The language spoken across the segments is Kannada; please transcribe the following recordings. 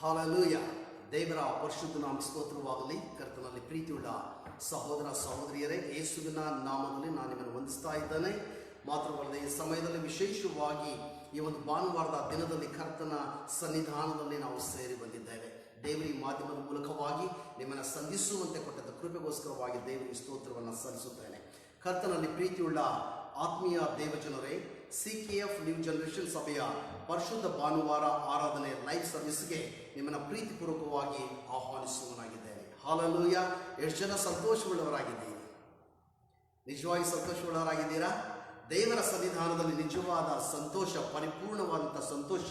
ಹಾಲೆಲೂಯ. ದೇವರ ಪರಿಶುದ್ಧ ನಾಮ ಸ್ತೋತ್ರವಾಗಲಿ. ಕರ್ತನಲ್ಲಿ ಪ್ರೀತಿಯುಳ್ಳ ಸಹೋದರ ಸಹೋದರಿಯರೇ, ಯೇಸುವಿನ ನಾಮದಲ್ಲಿ ನಾನು ನಿಮ್ಮನ್ನು ವಂದಿಸ್ತಾ ಇದ್ದೇನೆ. ಮಾತ್ರವಲ್ಲದೆ ಈ ಸಮಯದಲ್ಲಿ ವಿಶೇಷವಾಗಿ ಈ ಒಂದು ಭಾನುವಾರದ ದಿನದಲ್ಲಿ ಕರ್ತನ ಸನ್ನಿಧಾನದಲ್ಲಿ ನಾವು ಸೇರಿ ಬಂದಿದ್ದೇವೆ. ದೇವರ ಈ ಮಾಧ್ಯಮದ ಮೂಲಕವಾಗಿ ನಿಮ್ಮನ್ನು ಸಂಧಿಸುವಂತೆ ಕೊಟ್ಟಂತ ಕೃಪೆಗೋಸ್ಕರವಾಗಿ ದೇವರಿಗೆ ಸ್ತೋತ್ರವನ್ನು ಸಲ್ಲಿಸುತ್ತೇನೆ. ಕರ್ತನಲ್ಲಿ ಪ್ರೀತಿಯುಳ್ಳ ಆತ್ಮೀಯ ದೇವಜನರೇ, CKF ನ್ಯೂ ಜನರೇಷನ್ ಸಭೆಯ ಪರಿಶುದ್ಧ ಭಾನುವಾರ ಆರಾಧನೆ ಲೈವ್ ಸರ್ವಿಸ್ಗೆ ನಿಮ್ಮನ್ನು ಪ್ರೀತಿಪೂರ್ವಕವಾಗಿ ಆಹ್ವಾನಿಸುವನಾಗಿದ್ದೇನೆ. ಹಾಲೆಲೂಯ. ಎಷ್ಟು ಜನ ಸಂತೋಷವುಳ್ಳವರಾಗಿದ್ದೀರಿ? ನಿಜವಾಗಿ ಸಂತೋಷವುಳ್ಳವರಾಗಿದ್ದೀರಾ? ದೇವರ ಸನ್ನಿಧಾನದಲ್ಲಿ ನಿಜವಾದ ಸಂತೋಷ, ಪರಿಪೂರ್ಣವಾದಂಥ ಸಂತೋಷ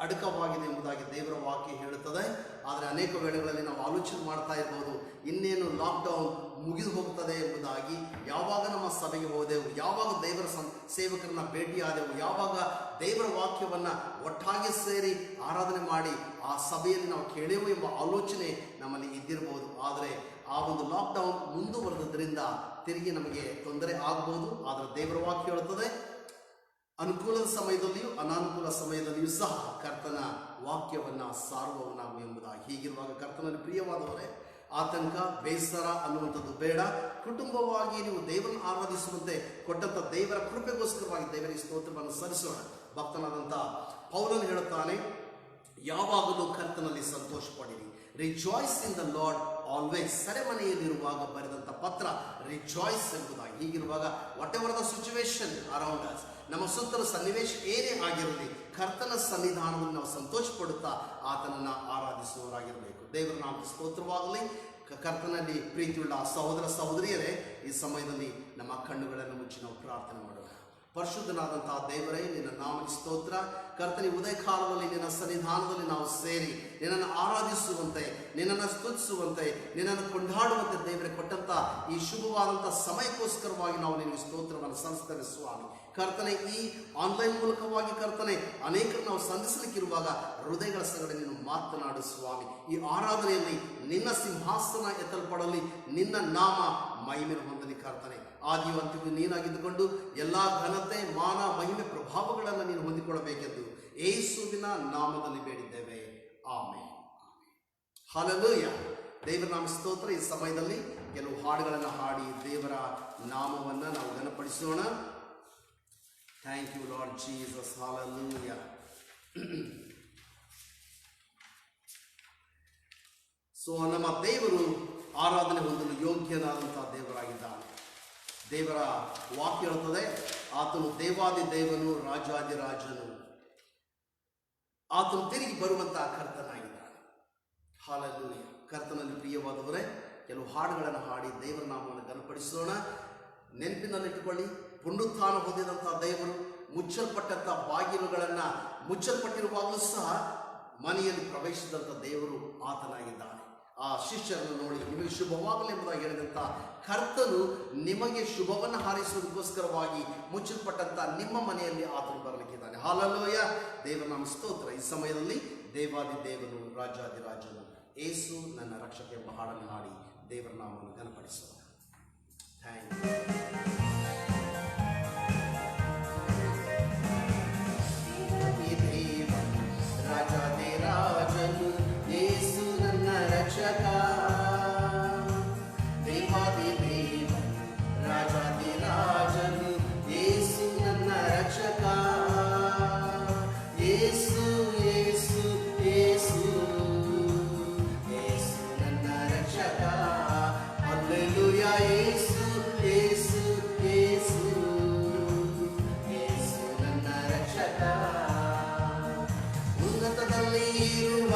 ಅಡಕವಾಗಿದೆ ಎಂಬುದಾಗಿ ದೇವರ ವಾಕ್ಯ ಹೇಳುತ್ತದೆ. ಆದರೆ ಅನೇಕ ವೇಳೆಗಳಲ್ಲಿ ನಾವು ಆಲೋಚನೆ ಮಾಡ್ತಾ ಇರ್ಬೋದು, ಇನ್ನೇನು ಲಾಕ್ಡೌನ್ ಮುಗಿದು ಹೋಗ್ತದೆ ಎಂಬುದಾಗಿ. ಯಾವಾಗ ನಮ್ಮ ಸಭೆಗೆ ಹೋದೆವು, ಯಾವಾಗ ದೇವರ ಸೇವಕರನ್ನ ಭೇಟಿಯಾದೆವು, ಯಾವಾಗ ದೇವರ ವಾಕ್ಯವನ್ನು ಒಟ್ಟಾಗಿ ಸೇರಿ ಆರಾಧನೆ ಮಾಡಿ ಆ ಸಭೆಯಲ್ಲಿ ನಾವು ಕೇಳೆವು ಎಂಬ ಆಲೋಚನೆ ನಮ್ಮಲ್ಲಿ ಇದ್ದಿರಬಹುದು. ಆದರೆ ಆ ಒಂದು ಲಾಕ್ಡೌನ್ ಮುಂದುವರೆದ್ರಿಂದ ತಿರುಗಿ ನಮಗೆ ತೊಂದರೆ ಆಗಬಹುದು. ಆದರೆ ದೇವರ ವಾಕ್ಯ ಹೇಳುತ್ತದೆ, ಅನುಕೂಲದ ಸಮಯದಲ್ಲಿಯೂ ಅನಾನುಕೂಲ ಸಮಯದಲ್ಲಿಯೂ ಸಹ ಕರ್ತನ ವಾಕ್ಯವನ್ನು ಸಾರುವವನಾಗು ಎಂಬುದಾಗಿ. ಹೀಗಿರುವಾಗ ಕರ್ತನಲ್ಲಿ ಪ್ರಿಯವಾದವರೇ, ಆತಂಕ, ಬೇಸರ ಅನ್ನುವಂಥದ್ದು ಬೇಡ. ಕುಟುಂಬವಾಗಿ ನೀವು ದೇವರನ್ನು ಆರಾಧಿಸುವಂತೆ ಕೊಟ್ಟಂಥ ದೇವರ ಕೃಪೆಗೋಸ್ಕರವಾಗಿ ದೇವರಿಗೆ ಸ್ತೋತ್ರವನ್ನು ಸಲ್ಲಿಸೋಣ. ಭಕ್ತನಾದಂಥ ಪೌಲನು ಹೇಳುತ್ತಾನೆ, ಯಾವಾಗಲೂ ಕರ್ತನಲ್ಲಿ ಸಂತೋಷ ಪಡಿರಿ, rejoice in the Lord always. ಸೆರೆಮನೆಯಲ್ಲಿರುವಾಗ ಬರೆದಂಥ ಪತ್ರ ರಿಜಾಯ್ಸ್ ಎಂಬುದಾಗಿ. ಹೀಗಿರುವಾಗ whatever the situation around us, ನಮ್ಮ ಸುತ್ತಲ ಸನ್ನಿವೇಶ ಏನೇ ಆಗಿರಲಿ, ಕರ್ತನ ಸನ್ನಿಧಾನವನ್ನು ನಾವು ಸಂತೋಷ ಪಡುತ್ತಾ ಆತನನ್ನು ಆರಾಧಿಸುವವರಾಗಿರಬೇಕು. ದೇವರ ನಾಮಕ್ಕೆ ಸ್ತೋತ್ರವಾಗಲಿ. ಕರ್ತನಲ್ಲಿ ಪ್ರೀತಿಯುಳ್ಳ ಸಹೋದರ ಸಹೋದರಿಯರೇ, ಈ ಸಮಯದಲ್ಲಿ ನಮ್ಮ ಕಣ್ಣುಗಳನ್ನು ಮುಚ್ಚಿ ನಾವು ಪ್ರಾರ್ಥನೆ ಮಾಡೋಣ. ಪರಿಶುದ್ಧನಾದಂತಹ ದೇವರೇ, ನಿನ್ನ ನಾಮಕ್ಕೆ ಸ್ತೋತ್ರ. ಕರ್ತನಿ ಉದಯ ಕಾಲದಲ್ಲಿ ನಿನ್ನ ಸನ್ನಿಧಾನದಲ್ಲಿ ನಾವು ಸೇರಿ ನಿನ್ನನ್ನು ಆರಾಧಿಸುವಂತೆ, ನಿನ್ನನ್ನು ಸ್ತುತಿಸುವಂತೆ, ನಿನ್ನನ್ನು ಕೊಂಡಾಡುವಂತೆ ದೇವರೇ ಕೊಟ್ಟಂತ ಈ ಶುಭವಾದಂಥ ಸಮಯಕ್ಕೋಸ್ಕರವಾಗಿ ನಾವು ನಿನಗೆ ಸ್ತೋತ್ರವನ್ನು ಸಲ್ಲಿಸ್ತೇವೆ ಸ್ವಾಮಿ. ಕರ್ತನೆ, ಈ ಆನ್ಲೈನ್ ಮೂಲಕವಾಗಿ ಕರ್ತನೆ ಅನೇಕರು ನಾವು ಸಂಧಿಸಲಿಕ್ಕಿರುವಾಗ ಹೃದಯಗಳ ಸಂಗಡ ನೀನು ಮಾತನಾಡು ಸ್ವಾಮಿ. ಈ ಆರಾಧನೆಯಲ್ಲಿ ನಿನ್ನ ಸಿಂಹಾಸನ ಎತ್ತಲ್ಪಡಲಿ, ನಿನ್ನ ನಾಮ ಮಹಿಮೆ ಹೊಂದಲಿ ಕರ್ತನೆ. ಆದಿಯು ಅಂತ್ಯವೂ ನೀನಾಗಿದ್ದುಕೊಂಡು ಎಲ್ಲ ಘನತೆ, ಮಾನ, ಮಹಿಮೆ, ಪ್ರಭಾವಗಳನ್ನು ನೀನು ಹೊಂದಿಕೊಳ್ಳಬೇಕೆಂದು ಯೇಸುವಿನ ನಾಮದಲ್ಲಿ ಬೇಡಿದ್ದೇವೆ, ಆಮೆನ್. ಹಲ್ಲೆಲೂಯಾ. ದೇವರ ನಾಮ ಸ್ತೋತ್ರ. ಈ ಸಮಯದಲ್ಲಿ ಕೆಲವು ಹಾಡುಗಳನ್ನು ಹಾಡಿ ದೇವರ ನಾಮವನ್ನು ನಾವು ಘನಪಡಿಸೋಣ. Thank you Lord Jesus. Hallelujah. So ನಮ್ಮ ದೇವರು ಆರಾಧನೆ ಹೊಂದಲು ಯೋಗ್ಯನಾದಂತಹ ದೇವರಾಗಿದ್ದಾನೆ. ದೇವರ ವಾಕ್ಯ ಹೇಳುತ್ತದೆ, ಆತನು ದೇವಾದಿ ದೇವನು, ರಾಜಾದಿರಾಜನು, ಆತನು ತಿರುಗಿ ಬರುವಂತಹ ಕರ್ತನಾಗಿದ್ದಾನೆ. ಹಾಲೆಲೂಯ. ಕರ್ತನಲ್ಲಿ ಪ್ರಿಯವಾದವರೇ, ಕೆಲವು ಹಾಡುಗಳನ್ನು ಹಾಡಿ ದೇವರ ನಾಮವನ್ನು ಘನಪಡಿಸೋಣ. ನೆನಪಿನಲ್ಲಿಟ್ಟುಕೊಳ್ಳಿ, ಪುನರುತ್ಥಾನ ಹೊಂದಿದಂತಹ ದೇವರು ಮುಚ್ಚಲ್ಪಟ್ಟಂಥ ಬಾಗಿಲುಗಳನ್ನು ಮುಚ್ಚಲ್ಪಟ್ಟಿರುವಾಗಲೂ ಸಹ ಮನೆಯಲ್ಲಿ ಪ್ರವೇಶಿಸಿದಂಥ ದೇವರು ಆತನಾಗಿದ್ದಾನೆ. ಆ ಶಿಷ್ಯರನ್ನು ನೋಡಿ ನಿಮಗೆ ಶುಭವಾಗಲಿ ಎಂಬುದಾಗಿ ಹೇಳಿದಂಥ ಕರ್ತನು ನಿಮಗೆ ಶುಭವನ್ನು ಹಾರೈಸುವುದಕ್ಕೋಸ್ಕರವಾಗಿ ಮುಚ್ಚಲ್ಪಟ್ಟಂಥ ನಿಮ್ಮ ಮನೆಯಲ್ಲಿ ಆತನು ಬರಲಿಕ್ಕಿದ್ದಾನೆ. ಹಾಲೆಲೂಯ. ದೇವರ ನಾಮ ಸ್ತೋತ್ರ. ಈ ಸಮಯದಲ್ಲಿ ದೇವಾದಿ ದೇವನು, ರಾಜಾದಿರಾಜನು, ಯೇಸು ನನ್ನ ರಕ್ಷಕ ಎಂಬ ಹಾಡನ್ನು ಹಾಡಿ ದೇವರ ನಾಮವನ್ನು ಘನಪಡಿಸೋಣ. Thank you. ರಾಜಾದಿರಾಜನು, ಯೇಸು ನನ್ನ ರಕ್ಷಕ, ದೇವಾದಿ ದೇವನು, ರಾಜಾದಿರಾಜನು, ಯೇಸು ನನ್ನ ರಕ್ಷಕ. ಯೇಸು ಯೇಸು ಯೇಸು ಯೇಸು ನನ್ನ ರಕ್ಷಕ. ಹಲ್ಲೆಲೂಯಾ. ಯೇಸು ಯೇಸು ಯೇಸು ಯೇಸು ನನ್ನ ರಕ್ಷಕ. ಉನ್ನತದಲ್ಲಿ ಇರುವ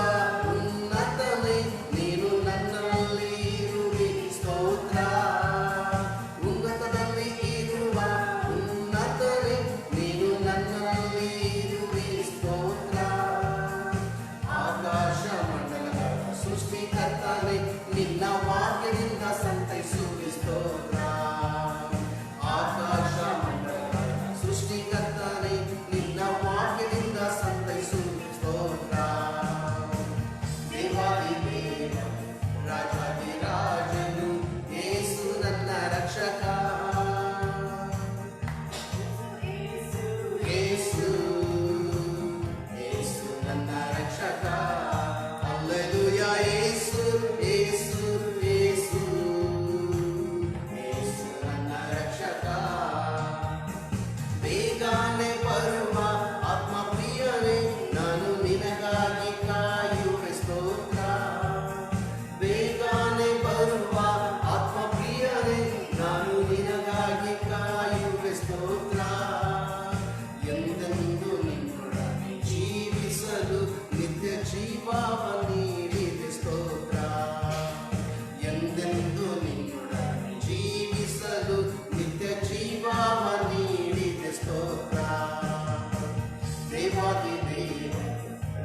ಉನ್ನತನೇ ನೀನು ನನ್ನಲ್ಲಿ ಇರುವೆ, ಸ್ತೋತ್ರ. ಉನ್ನತದಲ್ಲಿ ಇರುವ ಉನ್ನತನೇ ನೀನು ನನ್ನಲ್ಲಿ ಇರುವೆ, ಸ್ತೋತ್ರ. ಆಕಾಶ ಮಂಡಲಗಳ ಸೃಷ್ಟಿಕರ್ತನೇ, ನಿನ್ನ ವಾಕ್ಯದಿಂದ ಸಂತೈಸುವೆ, ಸ್ತೋತ್ರ. ಆಕಾಶ ಮಂಡಲಗಳ ಸೃಷ್ಟಿಕರ್ತನೇ, ನಿನ್ನ ವಾಕ್ಯದಿಂದ ಸಂತೈಸುವೆ, ಸ್ತೋತ್ರ.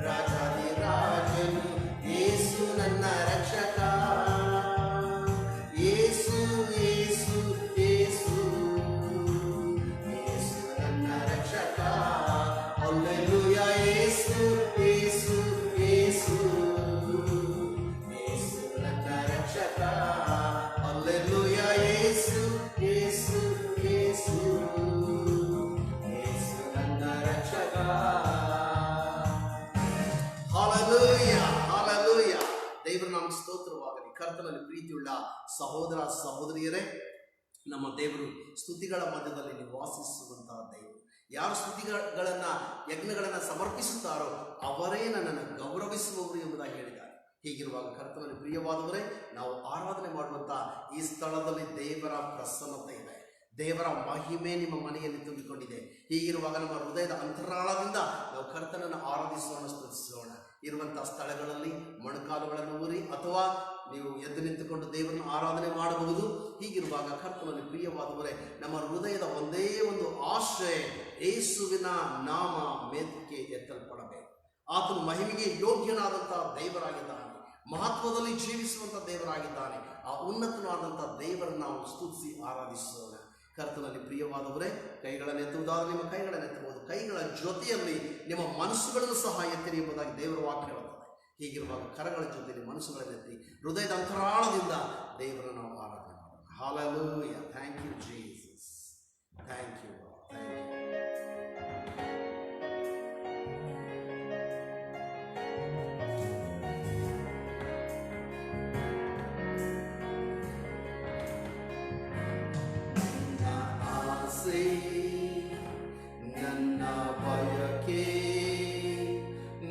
ರಾಜಾದಿರಾಜನು ಯೇಸು ನನ್ನ ರಕ್ಷಕ, ಯೇಸು ಯೇಸು ಯೇಸು ಯೇಸು ನನ್ನ ರಕ್ಷಕ. ಹಲ್ಲೆಲೂಯಾ. ಯೇಸು ಯೇಸು ಯೇಸು ಯೇಸು ನನ್ನ ರಕ್ಷಕ. ಹಲ್ಲೆಲೂಯಾ. ಯೇಸು ಯೇಸು ಯೇಸು ಯೇಸು ನನ್ನ ರಕ್ಷಕ. Hallelujah, hallelujah. ದೇವರ ನಾಮ ಸ್ತೋತ್ರವಾಗಲಿ. ಕರ್ತನಲ್ಲಿ ಪ್ರೀತಿಯುಳ್ಳ ಸಹೋದರ ಸಹೋದರಿಯರೇ, ನಮ್ಮ ದೇವರು ಸ್ತುತಿಗಳ ಮಧ್ಯದಲ್ಲಿ ನಿವಾಸಿಸುವಂತಹ ದೇವರು. ಯಾರು ಸ್ತುತಿಗಳನ್ನ ಯಜ್ಞಗಳನ್ನ ಸಮರ್ಪಿಸುತ್ತಾರೋ ಅವರೇ ನನ್ನನ್ನು ಗೌರವಿಸುವವರು ಎಂಬುದಾಗಿ ಹೇಳಿದ್ದಾರೆ. ಹೀಗಿರುವಾಗ ಕರ್ತನಲ್ಲಿ ಪ್ರಿಯವಾದವರೇ, ನಾವು ಆರಾಧನೆ ಮಾಡುವಂತಹ ಈ ಸ್ಥಳದಲ್ಲಿ ದೇವರ ಪ್ರಸನ್ನತೆ ಇದೆ, ದೇವರ ಮಹಿಮೆ ನಿಮ್ಮ ಮನೆಯಲ್ಲಿ ತುಂಬಿಕೊಂಡಿದೆ. ಹೀಗಿರುವಾಗ ನಮ್ಮ ಹೃದಯದ ಅಂತರಾಳದಿಂದ ನಾವು ಕರ್ತನನ್ನು ಆರಾಧಿಸೋಣ, ಸ್ತುತಿಸೋಣ. ಇರುವಂತಹ ಸ್ಥಳಗಳಲ್ಲಿ ಮೊಣಕಾಲುಗಳನ್ನು ಊರಿ ಅಥವಾ ನೀವು ಎದ್ದು ನಿಂತುಕೊಂಡು ದೇವರನ್ನು ಆರಾಧನೆ ಮಾಡಬಹುದು. ಹೀಗಿರುವಾಗ ಕರ್ತನಲ್ಲಿ ಪ್ರಿಯವಾದವರೇ, ನಮ್ಮ ಹೃದಯದ ಒಂದೇ ಒಂದು ಆಶ್ರಯ ಯೇಸುವಿನ ನಾಮ ಮೇಲಕ್ಕೆ ಎತ್ತಲ್ಪಡಬೇಕು. ಆತನು ಮಹಿಮೆಗೆ ಯೋಗ್ಯನಾದಂತಹ ದೇವರಾಗಿದ್ದಾನೆ, ಮಹತ್ವದಲ್ಲಿ ಜೀವಿಸುವಂತಹ ದೇವರಾಗಿದ್ದಾನೆ. ಆ ಉನ್ನತನಾದಂತಹ ದೇವರನ್ನು ನಾವು ಸ್ತುತಿಸಿ ಆರಾಧಿಸೋಣ. ಕರ್ತನಲ್ಲಿ ಪ್ರಿಯವಾದವರೇ, ಕೈಗಳನ್ನೆತ್ತುವುದಾದರೆ ನಿಮ್ಮ ಕೈಗಳನ್ನೆತ್ತಬಹುದು, ಕೈಗಳ ಜೊತೆಯಲ್ಲಿ ನಿಮ್ಮ ಮನಸ್ಸುಗಳನ್ನು ಸಹ ಎತ್ತಿರಿ ಎಂಬುದಾಗಿ ದೇವರ ವಾಕ್ಯ ಹೇಳುತ್ತದೆ. ಹೀಗಿರುವಾಗ ಕರಗಳ ಜೊತೆಯಲ್ಲಿ ಮನಸ್ಸುಗಳನ್ನೆತ್ತಿ ಹೃದಯದ ಅಂತರಾಳದಿಂದ ದೇವರನ್ನು ನಾವು ಆರಾಧನೆ ಮಾಡೋಣ. Hallelujah. Thank you Jesus, thank you, thank you. ನನ್ನ ಬಯಕೆ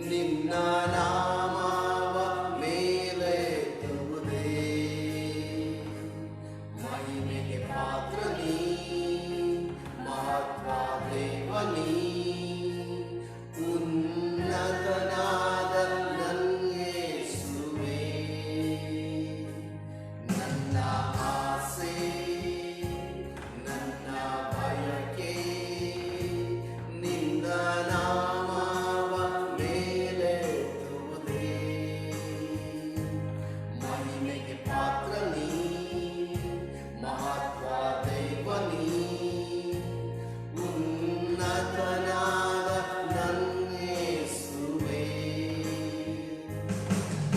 ನಿನ್ನ ನಾಮವ ಮೇಲೆತ್ತುವುದೇ, ಮಹಿಮೆಗೆ ಪಾತ್ರ ನೀ, ಮಹತ್ವ ದೇವ ನೀ, ಉನ್ನತನಾದ ನನ್ನ ಯೇಸುವೇ. ನನ್ನ ಆಸೆ ನನ್ನ ಬಯಕೆ ನಿನ್ನ ನಾಮವ ಮೇಲೆತ್ತುವುದೇ, ಮಹಿಮೆಗೆ ಪಾತ್ರ ನೀ, ಮಹತ್ವ ದೇವ ನೀ, ಉನ್ನತನಾದ ನನ್ನ ಯೇಸುವೇ.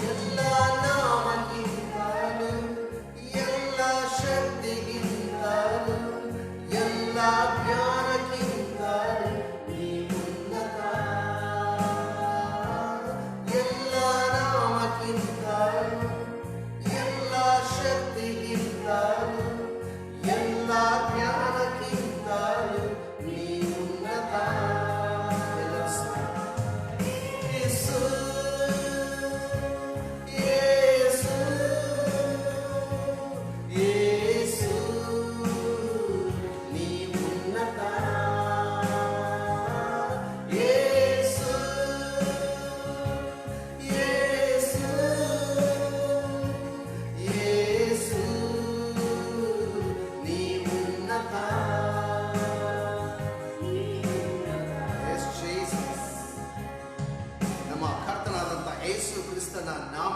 ಎಲ್ಲ ನಾಮಕ್ಕಿಂತಲೂ ಎಲ್ಲ ಶಕ್ತಿಗಿಂತಲೂ ಎಲ್ಲ ಜ್ಞಾನಕ್ಕಿಂತಲೂ ನೀ ಉನ್ನತ. ಎಲ್ಲ ನಾಮಕ್ಕಿಂತಲೂ ಎಲ್ಲ ಶಕ್ತಿಗಿಂತಲೂ ಎಲ್ಲ ಜ್ಞಾನಕ್ಕಿಂತಲೂ ನೀ ಉನ್ನತ. ಯೇಸು ಯೇಸು ಯೇಸು ನೀ ಉನ್ನತ. ಯೇಸು ಯೇಸು ಯೇಸು ನೀ ಉನ್ನತ. Yes, Jesus. ನಮ್ಮ ಕರ್ತನಾದಂಥ ಯೇಸು ಕ್ರಿಸ್ತನ ನಾಮ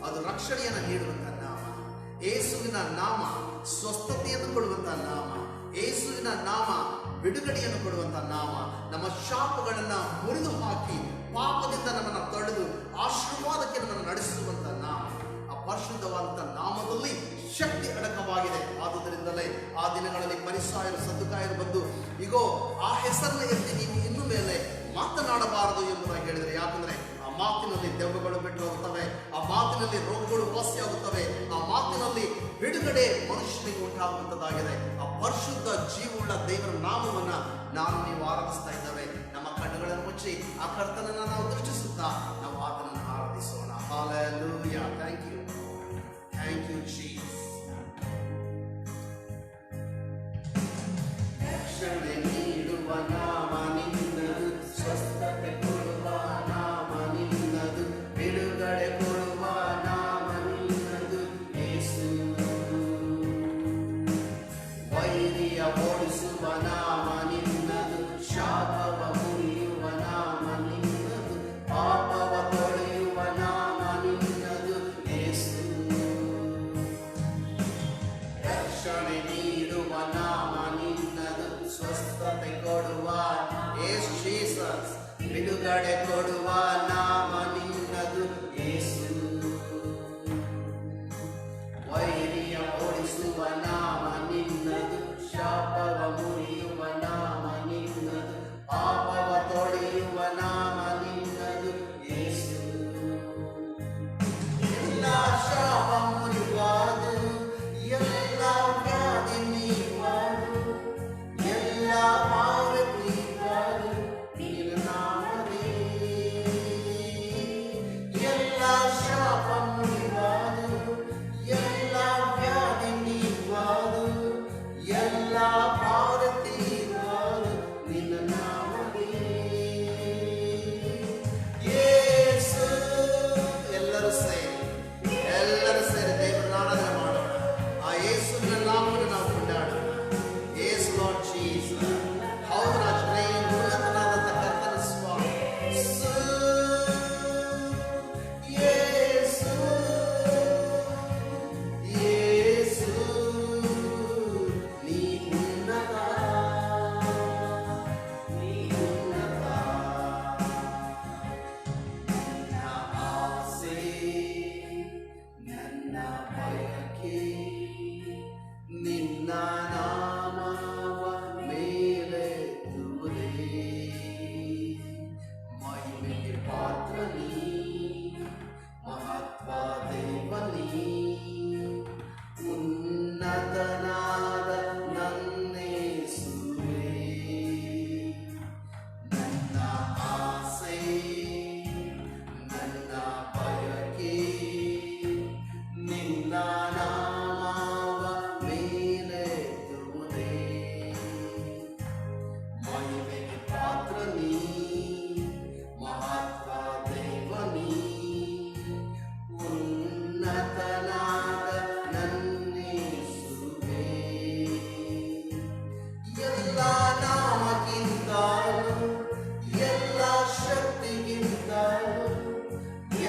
ಅದು ರಕ್ಷಣೆಯನ್ನು ನೀಡುವಂಥ ನಾಮ. ಯೇಸುವಿನ ನಾಮ ಸ್ವಸ್ಥತೆಯನ್ನು ಕೊಡುವಂಥ ನಾಮ. ಯೇಸುವಿನ ನಾಮ ಬಿಡುಗಡೆಯನ್ನು ಕೊಡುವಂಥ ನಾಮ. ನಮ್ಮ ಶಾಪಗಳನ್ನು ಮುರಿದು ಹಾಕಿ ಪಾಪದಿಂದ ನಮ್ಮನ್ನು ತೊಳೆದು ಆಶೀರ್ವಾದಕ್ಕೆ ನಮ್ಮನ್ನು ನಡೆಸುವಂಥ ನಾಮ. ಆ ಪರಿಶುದ್ಧವಾದಂಥ ನಾಮದಲ್ಲಿ ಶಕ್ತಿ ಅಡಕವಾಗಿದೆ. ಆದುದರಿಂದಲೇ ಆ ದಿನಗಳಲ್ಲಿ ಫರಿಸಾಯರು ಸದ್ದುಕಾಯರು ಬಂದು, ಇಗೋ ಆ ಹೆಸರನ್ನು ಎತ್ತಿ ನೀವು ಇನ್ನು ಮೇಲೆ ಮಾತನಾಡಬಾರದು ಎಂಬುದಾಗಿ ಹೇಳಿದರೆ. ಯಾಕಂದ್ರೆ ಆ ಮಾತಿನಲ್ಲಿ ದೆವ್ವಗಳು ಬಿಟ್ಟು ಹೋಗುತ್ತವೆ, ಆ ಮಾತಿನಲ್ಲಿ ರೋಗಗಳು ವಾಸಿಯಾಗುತ್ತವೆ, ಆ ಮಾತಿನಲ್ಲಿ ಬಿಡುಗಡೆ ಮನುಷ್ಯನಿಗೆ ಉಂಟಾಗುವಂಥದ್ದಾಗಿದೆ. ಆ ಪರಿಶುದ್ಧ ಜೀವವುಳ್ಳ ದೇವರ ನಾಮವನ್ನ ನಾನು ನೀವು ಆರಾಧಿಸ್ತಾ ಇದ್ದೇವೆ. ನಮ್ಮ ಕಣ್ಣುಗಳನ್ನು ಮುಚ್ಚಿ ಆ ಕರ್ತನನ್ನು ನಾವು ದೃಷ್ಟಿಸುತ್ತಾ ನಾವು ಆತನನ್ನು ಆರಾಧಿಸೋಣ. Hallelujah. Thank you, thank you Jesus. ರಕ್ಷಣೆ ನೀಡುವ ನಾಮ ನಿನ್ನದು, ಸ್ವಸ್ಥತೆ ಕೊಡುವ ನಾಮ ನಿನ್ನದು, ಬಿಡುಗಡೆ ಕೊಡುವ ನಾಮ ನಿನ್ನದು ಯೇಸು. ವೈರಿಯ ಓಡಿಸುವ ನಾಮ ನಿನ್ನದು, ಶಾಪವ ಮುರಿಯುವ ನಾಮ ಬಿಡುಗಡೆ ಕೊಡುವ ನಾಮ ನಿನ್ನದು ಯೇಸು. ವೈರಿಯ ಓಡಿಸುವ ನಾಮ ನಿನ್ನದು, ಶಾಪವ ಮುರಿಯುವ ನಾಮ ನಿನ್ನದು, ಪಾಪವ ತೊಳೆಯುವ ನಾಮ ನಿನ್ನದು ಯೇಸು. ಎಲ್ಲ ಶಾಪ ಮುರಿಯುವುದು, ಎಲ್ಲ ವ್ಯಾಧಿ ನೀಡುವುದು, ಎಲ್ಲ ಪಾಪ ನೀಡುವುದು ನಿನ್ನ ನಾಮವೇ. ಎಲ್ಲ ಶಾಪ ಮುರಿಯುವುದು, ಎಲ್ಲ ವ್ಯಾಧಿ ನೀಡುವುದು, ಎಲ್ಲ ಪಾಪ ತೀರುವುದು ನಿನ್ನ ನಾಮವೇ. ಯೇಸು. ಎಲ್ಲರೂ ಸೇರಿ ದೇವರ ಆರಾಧನೆ ಮಾಡೋಣ. ಆ ಯೇಸುವಿನ ನಾಮವನ್ನು ನಾವು ಕೊಂಡಾಡೋಣ. ಯೇಸು ಲಾರ್ಡ್ ಜೀಸಸ್. ಹೌದು ರಾಜನೇ, ಉನ್ನತನಾದಂಥ ಕರ್ತನ ಸ್ವಾಮಿ. ಯೇಸು, ಯೇಸು, ನೀ ಉನ್ನತ, ನೀ ಉನ್ನತ. ನನ್ನ ಆಸೆ, ನನ್ನ ಬಯಕೆ ನಿನ್ನ ನಾಮವ ಮೇಲೆತ್ತುವುದೇ. ಮಹಿಮೆಗೆ ಪಾತ್ರ ನೀ, ಮಹತ್ವ ದೇವ ನೀ, ಉನ್ನತನಾದ ನನ್ನೇಸುವೆ. ನನ್ನ ಆಸೆ, ನನ್ನ ಬಯಕೆ ನಿನ್ನ ನಾಮವ ಮೇಲೆತ್ತುವುದೇ. ಮಹಿಮೆಗೆ ಪಾತ್ರ ನೀ, ಮಹತ್ವ ದೇವ ನೀ, ಉನ್ನತನಾದ ನನ್ನೇಸುವೆ. ಎಲ್ಲ ನಾಮಕ್ಕಿಂತಲೂ, ಎಲ್ಲ ಶಕ್ತಿಗಿಂತಲೂ,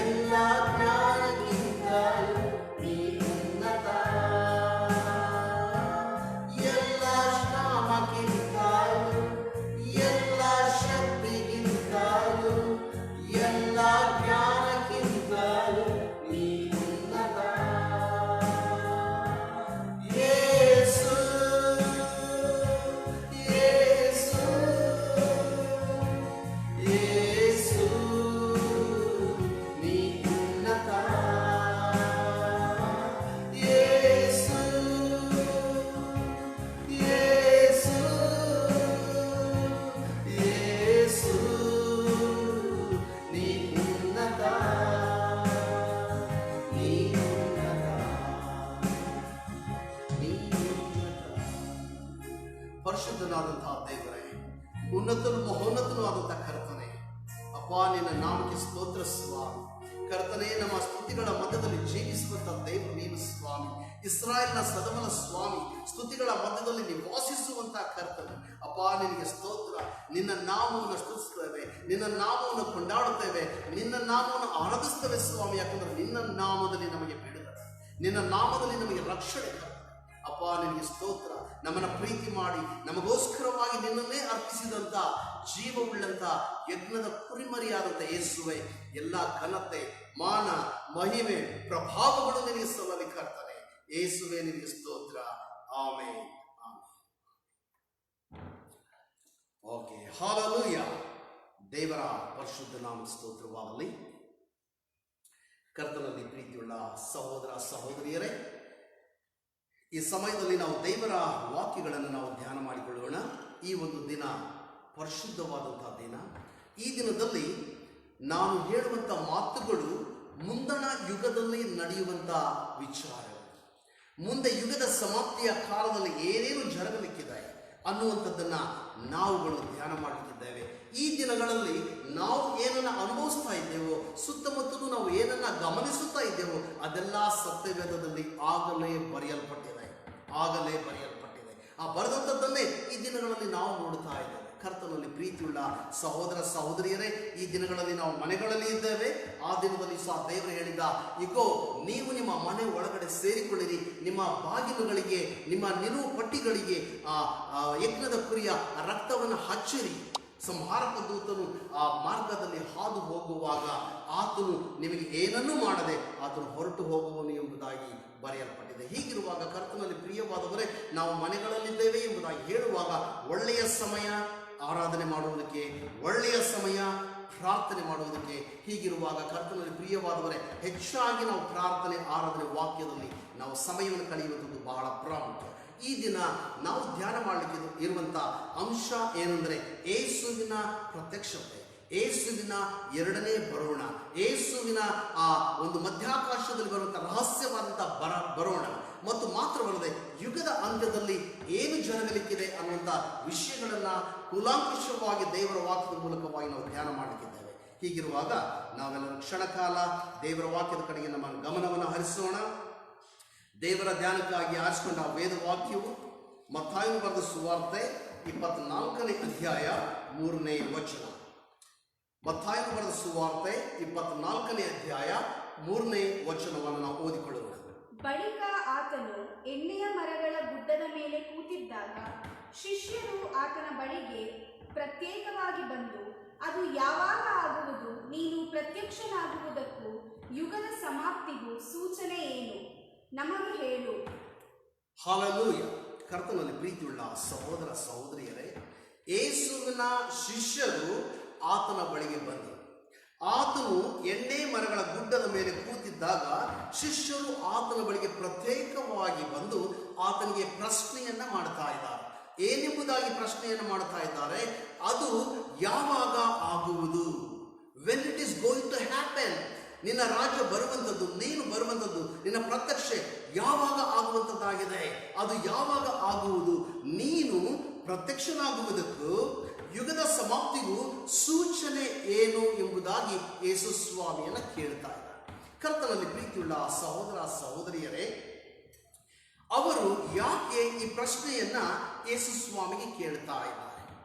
ಎಲ್ಲ ಜ್ಞಾನಕ್ಕಿಂತಲೂ ನೀ ಉನ್ನತ. ಎಲ್ಲ ನಾಮಕ್ಕಿಂತಲೂ, ಎಲ್ಲ ಶಕ್ತಿಗಿಂತಲೂ, ಎಲ್ಲ ಜ್ಞಾನಕ್ಕಿಂತಲೂ ನೀ ಉನ್ನತ. ಯೇಸು, ಯೇಸು, ಯೇಸು, ನೀ ಉನ್ನತ. ಯೇಸು, ಯೇಸು, ಯೇಸು, ನೀ ಉನ್ನತ, ನೀ ಉನ್ನತ, ನೀ ಉನ್ನತ. ಪರಿಶುದ್ಧನಾದಂತಹ ದೇವರೇ, ಉನ್ನತನು ಮಹೋನ್ನತನೂ ಆದಂತಹ ಕರ್ತನೆ, ಅಪ್ಪ ನಿನ್ನ ನಾಮಕ್ಕೆ ಸ್ತೋತ್ರ ಸ್ವಾಮಿ. ಕರ್ತನೆ, ನಮ್ಮ ಸ್ತುತಿಗಳ ಮಧ್ಯದಲ್ಲಿ ಜೀವಿಸುವಂತಹ ದೇವರು ನೀನು ಸ್ವಾಮಿ. ಇಸ್ರಾಯೇಲ್ನ ಸದಮಲ ಸ್ವಾಮಿ, ಸ್ತುತಿಗಳ ಮಧ್ಯದಲ್ಲಿ ನಿವಾಸಿಸುವಂತಹ ಕರ್ತನೆ. ಅಪ್ಪ ನಿನಗೆ ಸ್ತೋತ್ರ. ನಿನ್ನ ನಾಮವನ್ನು ಸ್ತುತಿಸ್ತೇವೆ, ನಿನ್ನ ನಾಮವನ್ನು ಕೊಂಡಾಡುತ್ತೇವೆ, ನಿನ್ನ ನಾಮವನ್ನು ಆರಾಧಿಸ್ತೇವೆ ಸ್ವಾಮಿ. ಯಾಕಂದ್ರೆ ನಿನ್ನ ನಾಮದಲ್ಲಿ ನಮಗೆ ಬಿಡುಗಡೆ, ನಿನ್ನ ನಾಮದಲ್ಲಿ ನಮಗೆ ರಕ್ಷಣೆ. ಅಪ್ಪ ನಿನಗೆ ಸ್ತೋತ್ರ. ನಮ್ಮನ್ನ ಪ್ರೀತಿ ಮಾಡಿ ನಮಗೋಸ್ಕರವಾಗಿ ನಿನ್ನನ್ನೇ ಅರ್ಪಿಸಿದಂತ ಜೀವವುಳ್ಳಂತ ಯಜ್ಞದ ಕುರಿಮರಿಯಾದಂಥ ಯೇಸುವೆ, ಎಲ್ಲ ಘನತೆ, ಮಾನ, ಮಹಿಮೆ, ಪ್ರಭಾವಗಳು ನಿನಗೆ ಸಲ್ಲಲಿ ಕರ್ತನೆ. ಯೇಸುವೆ ನಿನಗೆ ಸ್ತೋತ್ರ. ಆಮೆನ್. Okay, hallelujah. ದೇವರ ಪರಿಶುದ್ಧ ನಾಮ ಸ್ತೋತ್ರವಾಗಲಿ. ಕರ್ತನಲ್ಲಿ ಪ್ರೀತಿಯುಳ್ಳ ಸಹೋದರ ಸಹೋದರಿಯರೇ, ಈ ಸಮಯದಲ್ಲಿ ನಾವು ದೇವರ ವಾಕ್ಯಗಳನ್ನು ನಾವು ಧ್ಯಾನ ಮಾಡಿಕೊಳ್ಳೋಣ. ಈ ಒಂದು ದಿನ ಪರಿಶುದ್ಧವಾದಂತಹ ದಿನ. ಈ ದಿನದಲ್ಲಿ ನಾನು ಹೇಳುವಂಥ ಮಾತುಗಳು ಮುಂದಣ ಯುಗದಲ್ಲಿ ನಡೆಯುವಂಥ ವಿಚಾರಗಳು, ಮುಂದೆ ಯುಗದ ಸಮಾಪ್ತಿಯ ಕಾಲದಲ್ಲಿ ಏನೇನು ಜರಗಲಿಕ್ಕಿದೆ ಅನ್ನುವಂಥದ್ದನ್ನು ನಾವುಗಳು ಧ್ಯಾನ ಮಾಡಲಿಕ್ಕಿದ್ದೇವೆ. ಈ ದಿನಗಳಲ್ಲಿ ನಾವು ಏನನ್ನ ಅನುಭವಿಸ್ತಾ ಇದ್ದೇವೋ, ಸುತ್ತಮುತ್ತಲೂ ನಾವು ಏನನ್ನ ಗಮನಿಸುತ್ತಾ ಇದ್ದೇವೋ, ಅದೆಲ್ಲ ಸತ್ಯವೇದದಲ್ಲಿ ಆಗಲೇ ಬರೆಯಲ್ಪಟ್ಟಿದೆ. ಆ ಬರೆದಂಥದ್ದನ್ನೇ ಈ ದಿನಗಳಲ್ಲಿ ನಾವು ನೋಡ್ತಾ ಇದ್ದೇವೆ. ಕರ್ತನಲ್ಲಿ ಪ್ರೀತಿಯುಳ್ಳ ಸಹೋದರ ಸಹೋದರಿಯರೇ, ಈ ದಿನಗಳಲ್ಲಿ ನಾವು ಮನೆಗಳಲ್ಲಿ ಇದ್ದೇವೆ. ಆ ದಿನದಲ್ಲಿ ಸಹ ದೇವರು ಹೇಳಿದ, ಇಗೋ ನೀವು ನಿಮ್ಮ ಮನೆ ಒಳಗಡೆ ಸೇರಿಕೊಳ್ಳಿರಿ, ನಿಮ್ಮ ಬಾಗಿಲುಗಳಿಗೆ, ನಿಮ್ಮ ನಿಲುವು ಪಟ್ಟಿಗಳಿಗೆ ಯಜ್ಞದ ಕುರಿಯ ರಕ್ತವನ್ನು ಹಚ್ಚಿರಿ, ಸಂಹಾರಕ ದೂತನು ಆ ಮಾರ್ಗದಲ್ಲಿ ಹಾದು ಹೋಗುವಾಗ ಆತನು ನಿಮಗೆ ಏನನ್ನೂ ಮಾಡದೆ ಆತನು ಹೊರಟು ಹೋಗುವನು ಎಂಬುದಾಗಿ ಬರೆಯಲ್ಪಟ್ಟಿದೆ. ಹೀಗಿರುವಾಗ ಕರ್ತನಲ್ಲಿ ಪ್ರಿಯವಾದವರೇ, ನಾವು ಮನೆಗಳಲ್ಲಿದ್ದೇವೆ ಎಂಬುದಾಗಿ ಹೇಳುವಾಗ ಒಳ್ಳೆಯ ಸಮಯ ಆರಾಧನೆ ಮಾಡುವುದಕ್ಕೆ, ಒಳ್ಳೆಯ ಸಮಯ ಪ್ರಾರ್ಥನೆ ಮಾಡುವುದಕ್ಕೆ. ಹೀಗಿರುವಾಗ ಕರ್ತನಲ್ಲಿ ಪ್ರಿಯವಾದವರೇ, ಹೆಚ್ಚಾಗಿ ನಾವು ಪ್ರಾರ್ಥನೆ, ಆರಾಧನೆ, ವಾಕ್ಯದಲ್ಲಿ ನಾವು ಸಮಯವನ್ನು ಕಳೆಯುವುದು ಬಹಳ ಪ್ರಾಮುಖ್ಯ. ಈ ದಿನ ನಾವು ಧ್ಯಾನ ಮಾಡಲಿಕ್ಕೆ ಇರುವಂಥ ಅಂಶ ಏನೆಂದರೆ ಯೇಸುವಿನ ಪ್ರತ್ಯಕ್ಷತೆ, ಯೇಸುವಿನ ಎರಡನೇ ಬರೋಣ, ಯೇಸುವಿನ ಆ ಒಂದು ಮಧ್ಯಾಕಾಶದಲ್ಲಿ ಬರುವಂಥ ರಹಸ್ಯವಾದಂಥ ಬರೋಣ ಮತ್ತು ಮಾತ್ರವಲ್ಲದೆ ಯುಗದ ಅಂತ್ಯದಲ್ಲಿ ಏನು ಜರಗಲಿಕ್ಕಿದೆ ಅನ್ನುವಂಥ ವಿಷಯಗಳನ್ನು ಕೂಲಾಂಕುಷವಾಗಿ ದೇವರ ವಾಕ್ಯದ ಮೂಲಕವಾಗಿ ನಾವು ಧ್ಯಾನ ಮಾಡಲಿಕ್ಕಿದ್ದೇವೆ. ಹೀಗಿರುವಾಗ ನಾವೆಲ್ಲರೂ ಕ್ಷಣಕಾಲ ದೇವರ ವಾಕ್ಯದ ಕಡೆಗೆ ನಮ್ಮ ಗಮನವನ್ನು ಹರಿಸೋಣ. ದೇವರ ಧ್ಯಾನಕ್ಕಾಗಿ ಆರಿಸಿಕೊಂಡ ವೇದ ವಾಕ್ಯವು ಮತ್ತಾಯನು ಬರೆದ ಸುವಾರ್ತೆ 24ನೇ ಅಧ್ಯಾಯ 3ನೇ ವಚನ. ಮತ್ತಾಯನು ಬರೆದ ಸುವಾರ್ತೆ 24ನೇ ಅಧ್ಯಾಯ 3ನೇ ವಚನವನ್ನು ನಾವು ಓದಿಕೊಳ್ಳೋಣ. ಬಳಿಕ ಆತನು ಎಣ್ಣೆಯ ಮರಗಳ ಗುಡ್ಡದ ಮೇಲೆ ಕೂತಿದ್ದಾಗ ಶಿಷ್ಯರು ಆತನ ಬಳಿಗೆ ಪ್ರತ್ಯೇಕವಾಗಿ ಬಂದು, ಅದು ಯಾವಾಗ ಆಗುವುದು? ನೀನು ಪ್ರತ್ಯಕ್ಷನಾಗುವುದಕ್ಕೂ ಯುಗದ ಸಮಾಪ್ತಿಗೂ ಸೂಚನೆ ಏನು? ನಮಗೆ ಹೇಳು. ಹಾಲೆಲೂಯ. ಕರ್ತನಲ್ಲಿ ಪ್ರೀತಿಯುಳ್ಳ ಸಹೋದರ ಸಹೋದರಿಯರೇ, ಯೇಸುವಿನ ಶಿಷ್ಯರು ಆತನ ಬಳಿಗೆ ಬಂದರು. ಆತನು ಎಣ್ಣೆ ಮರಗಳ ಗುಡ್ಡದ ಮೇಲೆ ಕೂತಿದ್ದಾಗ ಶಿಷ್ಯರು ಆತನ ಬಳಿಗೆ ಪ್ರತ್ಯೇಕವಾಗಿ ಬಂದು ಆತನಿಗೆ ಪ್ರಶ್ನೆಯನ್ನ ಮಾಡ್ತಾ ಇದ್ದಾರೆ. ಏನೆಂಬುದಾಗಿ ಪ್ರಶ್ನೆಯನ್ನು ಮಾಡ್ತಾ ಇದ್ದಾರೆ? ಅದು ಯಾವಾಗ ಆಗುವುದು? When it is going to happen. ನಿನ್ನ ರಾಜ್ಯ ಬರುವಂಥದ್ದು, ನೀನು ಬರುವಂಥದ್ದು, ನಿನ್ನ ಪ್ರತ್ಯಕ್ಷ ಯಾವಾಗ ಆಗುವಂಥದ್ದಾಗಿದೆ? ಅದು ಯಾವಾಗ ಆಗುವುದು? ನೀನು ಪ್ರತ್ಯಕ್ಷನಾಗುವುದಕ್ಕೂ ಯುಗದ ಸಮಾಪ್ತಿಗೂ ಸೂಚನೆ ಏನು ಎಂಬುದಾಗಿ ಯೇಸು ಸ್ವಾಮಿಯನ್ನ ಕೇಳ್ತಾ ಇದ್ದಾರೆ. ಕರ್ತನಲ್ಲಿ ಪ್ರೀತಿಯುಳ್ಳ ಸಹೋದರ ಸಹೋದರಿಯರೇ, ಅವರು ಯಾಕೆ ಈ ಪ್ರಶ್ನೆಯನ್ನ ಯೇಸು ಸ್ವಾಮಿಗೆ ಕೇಳ್ತಾ ಇದ್ದಾರೆ?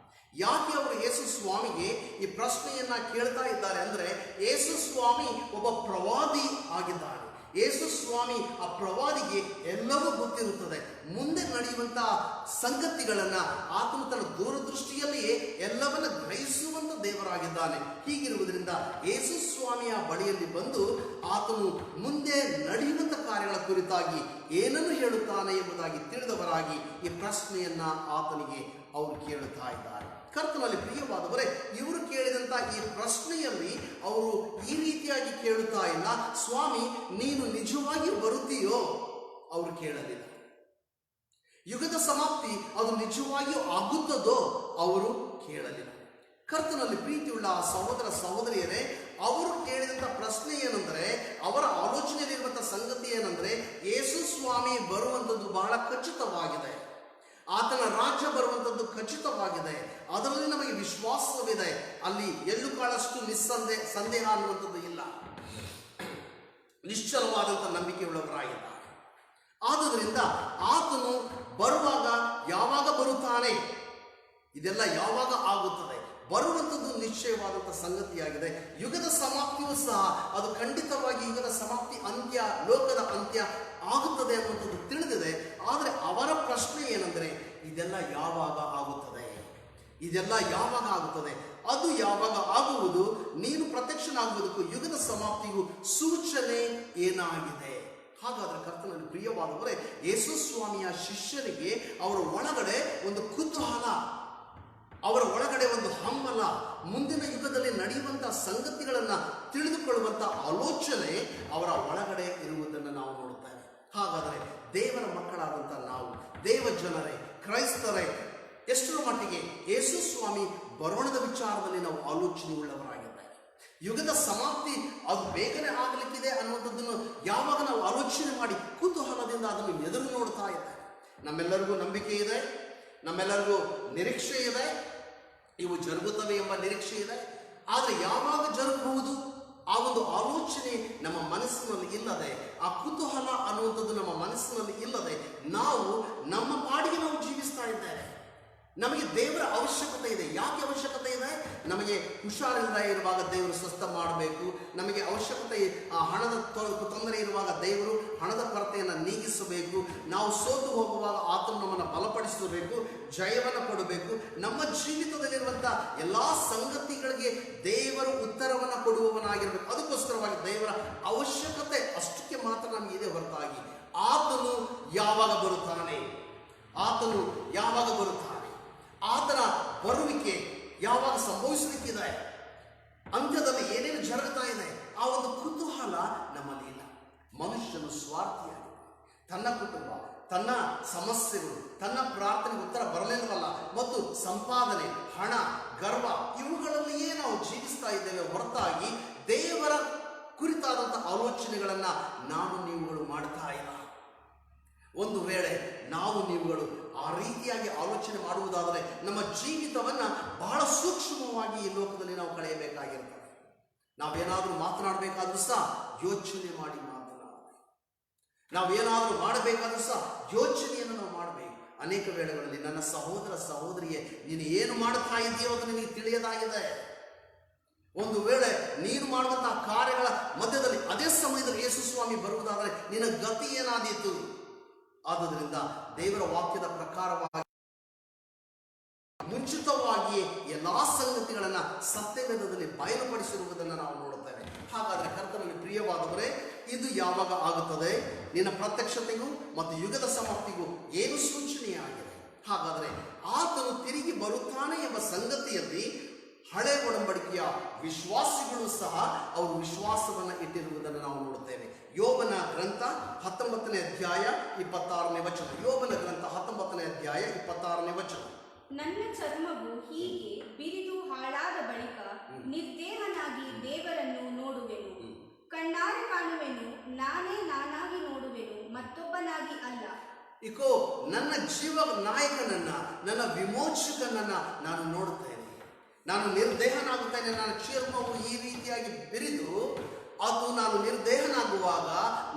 ಯಾಕೆ ಅವರು ಯೇಸು ಸ್ವಾಮಿಗೆ ಈ ಪ್ರಶ್ನೆಯನ್ನ ಕೇಳ್ತಾ ಇದ್ದಾರೆ ಅಂದ್ರೆ, ಯೇಸು ಸ್ವಾಮಿ ಒಬ್ಬ ಪ್ರವಾದಿ ಆಗಿದ್ದಾನೆ. ಯೇಸು ಸ್ವಾಮಿ ಆ ಪ್ರವಾದಿಗೆ ಎಲ್ಲವೂ ಗೊತ್ತಿರುತ್ತದೆ. ಮುಂದೆ ನಡೆಯುವಂತಹ ಸಂಗತಿಗಳನ್ನ ಆತನು ತನ್ನ ದೂರದೃಷ್ಟಿಯಲ್ಲಿಯೇ ಎಲ್ಲವನ್ನ ಗ್ರಹಿಸುವಂತ ದೇವರಾಗಿದ್ದಾನೆ. ಹೀಗಿರುವುದರಿಂದ ಯೇಸು ಸ್ವಾಮಿಯ ಬಳಿಯಲ್ಲಿ ಬಂದು ಆತನು ಮುಂದೆ ನಡೆಯುವಂತ ಕಾರ್ಯಗಳ ಕುರಿತಾಗಿ ಏನನ್ನು ಹೇಳುತ್ತಾನೆ ಎಂಬುದಾಗಿ ತಿಳಿದವರಾಗಿ ಈ ಪ್ರಶ್ನೆಯನ್ನ ಆತನಿಗೆ ಅವರು ಕೇಳುತ್ತಾ ಇದ್ದಾರೆ. ಕರ್ತನಲ್ಲಿ ಪ್ರಿಯವಾದವರೇ, ಇವರು ಕೇಳಿದಂತ ಈ ಪ್ರಶ್ನೆಯಲ್ಲಿ ಅವರು ಈ ರೀತಿಯಾಗಿ ಕೇಳುತ್ತಾ ಇಲ್ಲ, ಸ್ವಾಮಿ ನೀನು ನಿಜವಾಗಿ ಬರುತ್ತೀಯೋ? ಅವರು ಕೇಳಲಿಲ್ಲ. ಯುಗದ ಸಮಾಪ್ತಿ ಅದು ನಿಜವಾಗಿಯೂ ಆಗುತ್ತದೋ? ಅವರು ಕೇಳಲಿಲ್ಲ. ಕರ್ತನಲ್ಲಿ ಪ್ರೀತಿಯುಳ್ಳ ಸಹೋದರ ಸಹೋದರಿಯರೇ, ಅವರು ಕೇಳಿದಂತ ಪ್ರಶ್ನೆ ಏನಂದ್ರೆ, ಅವರ ಆಲೋಚನೆಯಲ್ಲಿರುವಂತಹ ಸಂಗತಿ ಏನಂದ್ರೆ, ಯೇಸು ಸ್ವಾಮಿ ಬರುವಂಥದ್ದು ಬಹಳ ಖಚಿತವಾಗಿದೆ, ಆತನ ರಾಜ್ಯ ಬರುವಂಥದ್ದು ಖಚಿತವಾಗಿದೆ, ಅದರಲ್ಲಿ ನಮಗೆ ವಿಶ್ವಾಸವಿದೆ, ಅಲ್ಲಿ ಎಲ್ಲೂ ಕಾಳಷ್ಟು ಸಂದೇಹ ಅನ್ನುವಂಥದ್ದು ಇಲ್ಲ, ನಿಶ್ಚಲವಾದಂಥ ನಂಬಿಕೆಯುಳ್ಳವರಾಗಿದ್ದಾರೆ. ಆದುದರಿಂದ ಆತನು ಬರುವಾಗ ಯಾವಾಗ ಬರುತ್ತಾನೆ, ಇದೆಲ್ಲ ಯಾವಾಗ ಆಗುತ್ತದೆ, ಬರುವಂಥದ್ದು ನಿಶ್ಚಯವಾದಂಥ ಸಂಗತಿಯಾಗಿದೆ. ಯುಗದ ಸಮಾಪ್ತಿಯೂ ಸಹ ಅದು ಖಂಡಿತವಾಗಿ ಯುಗದ ಸಮಾಪ್ತಿ, ಅಂತ್ಯ, ಲೋಕದ ಅಂತ್ಯ ಆಗುತ್ತದೆ ಅನ್ನುವಂಥದ್ದು ತಿಳಿದಿದೆ. ಆದರೆ ಅವರ ಪ್ರಶ್ನೆ ಏನಂದ್ರೆ, ಇದೆಲ್ಲ ಯಾವಾಗ ಆಗುತ್ತದೆ? ಇದೆಲ್ಲ ಯಾವಾಗ ಆಗುತ್ತದೆ? ಅದು ಯಾವಾಗ ಆಗುವುದು? ನೀನು ಪ್ರತ್ಯಕ್ಷನಾಗುವುದಕ್ಕೂ ಯುಗದ ಸಮಾಪ್ತಿಗೂ ಸೂಚನೆ ಏನಾಗಿದೆ? ಹಾಗಾದ್ರೆ ಕರ್ತನಲ್ಲಿ ಪ್ರಿಯವಾದವರೇ, ಯೇಸು ಸ್ವಾಮಿಯ ಶಿಷ್ಯರಿಗೆ ಅವರ ಒಳಗಡೆ ಒಂದು ಕುತೂಹಲ, ಅವರ ಒಳಗಡೆ ಒಂದು ಹಂಬಲ, ಮುಂದಿನ ಯುಗದಲ್ಲಿ ನಡೆಯುವಂತಹ ಸಂಗತಿಗಳನ್ನ ತಿಳಿದುಕೊಳ್ಳುವಂತ ಆಲೋಚನೆ ಅವರ ಒಳಗಡೆ ಇರುವುದನ್ನು ನಾವು ನೋಡುತ್ತೇವೆ. ಹಾಗಾದರೆ ದೇವರ ಮಕ್ಕಳಾದಂಥ ನಾವು, ದೇವ ಜನರೇ, ಕ್ರೈಸ್ತರೇ, ಎಷ್ಟರ ಮಟ್ಟಿಗೆ ಯೇಸು ಸ್ವಾಮಿ ಬರೋಣದ ವಿಚಾರದಲ್ಲಿ ನಾವು ಆಲೋಚನೆ ಉಳ್ಳವರಾಗಿದ್ದೇವೆ? ಯುಗದ ಸಮಾಪ್ತಿ ಅದು ಬೇಗನೆ ಆಗಲಿಕ್ಕಿದೆ ಅನ್ನುವಂಥದ್ದನ್ನು ಯಾವಾಗ ನಾವು ಆಲೋಚನೆ ಮಾಡಿ ಕುತೂಹಲದಿಂದ ಅದನ್ನು ಎದುರು ನೋಡ್ತಾ ಇದ್ದೇವೆ. ನಮ್ಮೆಲ್ಲರಿಗೂ ನಂಬಿಕೆ ಇದೆ, ನಮ್ಮೆಲ್ಲರಿಗೂ ನಿರೀಕ್ಷೆ ಇದೆ, ಇವು ಜರುಗುತ್ತವೆ ಎಂಬ ನಿರೀಕ್ಷೆ ಇದೆ. ಆದರೆ ಯಾವಾಗ ಜರುಗಬಹುದು ಆ ಒಂದು ಆಲೋಚನೆ ನಮ್ಮ ಮನಸ್ಸಿನಲ್ಲಿ ಇಲ್ಲದೆ, ಆ ಕುತೂಹಲ ಅನ್ನುವಂಥದ್ದು ನಮ್ಮ ಮನಸ್ಸಿನಲ್ಲಿ ಇಲ್ಲದೆ, ನಾವು ನಮ್ಮ ಪಾಡಿಗೆ ನಾವು ಜೀವಿಸ್ತಾ ಇದ್ದೇವೆ. ನಮಗೆ ದೇವರ ಅವಶ್ಯಕತೆ ಇದೆ. ಯಾಕೆ ಅವಶ್ಯಕತೆ ಇದೆ? ನಮಗೆ ಹುಷಾರಿಲ್ಲದೆ ಇರುವಾಗ ದೇವರು ಸ್ವಸ್ಥ ಮಾಡಬೇಕು. ನಮಗೆ ಅವಶ್ಯಕತೆ ಹಣದ ತೊಂದರೆ ಇರುವಾಗ ದೇವರು ಹಣದ ಕೊರತೆಯನ್ನು ನೀಗಿಸಬೇಕು. ನಾವು ಸೋತು ಹೋಗುವಾಗ ಆತನು ನಮ್ಮನ್ನು ಬಲಪಡಿಸಬೇಕು, ಜಯವನ್ನು ಕೊಡಬೇಕು. ನಮ್ಮ ಜೀವಿತದಲ್ಲಿರುವಂಥ ಎಲ್ಲ ಸಂಗತಿಗಳಿಗೆ ದೇವರು ಉತ್ತರವನ್ನು ಕೊಡುವವನಾಗಿರಬೇಕು. ಅದಕ್ಕೋಸ್ಕರವಾಗಿ ದೇವರ ಅವಶ್ಯಕತೆ ಅಷ್ಟಕ್ಕೆ ಮಾತ್ರ ನಮಗಿದೆ ಹೊರತಾಗಿ ಆತನು ಯಾವಾಗ ಬರುತ್ತಾನೆ, ಆತನು ಯಾವಾಗ ಬರುತ್ತಾನೆ, ಆತನ ಬರುವಿಕೆ ಯಾವಾಗ ಸಂಭವಿಸಲಿಕ್ಕಿದೆ, ಅಂತ್ಯದಲ್ಲಿ ಏನೇನು ಜರುಗುತ್ತಾ ಇದೆ, ಆ ಒಂದು ಕುತೂಹಲ ನಮ್ಮಲ್ಲಿ ಇಲ್ಲ. ಮನುಷ್ಯನು ಸ್ವಾರ್ಥಿಯಾಗಿ ತನ್ನ ಕುಟುಂಬ, ತನ್ನ ಸಮಸ್ಯೆಗಳು, ತನ್ನ ಪ್ರಾರ್ಥನೆಗೆ ಉತ್ತರ ಬರಲಿಲ್ಲವಲ್ಲ ಮತ್ತು ಸಂಪಾದನೆ, ಹಣ, ಗರ್ವ ಇವುಗಳಲ್ಲಿಯೇ ನಾವು ಜೀವಿಸ್ತಾ ಇದ್ದೇವೆ ಹೊರತಾಗಿ ದೇವರ ಕುರಿತಾದಂಥ ಆಲೋಚನೆಗಳನ್ನು ನಾನು ನೀವುಗಳು ಮಾಡ್ತಾ ಇಲ್ಲ. ಒಂದು ವೇಳೆ ನಾವು ನೀವುಗಳು ಆ ರೀತಿಯಾಗಿ ಆಲೋಚನೆ ಮಾಡುವುದಾದರೆ ನಮ್ಮ ಜೀವಿತವನ್ನು ಬಹಳ ಸೂಕ್ಷ್ಮವಾಗಿ ಈ ಲೋಕದಲ್ಲಿ ನಾವು ಕಳೆಯಬೇಕಾಗಿರ್ತದೆ. ನಾವೇನಾದರೂ ಮಾತನಾಡಬೇಕಾದ್ರೂ ಸಹ ಯೋಚನೆ ಮಾಡಿ ಮಾತನಾಡಬೇಕು. ನಾವೇನಾದರೂ ಮಾಡಬೇಕಾದ್ರೂ ಸಹ ಯೋಚನೆಯನ್ನು ನಾವು ಮಾಡಬೇಕು. ಅನೇಕ ವೇಳೆಗಳಲ್ಲಿ ನನ್ನ ಸಹೋದರ ಸಹೋದರಿಯೇ, ನೀನು ಏನು ಮಾಡ್ತಾ ಇದೆಯೋ ಅದು ನಿನಗೆ ತಿಳಿಯದಾಗಿದೆ. ಒಂದು ವೇಳೆ ನೀನು ಮಾಡುವಂತಹ ಕಾರ್ಯಗಳ ಮಧ್ಯದಲ್ಲಿ ಅದೇ ಸಮಯದಲ್ಲಿ ಯೇಸು ಸ್ವಾಮಿ ಬರುವುದಾದರೆ ನಿನ್ನ ಗತಿ ಏನಾದೀತು? ಆದುದರಿಂದ ದೇವರ ವಾಕ್ಯದ ಪ್ರಕಾರವಾಗಿ ಮುಂಚಿತವಾಗಿಯೇ ಎಲ್ಲಾ ಸಂಗತಿಗಳನ್ನು ಸತ್ಯವೇದದಲ್ಲಿ ಬಯಲುಪಡಿಸಿರುವುದನ್ನು ನಾವು ನೋಡುತ್ತೇವೆ. ಹಾಗಾದರೆ ಕರ್ತನಲ್ಲಿ ಪ್ರಿಯವಾದವರೇ, ಇದು ಯಾವಾಗ ಆಗುತ್ತದೆ? ನಿನ್ನ ಪ್ರತ್ಯಕ್ಷತೆಗೂ ಮತ್ತು ಯುಗದ ಸಮಾಪ್ತಿಗೂ ಏನು ಸೂಚನೆಯಾಗಿದೆ? ಹಾಗಾದರೆ ಆತನು ತಿರುಗಿ ಬರುತ್ತಾನೆ ಎಂಬ ಸಂಗತಿಯಲ್ಲಿ ಹಳೆ ಒಡಂಬಡಿಕೆಯ ವಿಶ್ವಾಸಿಗಳು ಸಹ ಅವರು ವಿಶ್ವಾಸವನ್ನು ಇಟ್ಟಿರುವುದನ್ನು ನಾವು ನೋಡುತ್ತೇವೆ. ಯೋಬನ ಗ್ರಂಥ 19ನೇ ಅಧ್ಯಾಯ 26ನೇ ವಚನ. ಯೋಬನ ಗ್ರಂಥ 19ನೇ ಅಧ್ಯಾಯ 26ನೇ ವಚನ. ನನ್ನ ಚರ್ಮವು ಹೀಗೆ ಬಿರಿದು ಹಾಳಾದ ಬಳಿಕ ನಿರ್ದೇಹನಾಗಿ ದೇವರನ್ನು ನೋಡುವೆನು, ಕಣ್ಣಾರೆ ಕಾಣುವೆನು, ನಾನೇ ನಾನಾಗಿ ನೋಡುವೆನು, ಮತ್ತೊಬ್ಬನಾಗಿ ಅಲ್ಲ. ಇಕೋ, ನನ್ನ ಜೀವ ನಾಯಕನನ್ನ, ನನ್ನ ವಿಮೋಚಕನನ್ನ ನಾನು ನೋಡುತ್ತೇನೆ. ನಾನು ನಿರ್ದೇಹನಾಗುತ್ತೇನೆ. ನನ್ನ ಚರ್ಮವು ಈ ರೀತಿಯಾಗಿ ಬಿರಿದು ಅದು ನಾನು ನಿರ್ದೇಹನಾಗುವಾಗ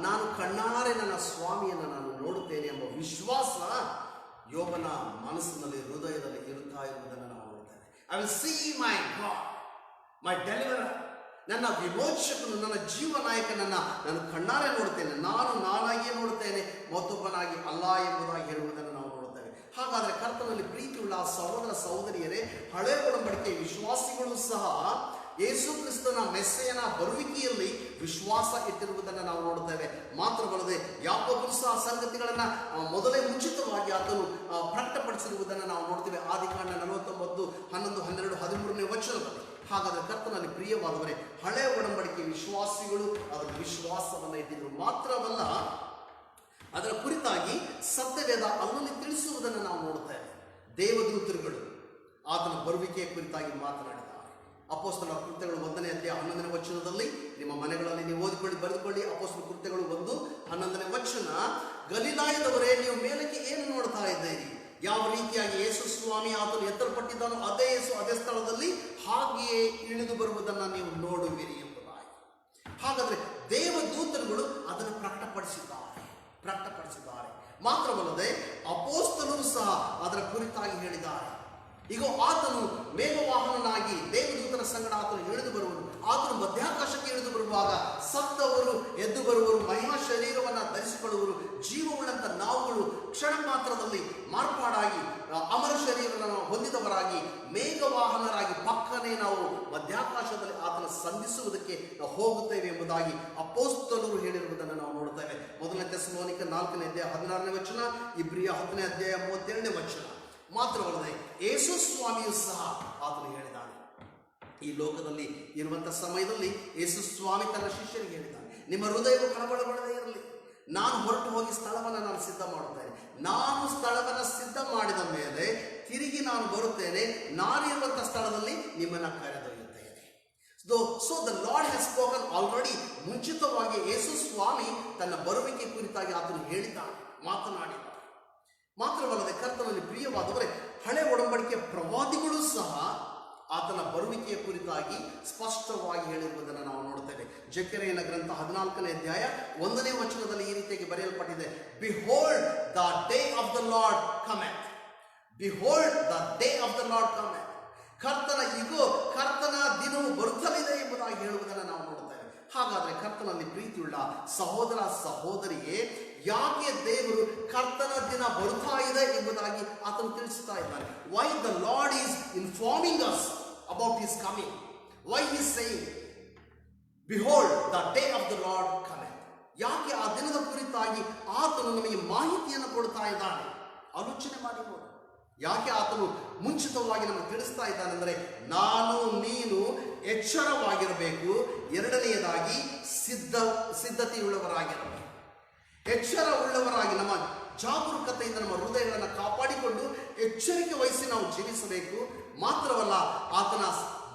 ನಾನು ಕಣ್ಣಾರೆ ನನ್ನ ಸ್ವಾಮಿಯನ್ನು ನಾನು ನೋಡುತ್ತೇನೆ ಎಂಬ ವಿಶ್ವಾಸ ಯೋಬನ ಮನಸ್ಸಿನಲ್ಲಿ, ಹೃದಯದಲ್ಲಿ ಇರುತ್ತಾ ಇರುವುದನ್ನು ನಾವು ನೋಡ್ತೇವೆ. I will see my God, my deliverer, ನನ್ನ ವಿಮೋಚಕನು, ನನ್ನ ಜೀವ ನಾಯಕನನ್ನ ನಾನು ಕಣ್ಣಾರೆ ನೋಡುತ್ತೇನೆ. ನಾನು ನಾನಾಗಿಯೇ ನೋಡುತ್ತೇನೆ, ಮತ್ತೊಬ್ಬನಾಗಿ ಅಲ್ಲ ಎಂಬುದಾಗಿ ಹೇಳುವುದನ್ನು ನಾವು ನೋಡುತ್ತೇವೆ. ಹಾಗಾದರೆ ಕರ್ತನಲ್ಲಿ ಪ್ರೀತಿಯುಳ್ಳ ಸಹೋದರ ಸಹೋದರಿಯರೇ, ಹಳೆ ಒಡಂಬಡಿಕೆ ವಿಶ್ವಾಸಿಗಳು ಸಹ ಯೇಸು ಕ್ರಿಸ್ತನ ಮೆಸ್ಸೆಯನ ಬರುವಿಕೆಯಲ್ಲಿ ವಿಶ್ವಾಸ ಇಟ್ಟಿರುವುದನ್ನು ನಾವು ನೋಡುತ್ತೇವೆ. ಮಾತ್ರವಲ್ಲದೆ ಯಾಕೋಬನು ಸಹ ಸಂಗತಿಗಳನ್ನು ಮೊದಲೇ ಮುಂಚಿತವಾಗಿ ಆತನು ಪ್ರಕಟಪಡಿಸಿರುವುದನ್ನು ನಾವು ನೋಡ್ತೇವೆ. ಆದಿಕಾಂಡ 49, 11, 12, 13ನೇ ವಚನದಲ್ಲಿ. ಹಾಗಾದರೆ ಕರ್ತನಲ್ಲಿ ಪ್ರಿಯವಾದವರೇ, ಹಳೆ ಒಡಂಬಡಿಕೆ ವಿಶ್ವಾಸಿಗಳು ಅದರ ವಿಶ್ವಾಸವನ್ನು ಇಟ್ಟಿದ್ರು. ಮಾತ್ರವಲ್ಲ, ಅದರ ಕುರಿತಾಗಿ ಸತ್ಯವೇದ ಅಲ್ಲಲ್ಲಿ ತಿಳಿಸುವುದನ್ನು ನಾವು ನೋಡುತ್ತೇವೆ. ದೇವದೂತರುಗಳು ಆತನ ಬರುವಿಕೆಯ ಕುರಿತಾಗಿ ಮಾತನಾಡಿದ್ದಾರೆ. ಅಪೊಸ್ತಲರ ಕೃತ್ಯಗಳು 1ನೇ ಅಧ್ಯಾಯ 11ನೇ ವಚನದಲ್ಲಿ, ನಿಮ್ಮ ಮನೆಗಳಲ್ಲಿ ನೀವು ಓದಿಕೊಳ್ಳಿ, ಬರೆದುಕೊಳ್ಳಿ. ಅಪೊಸ್ತಲರ ಕೃತ್ಯಗಳು 1:11ನೇ ವಚನ. ಗಲಿಲಾಯದವರೇ, ನೀವು ಮೇಲಕ್ಕೆ ಏನು ನೋಡ್ತಾ ಇದ್ದೀರಿ? ಯಾವ ರೀತಿಯಾಗಿ ಯೇಸು ಸ್ವಾಮಿ ಆತನು ಎತ್ತಲ್ಪಟ್ಟಿದ್ದಾನೋ ಅದೇ ಯೇಸು ಅದೇ ಸ್ಥಳದಲ್ಲಿ ಹಾಗೆಯೇ ಇಳಿದು ಬರುವುದನ್ನು ನೀವು ನೋಡುವಿರಿ ಎಂಬುದಾಗಿ. ಹಾಗಾದರೆ ದೇವದೂತರುಗಳು ಅದನ್ನು ಪ್ರಕಟಪಡಿಸಿದ್ದಾರೆ. ಮಾತ್ರವಲ್ಲದೆ ಅಪೊಸ್ತಲರು ಸಹ ಅದರ ಕುರಿತಾಗಿ ಹೇಳಿದ್ದಾರೆ. ಈಗ ಆತನು ಮೇಘವಾಹನನಾಗಿ ದೇವದೂತರ ಸಂಗಡ ಆತನು ಇಳಿದು ಬರುವನು. ಆತನು ಮಧ್ಯಾಕಾಶಕ್ಕೆ ಇಳಿದು ಬರುವಾಗ ಸತ್ತವರು ಎದ್ದು ಬರುವರು, ಮಹಿಮಾ ಶರೀರವನ್ನು ಧರಿಸಿಕೊಳ್ಳುವರು. ಜೀವವುಳ್ಳಂಥ ನಾವುಗಳು ಕ್ಷಣ ಮಾತ್ರದಲ್ಲಿ ಮಾರ್ಪಾಡಾಗಿ ಅಮರ ಶರೀರವನ್ನು ಹೊಂದಿದವರಾಗಿ ಮೇಘವಾಹನರಾಗಿ ಪಕ್ಕನೆ ನಾವು ಮಧ್ಯಾಕಾಶದಲ್ಲಿ ಆತನ ಸಂಧಿಸುವುದಕ್ಕೆ ನಾವು ಹೋಗುತ್ತೇವೆ ಎಂಬುದಾಗಿ ಅಪೊಸ್ತಲರು ಹೇಳಿರುವುದನ್ನು ನಾವು ನೋಡುತ್ತೇವೆ. 1ನೇ ಥೆಸಲೋನಿಕ 4ನೇ ಅಧ್ಯಾಯ 16ನೇ ವಚನ, ಇಬ್ರಿಯ 10ನೇ ಅಧ್ಯಾಯ 37ನೇ ವಚನ. ಮಾತ್ರವಲ್ಲದೆ ಯೇಸು ಸ್ವಾಮಿಯು ಸಹ ಆತನು ಹೇಳಿದ್ದಾನೆ. ಈ ಲೋಕದಲ್ಲಿ ಇರುವಂಥ ಸಮಯದಲ್ಲಿ ಯೇಸು ಸ್ವಾಮಿ ತನ್ನ ಶಿಷ್ಯರಿಗೆ ಹೇಳಿದ್ದಾನೆ, ನಿಮ್ಮ ಹೃದಯವು ಕಳವಳಗೊಳ್ಳದೇ ಇರಲಿ, ನಾನು ಹೊರಟು ಹೋಗಿ ಸ್ಥಳವನ್ನು ನಾನು ಸಿದ್ಧ ಮಾಡುತ್ತೇನೆ. ನಾನು ಸ್ಥಳವನ್ನು ಸಿದ್ಧ ಮಾಡಿದ ಮೇಲೆ ತಿರುಗಿ ನಾನು ಬರುತ್ತೇನೆ, ನಾನಿರುವಂಥ ಸ್ಥಳದಲ್ಲಿ ನಿಮ್ಮನ್ನು ಕರೆದೊಯ್ಯುತ್ತೇನೆ. So the Lord has spoken already. ಮುಂಚಿತವಾಗಿ ಯೇಸು ಸ್ವಾಮಿ ತನ್ನ ಬರುವಿಕೆ ಕುರಿತಾಗಿ ಆತನು ಹೇಳಿದ್ದಾನೆ, ಮಾತನಾಡಿದ್ದಾನೆ. ಮಾತ್ರವಲ್ಲದೆ ಕರ್ತನಲ್ಲಿ ಪ್ರಿಯವಾದವರೇ, ಹಳೆ ಒಡಂಬಡಿಕೆಯ ಪ್ರವಾದಿಗಳು ಸಹ ಆತನ ಬರುವಿಕೆಯ ಕುರಿತಾಗಿ ಸ್ಪಷ್ಟವಾಗಿ ಹೇಳಿರುವುದನ್ನು ನಾವು ನೋಡುತ್ತೇವೆ. ಜಕರೀಯನ ಗ್ರಂಥ 14ನೇ ಅಧ್ಯಾಯ 1ನೇ ವಚನದಲ್ಲಿ ಈ ರೀತಿಯಾಗಿ ಬರೆಯಲ್ಪಟ್ಟಿದೆ, behold the day of the Lord cometh, behold the day of the Lord cometh. ಕರ್ತನ ದಿನವು ಬರುತ್ತಲಿದೆ ಎಂಬುದಾಗಿ ಹೇಳುವುದನ್ನು ನಾವು ನೋಡುತ್ತೇವೆ. ಹಾಗಾದರೆ ಕರ್ತನಲ್ಲಿ ಪ್ರೀತಿಯುಳ್ಳ ಸಹೋದರ ಸಹೋದರಿಗೆ, ಯಾಕೆ ದೇವರು ಕರ್ತನ ದಿನ ಬರುತ್ತಾ ಇದೆ ಎಂಬುದಾಗಿ ಆತನು ತಿಳಿಸುತ್ತಾ ಇದ್ದಾನೆ. Why the Lord is informing us about his coming. Why is saying behold the day of the Lord cometh. ಯಾಕೆ ಆ ದಿನದ ಕುರಿತಾಗಿ ಆತನು ನಮಗೆ ಮಾಹಿತಿಯನ್ನು ಕೊಡ್ತಾ ಇದ್ದಾನೆ? ಆಲೋಚನೆ ಮಾಡಿ ನೋಡಿ. ಯಾಕೆ ಆತನು ಮುಂಚಿತವಾಗಿ ನಮಗೆ ತಿಳಿಸ್ತಾ ಇದ್ದಾನೆಂದರೆ, ನಾನು ನೀನು ಎಚ್ಚರವಾಗಿರಬೇಕು. ಎರಡನೆಯದಾಗಿ ಸಿದ್ಧತೆಯುಳ್ಳವರಾಗಿರಬೇಕು. ಎಚ್ಚರ ಉಳ್ಳವರಾಗಿ ನಮ್ಮ ಜಾಗರೂಕತೆಯಿಂದ ನಮ್ಮ ಹೃದಯಗಳನ್ನು ಕಾಪಾಡಿಕೊಂಡು ಎಚ್ಚರಿಕೆ ವಹಿಸಿ ನಾವು ಜೀವಿಸಬೇಕು. ಮಾತ್ರವಲ್ಲ, ಆತನ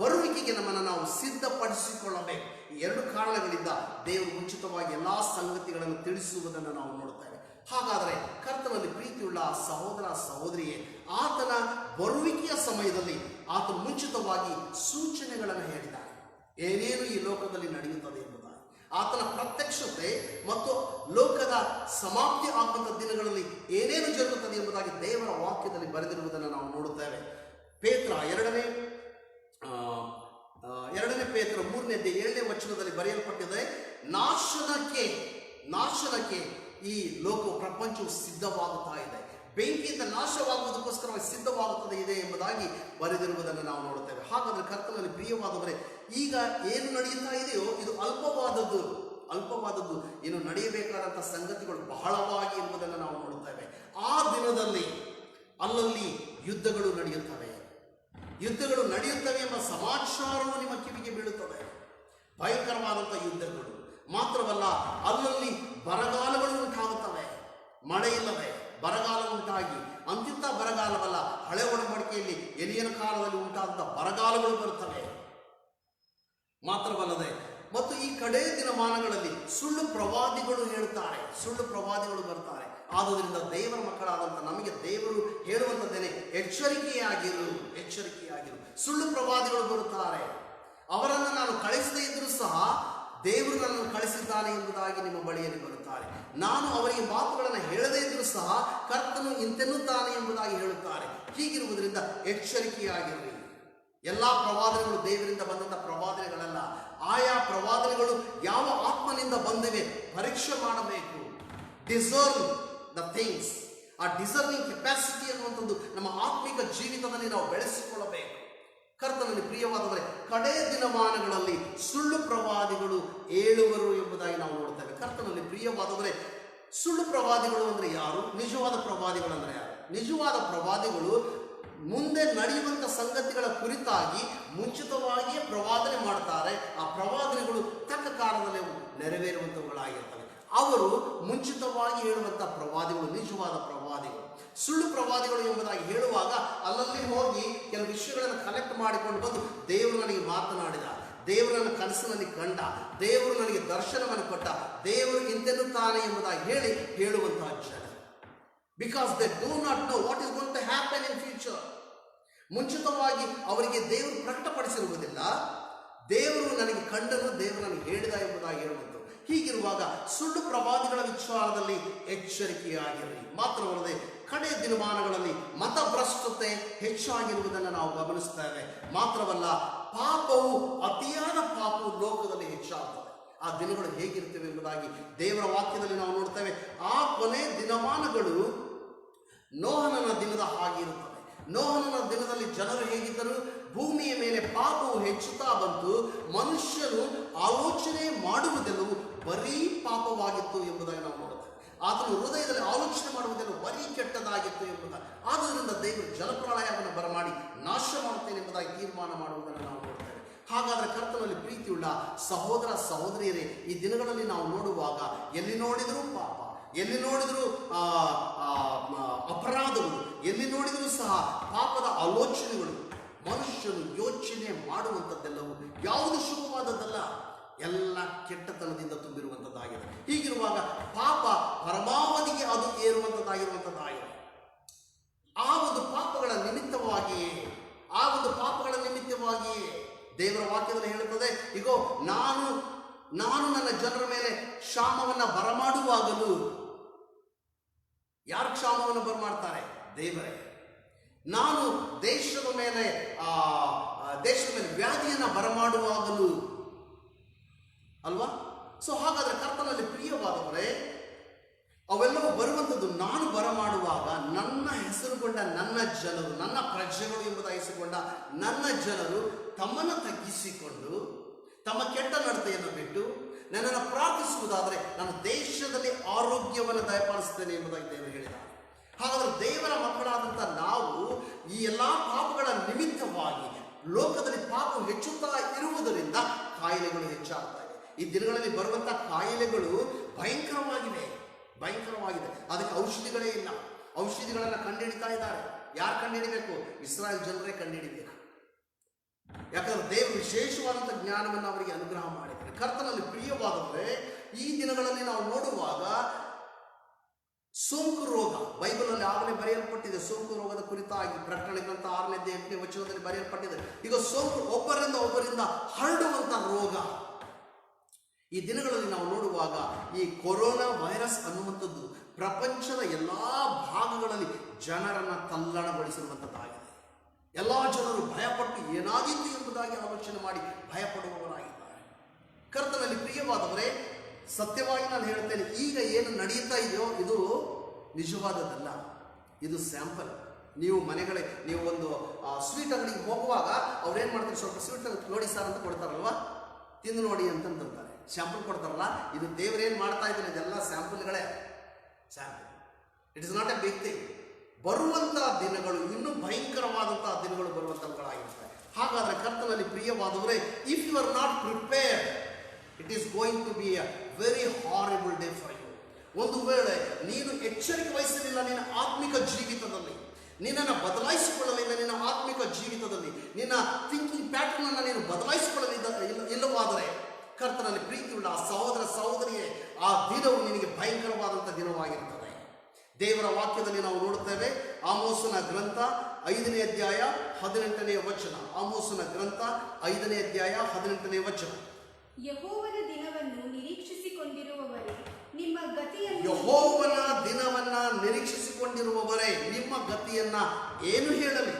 ಬರುವಿಕೆಗೆ ನಮ್ಮನ್ನು ನಾವು ಸಿದ್ಧಪಡಿಸಿಕೊಳ್ಳಬೇಕು. ಈ ಎರಡು ಕಾರಣಗಳಿಂದ ದೇವರು ಮುಂಚಿತವಾಗಿ ಎಲ್ಲ ಸಂಗತಿಗಳನ್ನು ತಿಳಿಸುವುದನ್ನು ನಾವು ನೋಡುತ್ತೇವೆ. ಹಾಗಾದರೆ ಕರ್ತನಲ್ಲಿ ಪ್ರೀತಿಯುಳ್ಳ ಸಹೋದರ ಸಹೋದರಿಯೇ, ಆತನ ಬರುವಿಕೆಯ ಸಮಯದಲ್ಲಿ ಆತನು ಮುಂಚಿತವಾಗಿ ಸೂಚನೆಗಳನ್ನು ಹೇಳಿದ್ದಾನೆ. ಏನೇನು ಈ ಲೋಕದಲ್ಲಿ ನಡೆಯುತ್ತದೆ ಎಂಬುದಾಗಿ, ಆತನ ಪ್ರತ್ಯಕ್ಷತೆ ಮತ್ತು ಲೋಕದ ಸಮಾಪ್ತಿ ಆಗುವಂಥ ದಿನಗಳಲ್ಲಿ ಏನೇನು ಜರುಗುತ್ತದೆ ಎಂಬುದಾಗಿ ದೇವರ ವಾಕ್ಯದಲ್ಲಿ ಬರೆದಿರುವುದನ್ನು ನಾವು ನೋಡುತ್ತೇವೆ. ಎರಡನೇ ಪೇತ್ರ 3:7 ಬರೆಯಲ್ಪಟ್ಟಿದೆ, ನಾಶನಕ್ಕೆ ಈ ಪ್ರಪಂಚವು ಸಿದ್ಧವಾಗುತ್ತಾ ಇದೆ. ಬೆಂಕಿಯಿಂದ ನಾಶವಾಗುವುದಕ್ಕೋಸ್ಕರವಾಗಿ ಸಿದ್ಧವಾಗುತ್ತದೆ ಇದೆ ಎಂಬುದಾಗಿ ಬರೆದಿರುವುದನ್ನು ನಾವು ನೋಡುತ್ತೇವೆ. ಹಾಗಾದರೆ ಕರ್ತನಲ್ಲಿ ಪ್ರಿಯವಾದವರೇ, ಈಗ ಏನು ನಡೆಯುತ್ತಾ ಇದೆಯೋ ಇದು ಅಲ್ಪವಾದದ್ದು. ಇನ್ನು ನಡೆಯಬೇಕಾದಂಥ ಸಂಗತಿಗಳು ಬಹಳವಾಗಿ ಎಂಬುದನ್ನು ನಾವು ನೋಡುತ್ತೇವೆ. ಆ ದಿನದಲ್ಲಿ ಅಲ್ಲಲ್ಲಿ ಯುದ್ಧಗಳು ನಡೆಯುತ್ತವೆ ಎಂಬ ಸಮಾಚಾರವು ನಿಮ್ಮ ಕಿವಿಗೆ ಬೀಳುತ್ತದೆ. ಭಯಂಕರವಾದಂಥ ಯುದ್ಧಗಳು. ಮಾತ್ರವಲ್ಲ, ಅಲ್ಲಲ್ಲಿ ಬರಗಾಲಗಳು ಉಂಟಾಗುತ್ತವೆ. ಮಳೆ ಇಲ್ಲದೆ ಬರಗಾಲ ಉಂಟಾಗಿ, ಅಂತಿಂತ ಬರಗಾಲವಲ್ಲ, ಹಳೆ ಒಡಂಬಡಿಕೆಯಲ್ಲಿ ಎಲಿಯನ ಕಾಲದಲ್ಲಿ ಉಂಟಾದಂಥ ಬರಗಾಲಗಳು ಬರುತ್ತವೆ. ಮಾತ್ರವಲ್ಲದೆ, ಮತ್ತು ಈ ಕಡೆ ದಿನಮಾನಗಳಲ್ಲಿ ಸುಳ್ಳು ಪ್ರವಾದಿಗಳು ಬರ್ತಾರೆ. ಆದುದರಿಂದ ದೇವರ ಮಕ್ಕಳಾದಂಥ ನಮಗೆ ದೇವರು ಹೇಳುವಂಥದ್ದೇನೆ, ಎಚ್ಚರಿಕೆಯಾಗಿರು. ಸುಳ್ಳು ಪ್ರವಾದಿಗಳು ಬರುತ್ತಾರೆ. ಅವರನ್ನು ನಾನು ಕಳಿಸದೇ ಇದ್ದರೂ ಸಹ ದೇವರು ನನ್ನನ್ನು ಕಳಿಸಿದ್ದಾನೆ ಎಂಬುದಾಗಿ ನಿಮ್ಮ ಬಳಿಯಲ್ಲಿ ಬರುತ್ತಾರೆ. ನಾನು ಅವರಿಗೆ ಮಾತುಗಳನ್ನು ಹೇಳದೇ ಇದ್ದರೂ ಸಹ ಕರ್ತನು ಇಂತೆನ್ನುತ್ತಾನೆ ಎಂಬುದಾಗಿ ಹೇಳುತ್ತಾರೆ. ಹೀಗಿರುವುದರಿಂದ ಎಚ್ಚರಿಕೆಯಾಗಿರಲಿ. ಎಲ್ಲ ಪ್ರವಾದನೆಗಳು ದೇವರಿಂದ ಬಂದಂಥ ಪ್ರವಾದನೆಗಳಲ್ಲ. ಆಯಾ ಪ್ರವಾದನೆಗಳು ಯಾವ ಆತ್ಮನಿಂದ ಬಂದಿವೆ ಪರೀಕ್ಷೆ ಮಾಡಬೇಕು. Discern the things. ಆ ಡಿಸರ್ನಿಂಗ್ ಕೆಪಾಸಿಟಿ ಅನ್ನುವಂಥದ್ದು ನಮ್ಮ ಆತ್ಮಿಕ ಜೀವಿತದಲ್ಲಿ ನಾವು ಬೆಳೆಸಿಕೊಳ್ಳಬೇಕು. ಕರ್ತನಲ್ಲಿ ಪ್ರಿಯವಾದವರೇ, ಕಡೆ ದಿನಮಾನಗಳಲ್ಲಿ ಸುಳ್ಳು ಪ್ರವಾದಿಗಳು ಏಳುವರು ಎಂಬುದಾಗಿ ನಾವು ನೋಡುತ್ತೇವೆ. ಕರ್ತನಲ್ಲಿ ಪ್ರಿಯವಾದವರೇ, ಸುಳ್ಳು ಪ್ರವಾದಿಗಳು ಅಂದರೆ ಯಾರು? ನಿಜವಾದ ಪ್ರವಾದಿಗಳು ಅಂದರೆ ಯಾರು? ನಿಜವಾದ ಪ್ರವಾದಿಗಳು ಮುಂದೆ ನಡೆಯುವಂಥ ಸಂಗತಿಗಳ ಕುರಿತಾಗಿ ಮುಂಚಿತವಾಗಿಯೇ ಪ್ರವಾದನೆ ಮಾಡ್ತಾರೆ. ಆ ಪ್ರವಾದನೆಗಳು ತಕ್ಕ ಕಾಲದಲ್ಲಿ ನೆರವೇರುವಂಥವುಗಳಾಗಿರ್ತವೆ. ಅವರು ಮುಂಚಿತವಾಗಿ ಹೇಳುವಂಥ ಪ್ರವಾದಿಗಳು ನಿಜವಾದ ಪ್ರವಾದಿಗಳು. ಸುಳ್ಳು ಪ್ರವಾದಿಗಳು ಎಂಬುದಾಗಿ ಹೇಳುವಾಗ ಅಲ್ಲಲ್ಲಿ ಹೋಗಿ ಕೆಲವು ವಿಷಯಗಳನ್ನು ಕಲೆಕ್ಟ್ ಮಾಡಿಕೊಂಡು ಬಂದು, ದೇವರು ನನಗೆ ಮಾತನಾಡಿದ, ದೇವರು ನನ್ನ ಕನಸಿನಲ್ಲಿ ಕಂಡ, ದೇವರು ನನಗೆ ದರ್ಶನವನ್ನು ಕೊಟ್ಟ, ದೇವರು ಇಂತೆನ್ನುತ್ತಾನೆ ಎಂಬುದಾಗಿ ಹೇಳುವಂತಹ ಜನ. Because they do not know what is going to happen in future. ಮುಂಚಿತವಾಗಿ ಅವರಿಗೆ ದೇವರು ಪ್ರಕಟಪಡಿಸಿರುವುದಿಲ್ಲ. ದೇವರು ನನಗೆ ಕಂಡನು, ದೇವರು ನನಗೆ ಹೇಳಿದ ಎಂಬುದಾಗಿ ಹೇಳುವಂಥದ್ದು. ಹೀಗಿರುವಾಗ ಸುಳ್ಳು ಪ್ರವಾದಿಗಳ ವಿಚಾರದಲ್ಲಿ ಎಚ್ಚರಿಕೆಯಾಗಿರಲಿ. ಮಾತ್ರವಲ್ಲದೆ, ಕಡೆ ದಿನಮಾನಗಳಲ್ಲಿ ಮತಭ್ರಷ್ಟತೆ ಹೆಚ್ಚಾಗಿರುವುದನ್ನು ನಾವು ಗಮನಿಸ್ತೇವೆ. ಮಾತ್ರವಲ್ಲ, ಅತಿಯಾದ ಪಾಪವು ಲೋಕದಲ್ಲಿ ಹೆಚ್ಚಾಗುತ್ತದೆ. ಆ ದಿನಗಳು ಹೇಗಿರ್ತವೆ ಎಂಬುದಾಗಿ ದೇವರ ವಾಕ್ಯದಲ್ಲಿ ನಾವು ನೋಡ್ತೇವೆ. ಆ ಕೊನೆ ದಿನಮಾನಗಳು ನೋಹನನ ದಿನದ ಹಾಗಿರುತ್ತವೆ. ನೋಹನನ ದಿನದಲ್ಲಿ ಜನರು ಹೇಗಿದ್ದರು? ಭೂಮಿಯ ಮೇಲೆ ಪಾಪವು ಹೆಚ್ಚುತ್ತಾ ಬಂತು. ಮನುಷ್ಯನು ಆಲೋಚನೆ ಮಾಡುವುದೆಲ್ಲವೂ ಬರೀ ಪಾಪವಾಗಿತ್ತು ಎಂಬುದಾಗಿ ನಾವು ನೋಡುತ್ತೇವೆ. ಆತನು ಹೃದಯದಲ್ಲಿ ಆಲೋಚನೆ ಮಾಡುವುದೆಲ್ಲ ಬರೀ ಕೆಟ್ಟದಾಗಿತ್ತು ಎಂಬುದಾಗಿ. ಆದುದರಿಂದ ದೇವರು ಜಲಪ್ರಳಯವನ್ನು ಬರಮಾಡಿ ನಾಶ ಮಾಡುತ್ತೇನೆ ಎಂಬುದಾಗಿ ತೀರ್ಮಾನ ಮಾಡುವುದನ್ನು ನಾವು ನೋಡ್ತೇವೆ. ಹಾಗಾದರೆ ಕರ್ತನಲ್ಲಿ ಪ್ರೀತಿಯುಳ್ಳ ಸಹೋದರ ಸಹೋದರಿಯರೇ, ಈ ದಿನಗಳಲ್ಲಿ ನಾವು ನೋಡುವಾಗ ಎಲ್ಲಿ ನೋಡಿದರೂ ಪಾಪ, ಎಲ್ಲಿ ನೋಡಿದರೂ ಅಪರಾಧಗಳು, ಎಲ್ಲಿ ನೋಡಿದರೂ ಸಹ ಪಾಪದ ಆಲೋಚನೆಗಳು. ಮನುಷ್ಯನು ಯೋಚನೆ ಮಾಡುವಂಥದ್ದೆಲ್ಲವೂ ಯಾವುದು ಶುಭವಾದದ್ದಲ್ಲ, ಎಲ್ಲ ಕೆಟ್ಟತನದಿಂದ ತುಂಬಿರುವಂಥದ್ದಾಗಿದೆ. ಹೀಗಿರುವಾಗ ಪಾಪ ಪರಮಾವಧಿಗೆ ಅದು ಏರುವಂಥದ್ದಾಗಿರುವಂಥದ್ದಾಗಿದೆ. ಆ ಒಂದು ಪಾಪಗಳ ನಿಮಿತ್ತವಾಗಿಯೇ ದೇವರ ವಾಕ್ಯದಲ್ಲಿ ಹೇಳುತ್ತದೆ, ಇಗೋ ನಾನು ನನ್ನ ಜನರ ಮೇಲೆ ಕ್ಷಾಮವನ್ನು ಬರಮಾಡುವಾಗಲೂ. ಯಾರು ಕ್ಷಾಮವನ್ನು ಬರಮಾಡ್ತಾರೆ? ದೇವರೇ. ನಾನು ದೇಶದ ಮೇಲೆ ವ್ಯಾಧಿಯನ್ನು ಬರಮಾಡುವಾಗಲೂ ಅಲ್ವಾ. ಸೊ ಹಾಗಾದ್ರೆ ಕರ್ತನಲ್ಲಿ ಪ್ರಿಯವಾದವರೇ, ಅವೆಲ್ಲವೂ ಬರುವಂಥದ್ದು ನಾನು ಬರಮಾಡುವಾಗ ನನ್ನ ಹೆಸರುಗೊಂಡ ನನ್ನ ಜನರು, ನನ್ನ ಪ್ರಜೆಗಳು ಎಂಬುದಾಗಿ ಹೆಸರುಗೊಂಡ ನನ್ನ ಜನರು ತಮ್ಮನ್ನು ತಗ್ಗಿಸಿಕೊಂಡು ತಮ್ಮ ಕೆಟ್ಟ ನಡತೆಯನ್ನು ಬಿಟ್ಟು ನನ್ನನ್ನು ಪ್ರಾರ್ಥಿಸುವುದಾದರೆ ನಾನು ದೇಶದಲ್ಲಿ ಆರೋಗ್ಯವನ್ನು ದಯಪಾಲಿಸುತ್ತೇನೆ ಎಂಬುದಾಗಿ ದೇವರು ಹೇಳಿದ್ದಾರೆ. ಹಾಗಾದರೆ ದೇವರ ಮಕ್ಕಳಾದಂಥ ನಾವು ಈ ಎಲ್ಲ ಪಾಪಗಳ ನಿಮಿತ್ತವಾಗಿ ಲೋಕದಲ್ಲಿ ಪಾಪ ಹೆಚ್ಚುತ್ತಾ ಇರುವುದರಿಂದ ಕಾಯಿಲೆಗಳು ಹೆಚ್ಚಾಗ್ತಾ ಇದೆ. ಈ ದಿನಗಳಲ್ಲಿ ಬರುವಂಥ ಕಾಯಿಲೆಗಳು ಭಯಂಕರವಾಗಿದೆ. ಅದಕ್ಕೆ ಔಷಧಿಗಳೇ ಇಲ್ಲ. ಔಷಧಿಗಳನ್ನು ಕಂಡುಹಿಡಿತಾ ಇದ್ದಾರೆ. ಯಾರು ಕಂಡುಹಿಡಿಬೇಕು? ಇಸ್ರಾಯೇಲ್ ಜನರೇ ಕಂಡುಹಿಡಿಬೇಕು. ಯಾಕಂದ್ರೆ ದೇವರು ವಿಶೇಷವಾದಂಥ ಜ್ಞಾನವನ್ನು ಅವರಿಗೆ ಅನುಗ್ರಹ ಮಾಡಿದ್ದಾರೆ. ಕರ್ತನಲ್ಲಿ ಪ್ರಿಯವಾದವರೇ, ಈ ದಿನಗಳಲ್ಲಿ ನಾವು ನೋಡುವಾಗ ಸೋಂಕು ರೋಗ ಬೈಬಲಲ್ಲಿ ಆಗಲೇ ಬರೆಯಲ್ಪಟ್ಟಿದೆ. ಸೋಂಕು ರೋಗದ ಕುರಿತಾಗಿ ಪ್ರಕಟಣೆ ಗ್ರಂಥ 6ನೇ ಅಧ್ಯಾಯ 8ನೇ ವಚನದಲ್ಲಿ ಬರೆಯಲ್ಪಟ್ಟಿದೆ. ಈಗ ಸೋಂಕು ಒಬ್ಬರಿಂದ ಹರಡುವಂತ ರೋಗ. ಈ ದಿನಗಳಲ್ಲಿ ನಾವು ನೋಡುವಾಗ ಈ ಕೊರೋನಾ ವೈರಸ್ ಅನ್ನುವಂಥದ್ದು ಪ್ರಪಂಚದ ಎಲ್ಲಾ ಭಾಗಗಳಲ್ಲಿ ಜನರನ್ನ ತಲ್ಲಣಗೊಳಿಸಿರುವಂಥದ್ದಾಗಿದೆ. ಎಲ್ಲ ಜನರು ಭಯಪಟ್ಟು ಏನಾಗಿತ್ತು ಎಂಬುದಾಗಿ ಆಲೋಚನೆ ಮಾಡಿ ಭಯಪಡುವವರಾಗಿದ್ದಾರೆ. ಕರ್ತನಲ್ಲಿ ಪ್ರಿಯವಾದವರೇ, ಸತ್ಯವಾಗಿ ನಾನು ಹೇಳ್ತೇನೆ, ಈಗ ಏನು ನಡೆಯುತ್ತಾ ಇದೆಯೋ ಇದು ನಿಜವಾದದ್ದಲ್ಲ, ಇದು ಸ್ಯಾಂಪಲ್. ನೀವು ನೀವು ಒಂದು ಸ್ವೀಟ್ ಅಂಗಡಿಗೆ ಹೋಗುವಾಗ ಅವ್ರೇನು ಮಾಡ್ತಾರೆ, ಸ್ವಲ್ಪ ಸ್ವೀಟ್ ನೋಡಿ ಸರ್ ಅಂತ ಕೊಡ್ತಾರಲ್ವಾ, ತಿಂದು ನೋಡಿ ಅಂತಂತಾರೆ, ಸ್ಯಾಂಪಲ್ ಕೊಡ್ತಾರಲ್ಲ. ಇದು ದೇವರೇನು ಮಾಡ್ತಾ ಇದ್ದಾನೆ, ಇದೆಲ್ಲ ಸ್ಯಾಂಪಲ್ಗಳೇ. Sample, it is not a big thing. ಬರುವಂತಹ ದಿನಗಳು ಇನ್ನೂ ಭಯಂಕರವಾದಂತಹ ದಿನಗಳು ಬರುವಂತವುಗಳಾಗಿರ್ತವೆ. ಹಾಗಾದ್ರೆ ಕರ್ತನಲ್ಲಿ ಪ್ರಿಯವಾದವರೇ, if you are not prepared, it is going to be a very horrible day for you. ಒಂದು ವೇಳೆ ನೀನು ಎಚ್ಚರಿಕೆ ವಹಿಸಲಿಲ್ಲ ನಿನ್ನ ಆತ್ಮಿಕ ಜೀವಿತದಲ್ಲಿ, ನಿನ್ನನ್ನು ಬದಲಾಯಿಸಿಕೊಳ್ಳಲಿಲ್ಲ ನಿನ್ನ ಆತ್ಮಿಕ ಜೀವಿತದಲ್ಲಿ, ನಿನ್ನ ಥಿಂಕಿಂಗ್ ಪ್ಯಾಟರ್ನ್ ಅನ್ನು ನೀನು ಇಲ್ಲವಾದರೆ, ಕರ್ತನಲ್ಲಿ ಪ್ರೀತಿಯುಳ್ಳ ಆ ಸಹೋದರ ಸಹೋದರಿಯೇ, ಆ ದಿನವು ನಿನಗೆ ಭಯಂಕರವಾದಂಥ ದಿನವಾಗಿರುತ್ತದೆ. ದೇವರ ವಾಕ್ಯದಲ್ಲಿ ನಾವು ನೋಡುತ್ತೇವೆ, ಆಮೋಸನ ಗ್ರಂಥ 5ನೇ ಅಧ್ಯಾಯ 18ನೇ ವಚನ. ಆಮೋಸನ ಗ್ರಂಥ 5ನೇ ಅಧ್ಯಾಯ 18ನೇ ವಚನ. ಯೆಹೋವನ ದಿನವನ್ನು ನಿರೀಕ್ಷಿಸಿಕೊಂಡಿರುವವರೇ ನಿಮ್ಮ ಗತಿಯನ್ನು, ಯೆಹೋವನ ದಿನವನ್ನ ನಿರೀಕ್ಷಿಸಿಕೊಂಡಿರುವವರೇ ನಿಮ್ಮ ಗತಿಯನ್ನ ಏನು ಹೇಳಲಿ?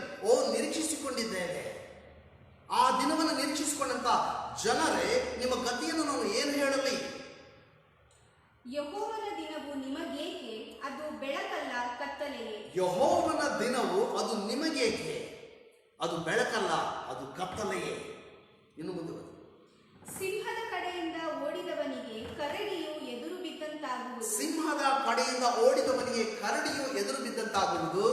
ನಿರೀಕ್ಷಿಸಿಕೊಂಡಿದ್ದೇವೆ. ಆ ದಿನವನ್ನು ನಿರೀಕ್ಷಿಸಿಕೊಂಡಂತ ಜನರೇ ನಿಮ್ಮ ಗತಿಯನ್ನು ನಾವು ಏನು ಹೇಳಲಿ? ಯೆಹೋವನ ದಿನವು ನಿಮಗೇಕೆ? ಅದು ಬೆಳಕಲ್ಲ ಕತ್ತಲೆಯೇ. ಯೆಹೋವನ ದಿನವು ಅದು ನಿಮಗೇಕೆ? ಅದು ಬೆಳಕಲ್ಲ, ಅದು ಕತ್ತಲೆಯೇ. ಇನ್ನು ಮುಂದೆ ಸಿಂಹದ ಕಡೆಯಿಂದ ಓಡಿದವನಿಗೆ ಕರಡಿಯು ಎದುರು ಬಿದ್ದಂತಾಗುವುದು. ಸಿಂಹದ ಕಡೆಯಿಂದ ಓಡಿದವನಿಗೆ ಕರಡಿಯು ಎದುರು ಬಿದ್ದಂತಾಗುವುದು.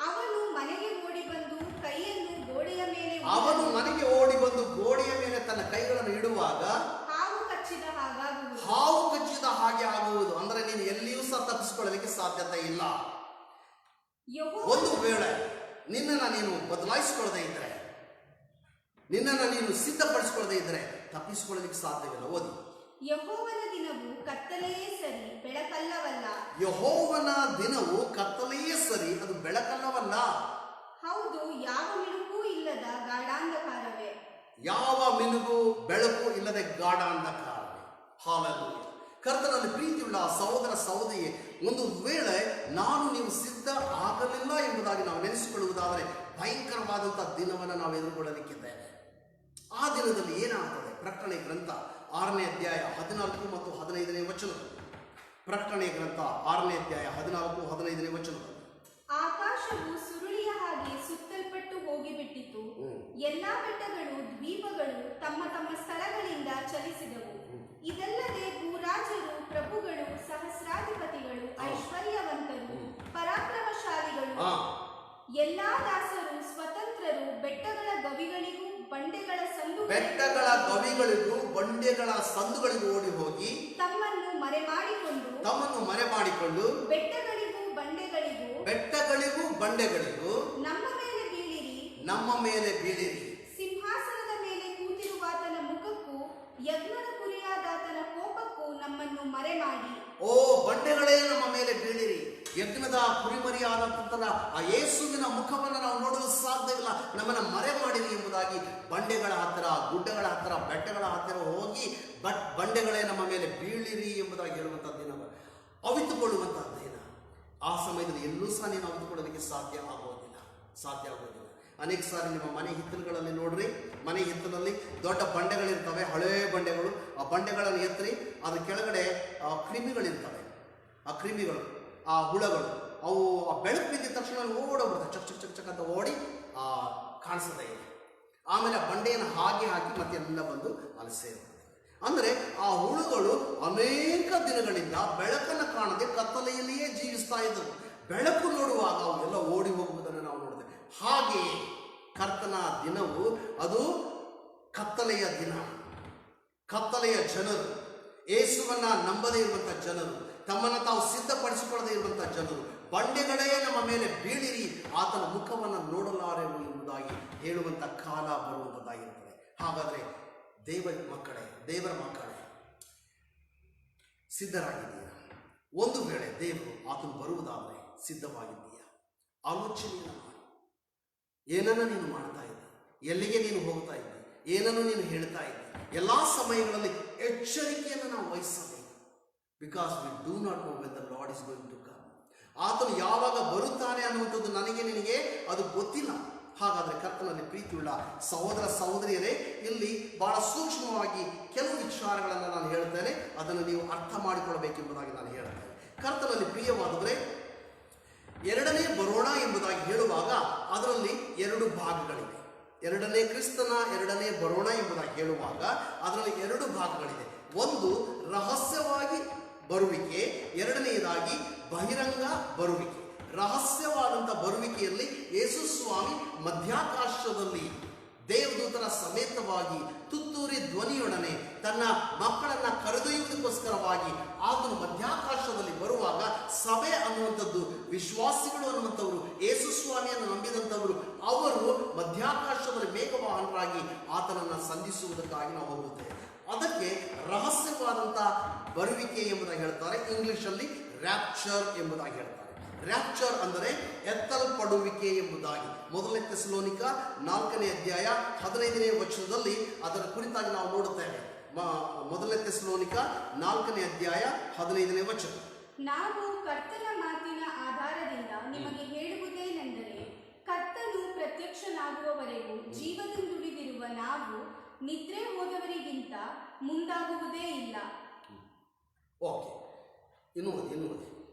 ಅವನು ಮನೆಗೆ ಓಡಿ ಬಂದು ಕೈಯನ್ನು ಗೋಡೆಯ ಮೇಲೆ, ಅವನು ಮನೆಗೆ ಓಡಿ ಬಂದು ಗೋಡೆಯ ಮೇಲೆ ತನ್ನ ಕೈಗಳನ್ನು ಇಡುವಾಗ ಹಾವು ಕಚ್ಚಿದ ಹಾಗಾಗುವುದು. ಹಾವು ಕಚ್ಚಿದ ಹಾಗೆ ಆಗುವುದು. ಅಂದ್ರೆ ನೀನು ಎಲ್ಲಿಯೂ ಸಹ ತಪ್ಪಿಸಿಕೊಳ್ಳಲಿಕ್ಕೆ ಸಾಧ್ಯತೆ ಇಲ್ಲ. ಒಂದು ವೇಳೆ ನಿನ್ನನ್ನು ನೀನು ಬದಲಾಯಿಸಿಕೊಳ್ಳದೆ ಇದ್ರೆ, ನಿನ್ನನ್ನು ನೀನು ಸಿದ್ಧಪಡಿಸಿಕೊಳ್ಳದೆ ಇದ್ರೆ ತಪ್ಪಿಸಿಕೊಳ್ಳಲಿಕ್ಕೆ ಸಾಧ್ಯವಿಲ್ಲ. ಓದಿ. ಯೆಹೋವನ ದಿನವು ಕತ್ತಲೆಯೇ ಸರಿ, ಬೆಳಕಲ್ಲವಲ್ಲ. ಯೆಹೋವನ ದಿನವು ಕತ್ತಲೆಯೇ ಸರಿ, ಅದು ಬೆಳಕಲ್ಲವಲ್ಲ. ಹೌದು, ಯಾವ ಮಿಣುಕೂ ಇಲ್ಲದ ಗಾಢಾಂಧಕಾರವೇ. ಯಾವ ಮಿನುಗು ಬೆಳಕು ಇಲ್ಲದೆ ಗಾಢಾಂಧಕಾರವೇ. ಹಾಲೆಲೂಯಾ. ಕರ್ತನಲ್ಲಿ ಪ್ರೀತಿಯುಳ್ಳ ಸಹೋದರ ಸಹೋದರಿಯೇ, ಒಂದು ವೇಳೆ ನೀವು ಸಿದ್ಧ ಆಗಲಿಲ್ಲ ಎಂಬುದಾಗಿ ನಾವು ನೆನೆಸಿಕೊಳ್ಳುವುದಾದರೆ ಭಯಂಕರವಾದಂತಹ ದಿನವನ್ನು ನಾವು ಎದುರುಗೊಳ್ಳಲಿಕ್ಕಿದ್ದೇವೆ. ಆ ದಿನದಲ್ಲಿ ಏನಾಗ್ತದೆ? ಪ್ರಕಟಣೆ ಗ್ರಂಥ 6ನೇ ಅಧ್ಯಾಯ 14 ಮತ್ತು 15ನೇ ವಚನ. ಪ್ರಕಟಣೆ ಗ್ರಂಥ 6ನೇ ಅಧ್ಯಾಯ 14, 15ನೇ ವಚನ. ಆಕಾಶವು ಸುರುಳಿಯ ಹಾಗೆ ಸುತ್ತಲ್ಪಟ್ಟು ಹೋಗಿಬಿಟ್ಟಿತು. ಎಲ್ಲಾ ಬೆಟ್ಟಗಳು ದ್ವೀಪಗಳು ತಮ್ಮ ತಮ್ಮ ಸ್ಥಳಗಳಿಂದ ಚಲಿಸಿದವು. ಇದಲ್ಲದೆ ಭೂರಾಜರು, ಪ್ರಭುಗಳು, ಸಹಸ್ರಾಧಿಪತಿಗಳು, ಐಶ್ವರ್ಯವಂತರು, ಪರಾಕ್ರಮಶಾಲಿಗಳು, ಎಲ್ಲಾ ದಾಸರು, ಸ್ವತಂತ್ರರು, ಬೆಟ್ಟಗಳ ಗವಿಗಳಿಗೂ ಬಂಡೆಗಳ ಸಂದುಗಳಿಗೂ ಓಡಿ ಹೋಗಿ ತಮ್ಮನ್ನು ಮರೆಮಾಡಿಕೊಂಡು ಬೆಟ್ಟಗಳಿಗೂ ಬಂಡೆಗಳಿಗೂ ನಮ್ಮ ಮೇಲೆ ಬೀಳಿರಿ. ಸಿಂಹಾಸನದ ಮೇಲೆ ಕೂತಿರುವಾತನ ಮುಖಕ್ಕೂ ಯಜ್ಞದ ಕುರಿಯಾದಾತನ ಕೋಪಕ್ಕೂ ನಮ್ಮನ್ನು ಮರೆಮಾಡಿ. ಬಂಡೆಗಳೇ ನಮ್ಮ ಮೇಲೆ ಬೀಳಿರಿ. ಯಜ್ಞದ ಕುರಿಮರಿಯಾದಂತಹ ಆ ಯೇಸುವಿನ ಮುಖವನ್ನು ನಾವು ನೋಡಲು ಸಾಧ್ಯವಿಲ್ಲ, ನಮ್ಮನ್ನು ಮರೆ ಮಾಡಿರಿ ಎಂಬುದಾಗಿ ಬಂಡೆಗಳ ಹತ್ತಿರ, ಗುಡ್ಡಗಳ ಹತ್ತಿರ, ಬೆಟ್ಟಗಳ ಹತ್ತಿರ ಹೋಗಿ ಬಂಡೆಗಳೇ ನಮ್ಮ ಮೇಲೆ ಬೀಳಿರಿ ಎಂಬುದಾಗಿ ಹೇಳುವಂತಹ ದಿನ, ಅವಿತುಕೊಳ್ಳುವಂತಹ ದಿನ. ಆ ಸಮಯದಲ್ಲಿ ಎಲ್ಲೂ ಸಹ ನೀನು ಅವಿತುಕೊಳ್ಳಲಿಕ್ಕೆ ಸಾಧ್ಯ ಆಗುವುದಿಲ್ಲ. ಸಾಧ್ಯ ಆಗೋದಿಲ್ಲ. ಅನೇಕ ಸಾರಿ ನಿಮ್ಮ ಮನೆ ಹಿತ್ತಲುಗಳಲ್ಲಿ ನೋಡ್ರಿ, ಮನೆ ಹಿತ್ತಲಲ್ಲಿ ದೊಡ್ಡ ಬಂಡೆಗಳಿರ್ತವೆ, ಹಳೇ ಬಂಡೆಗಳು. ಆ ಬಂಡೆಗಳನ್ನು ಎತ್ತರಿ ಅದ್ರ ಕೆಳಗಡೆ ಕ್ರಿಮಿಗಳಿರ್ತವೆ. ಆ ಕ್ರಿಮಿಗಳು, ಆ ಹುಳಗಳು, ಅವು ಆ ಬೆಳಕು ಬಿದ್ದ ತಕ್ಷಣ ಓಡೋಗ್ಬಿಡ್ತವೆ, ಚಕ್ ಚಕ್ ಚಕ್ ಚಕ್ ಅಂತ ಓಡಿ ಕಾಣಿಸದೇ ಇದೆ. ಆಮೇಲೆ ಆ ಬಂಡೆಯನ್ನು ಹಾಗೆ ಹಾಕಿ ಮತ್ತೆ ಎಲ್ಲ ಬಂದು ಅಲ್ಲಿ ಸೇರ್ತವೆ. ಅಂದರೆ ಆ ಹುಳುಗಳು ಅನೇಕ ದಿನಗಳಿಂದ ಬೆಳಕನ್ನು ಕಾಣದೆ ಕತ್ತಲೆಯಲ್ಲಿಯೇ ಜೀವಿಸ್ತಾ ಇದ್ದವು. ಬೆಳಕು ನೋಡುವಾಗ ಅವೆಲ್ಲ ಓಡಿ ಹೋಗುವುದನ್ನು ನಾವು ನೋಡ್ತೇವೆ. ಹಾಗೆಯೇ ಕರ್ತನ ದಿನವು ಅದು ಕತ್ತಲೆಯ ದಿನ. ಕತ್ತಲೆಯ ಜನರು, ಯೇಸುವನ್ನ ನಂಬದೇ ಇರುವಂಥ ಜನರು, ತಮ್ಮನ್ನು ತಾವು ಸಿದ್ಧಪಡಿಸಿಕೊಳ್ಳದೆ ಇರುವಂಥ ಜನರು, ಬಂಡೆಗಳೇ ನಮ್ಮ ಮೇಲೆ ಬೀಳಿರಿ, ಆತನ ಮುಖವನ್ನು ನೋಡಲಾರೆವು ಎಂಬುದಾಗಿ ಹೇಳುವಂಥ ಕಾಲ ಬರುವಂಥದ್ದಾಗಿರುತ್ತದೆ. ಹಾಗಾದರೆ ದೇವರ ಮಕ್ಕಳೇ ಸಿದ್ಧರಾಗಿದ್ದೀರಾ? ಒಂದು ವೇಳೆ ದೇವರು ಆತನು ಬರುವುದಾದರೆ ಸಿದ್ಧವಾಗಿದ್ದೀಯಾ? ಆಲೋಚನೆಯನ್ನು ಮಾಡಿ. ಏನನ್ನು ನೀನು ಮಾಡ್ತಾ ಇದ್ದೆ, ಎಲ್ಲಿಗೆ ನೀನು ಹೋಗ್ತಾ ಇದ್ದೆ, ಏನನ್ನು ನೀನು ಹೇಳ್ತಾ ಇದ್ದೆ, ಎಲ್ಲ ಸಮಯಗಳಲ್ಲಿ ಎಚ್ಚರಿಕೆಯನ್ನು ನಾವು ವಹಿಸಬೇಕು. Because we do not know when the lord is going to come. ಆತನು ಯಾವಾಗ ಬರುತ್ತಾನೆ ಅನ್ನುವಂಥದ್ದು ನಿನಗೆ ಅದು ಗೊತ್ತಿಲ್ಲ. ಹಾಗಾದರೆ ಕರ್ತನಲ್ಲಿ ಪ್ರೀತಿಯುಳ್ಳ ಸಹೋದರ ಸಹೋದರಿಯರೇ, ಇಲ್ಲಿ ಬಹಳ ಸೂಕ್ಷ್ಮವಾಗಿ ಕೆಲವು ವಿಚಾರಗಳನ್ನು ನಾನು ಹೇಳ್ತೇನೆ, ಅದನ್ನು ನೀವು ಅರ್ಥ ಮಾಡಿಕೊಳ್ಳಬೇಕೆಂಬುದಾಗಿ ನಾನು ಹೇಳ್ತೇನೆ. ಕರ್ತನಲ್ಲಿ ಪ್ರಿಯವಾದರೆ, ಎರಡನೇ ಬರೋಣ ಎಂಬುದಾಗಿ ಹೇಳುವಾಗ ಅದರಲ್ಲಿ ಎರಡು ಭಾಗಗಳಿವೆ. ಕ್ರಿಸ್ತನ ಎರಡನೇ ಬರೋಣ ಎಂಬುದಾಗಿ ಹೇಳುವಾಗ ಅದರಲ್ಲಿ ಎರಡು ಭಾಗಗಳಿದೆ. ಒಂದು ರಹಸ್ಯವಾಗಿ ಬರುವಿಕೆ, ಎರಡನೆಯದಾಗಿ ಬಹಿರಂಗ ಬರುವಿಕೆ. ರಹಸ್ಯವಾದಂಥ ಬರುವಿಕೆಯಲ್ಲಿ ಯೇಸು ಸ್ವಾಮಿ ಮಧ್ಯಾಕಾಶದಲ್ಲಿ ದೇವದೂತರ ಸಮೇತವಾಗಿ ತುತ್ತೂರಿ ಧ್ವನಿಯೊಡನೆ ತನ್ನ ಮಕ್ಕಳನ್ನು ಕರೆದೊಯ್ಯುವುದಕ್ಕೋಸ್ಕರವಾಗಿ ಆತನು ಮಧ್ಯಾಕಾಶದಲ್ಲಿ ಬರುವಾಗ ಸಭೆ ಅನ್ನುವಂಥದ್ದು, ವಿಶ್ವಾಸಿಗಳು ಅನ್ನುವಂಥವರು, ಯೇಸು ಸ್ವಾಮಿಯನ್ನು ನಂಬಿದಂಥವರು, ಅವರು ಮಧ್ಯಾಕಾಶದಲ್ಲಿ ಮೇಘವಾಹನರಾಗಿ ಆತನನ್ನು ಸಂಧಿಸುವುದಕ್ಕಾಗಿ ನಾವು ಹೋಗುತ್ತೇವೆ. ಅದಕ್ಕೆ ರಹಸ್ಯವಾದಂಥ ಬರುವಿಕೆ ಎಂಬುದಾಗಿ ಹೇಳ್ತಾರೆ. ಇಂಗ್ಲಿಷಲ್ಲಿ ರ್ಯಾಪ್ಚರ್ ಎಂಬುದಾಗಿ ಹೇಳ್ತಾರೆ. ರ್ಯಾಪ್ಚರ್ ಅಂದರೆ ಎತ್ತಲ್ಪಡುವಿಕೆ ಎಂಬುದಾಗಿ. ಮೊದಲನೇ ಥೆಸಲೋನಿಕ 4ನೇ ಅಧ್ಯಾಯ 15ನೇ ವಚನದಲ್ಲಿ ಅದರ ಕುರಿತಾಗಿ ನಾವು ನೋಡುತ್ತೇವೆ. ಮೊದಲನೇ ಥೆಸಲೋನಿಕ 4ನೇ ಅಧ್ಯಾಯ 15ನೇ ವಚನ. ನಾವು ಕರ್ತನ ಮಾತಿನ ಆಧಾರದಿಂದ ನಿಮಗೆ ಹೇಳುವುದೇನೆಂದರೆ, ಕರ್ತನು ಪ್ರತ್ಯಕ್ಷನಾಗುವವರೆಗೂ ಜೀವದಿಂದುಳಿದಿರುವ ನಾವು ನಿದ್ರೆ ಹೋದವರಿಗಿಂತ ಮುಂದಾಗುವುದೇ ಇಲ್ಲ. ಓಕೆ, ಇನ್ನು ಓದಿ.